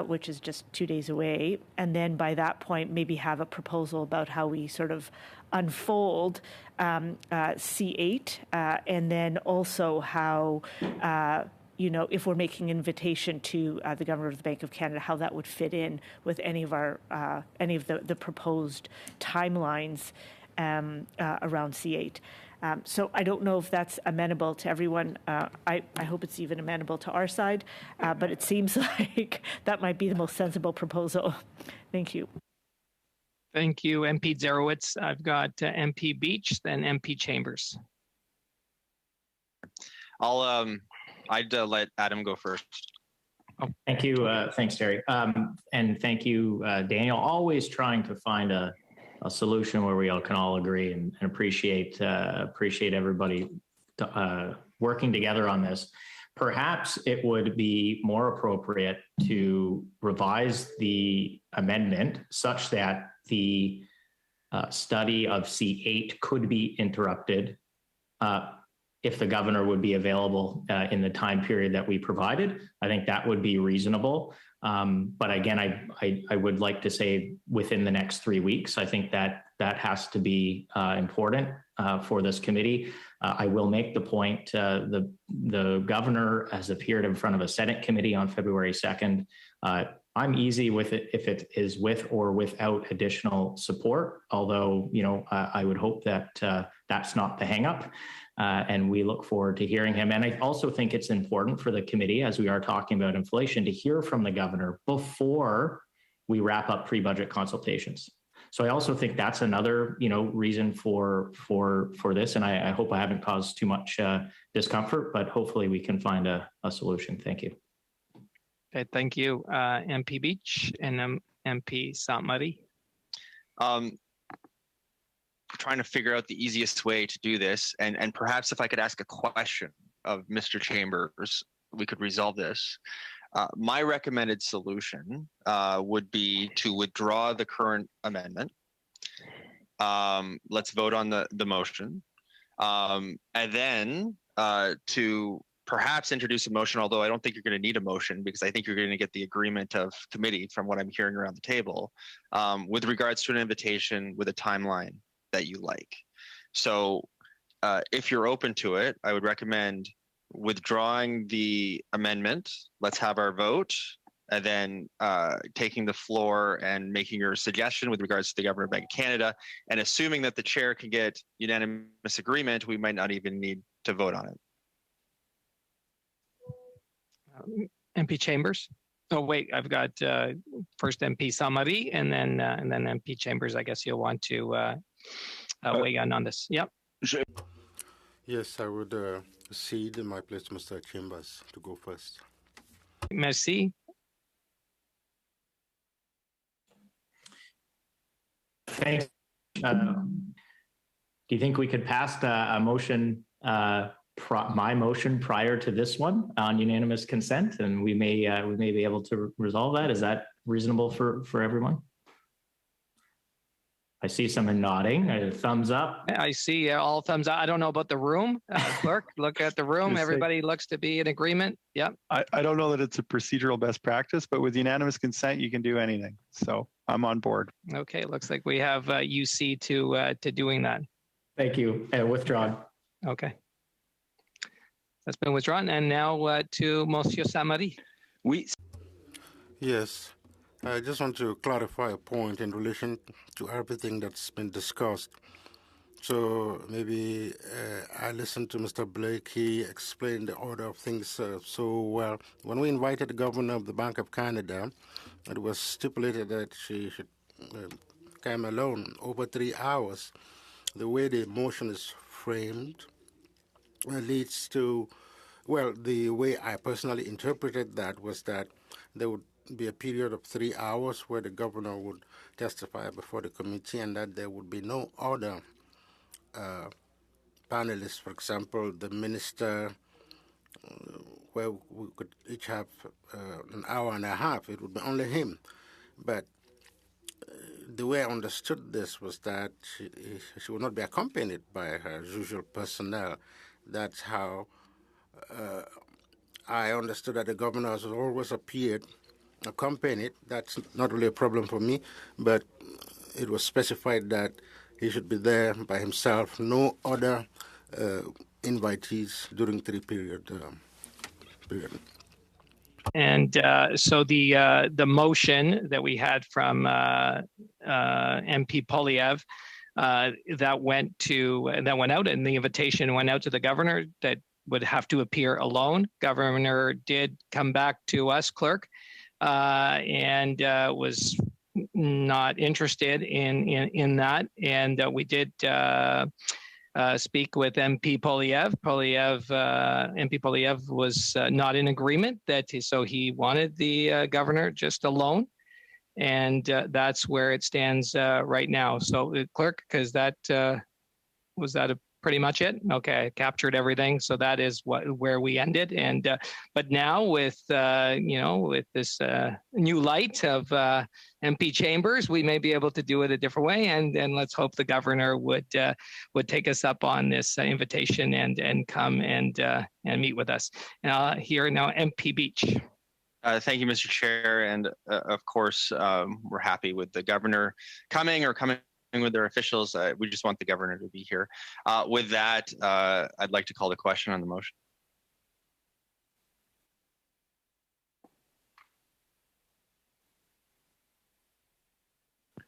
which is just 2 days away. And then by that point, maybe have a proposal about how we sort of unfold C8, and then also how if we're making an invitation to the Governor of the Bank of Canada, how that would fit in with any of the proposed timelines around C8. So I don't know if that's amenable to everyone. I hope it's even amenable to our side, but it seems like that might be the most sensible proposal. Thank you. Thank you, MP Zarowitz. I've got MP Beach, then MP Chambers. I'd let Adam go first. Oh, thank you. Thanks, Terry. And thank you, Daniel. Always trying to find a solution where we all can all agree and appreciate everybody working together on this. Perhaps it would be more appropriate to revise the amendment such that the study of C8 could be interrupted if the governor would be available in the time period that we provided. I think that would be reasonable. But again, I would like to say within the next 3 weeks. I think that has to be important for this committee. I will make the point, the governor has appeared in front of a Senate committee on February 2nd. I'm easy with it if it is with or without additional support, although, I would hope that that's not the hang up. And we look forward to hearing him. And I also think it's important for the committee, as we are talking about inflation, to hear from the governor before we wrap up pre-budget consultations. So I also think that's another, reason for this. And I hope I haven't caused too much discomfort, but hopefully we can find a solution. Thank you. Okay, thank you, MP Beach and MP Saint-Marie. Trying to figure out the easiest way to do this, and perhaps if I could ask a question of Mr. Chambers, we could resolve this. My recommended solution would be to withdraw the current amendment. Let's vote on the motion, and then to perhaps introduce a motion, although I don't think you're going to need a motion because I think you're going to get the agreement of committee from what I'm hearing around the table with regards to an invitation with a timeline that you like. So if you're open to it, I would recommend withdrawing the amendment. Let's have our vote, and then taking the floor and making your suggestion with regards to the Governor of Bank of Canada. And assuming that the chair can get unanimous agreement, we might not even need to vote on it. MP Chambers. Oh wait, I've got first MP Saint-Marie and then MP Chambers. I guess you'll want to weigh in on this. Yep. Yes, I would cede my place to Mr. Chambers to go first. Merci. Thanks. Do you think we could pass a motion my motion prior to this one on unanimous consent, and we may be able to resolve that. Is that reasonable for everyone? I see someone nodding. A thumbs up. I see all thumbs up. I don't know about the room. Clerk, look at the room. Everybody looks to be in agreement. Yep. I don't know that it's a procedural best practice, but with unanimous consent, you can do anything. So I'm on board. Okay, looks like we have UC to doing that. Thank you. Withdrawn. Okay. That's been withdrawn. And now to Monsieur Samari. Oui. Yes. I just want to clarify a point in relation to everything that's been discussed. So maybe I listened to Mr. Blake. He explained the order of things so well. When we invited the governor of the Bank of Canada, it was stipulated that she should come alone over 3 hours. The way the motion is framed leads to, well, the way I personally interpreted that was that there would be a period of 3 hours where the governor would testify before the committee, and that there would be no other panelists. For example, the minister, where we could each have an hour and a half. It would be only him. But the way I understood this was that she would not be accompanied by her usual personnel. That's how I understood that the governor has always appeared accompanied. That's not really a problem for me, but it was specified that he should be there by himself, no other invitees during 3 period. And so the motion that we had from MP Polyev that went out, and the invitation went out to the governor that would have to appear alone. Governor did come back to us, clerk, and was not interested in that. And we did speak with MP Polyev. MP Polyev was not in agreement so he wanted the governor just alone. And that's where it stands right now. So clerk, because was that pretty much it? Okay, I captured everything. So that is where we ended. And but now with with this new light of MP Chambers, we may be able to do it a different way. And let's hope the governor would take us up on this invitation and come and meet with us. Here now, MP Beach. Thank you, Mr. Chair. And of course, we're happy with the governor coming with their officials. We just want the governor to be here. With that, I'd like to call the question on the motion. I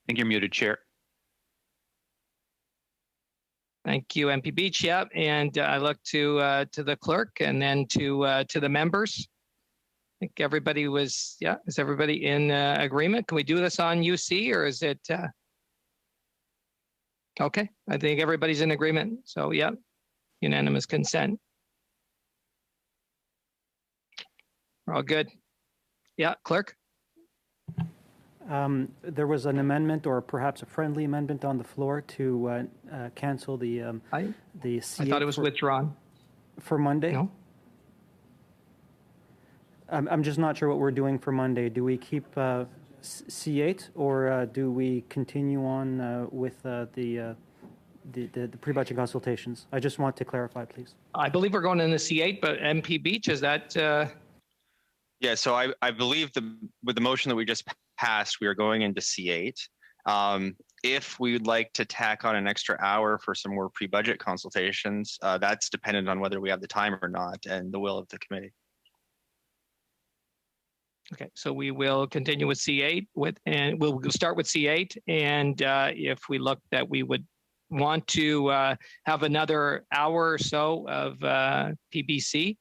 think you're muted, Chair. Thank you, MP Beach. Yep, and I look to the clerk and then to the members. I think everybody is everybody in agreement? Can we do this on UC, or is it? Okay, I think everybody's in agreement. So, yeah, unanimous consent. We're all good. Yeah, clerk? There was an amendment, or perhaps a friendly amendment on the floor to cancel the I thought it was withdrawn. For Monday? No. I'm just not sure what we're doing for Monday. Do we keep C8, or do we continue on with the pre-budget consultations? I just want to clarify, please. I believe we're going into C8, but MP Beach, is that? Yeah, so I believe with the motion that we just passed, we are going into C8. If we would like to tack on an extra hour for some more pre-budget consultations, that's dependent on whether we have the time or not and the will of the committee. Okay, so we will continue with C8 and we'll start with C8. And if we look that we would want to have another hour or so of PBC,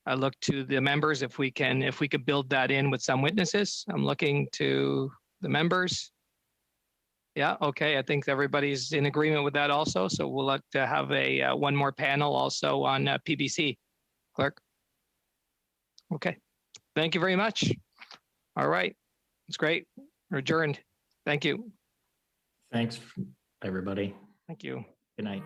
I look to the members if we could build that in with some witnesses. I'm looking to the members. Yeah, okay, I think everybody's in agreement with that also. So we'll look to have a one more panel also on PBC. Clerk? Okay, thank you very much. All right. It's great. We're adjourned. Thank you. Thanks, everybody. Thank you. Good night.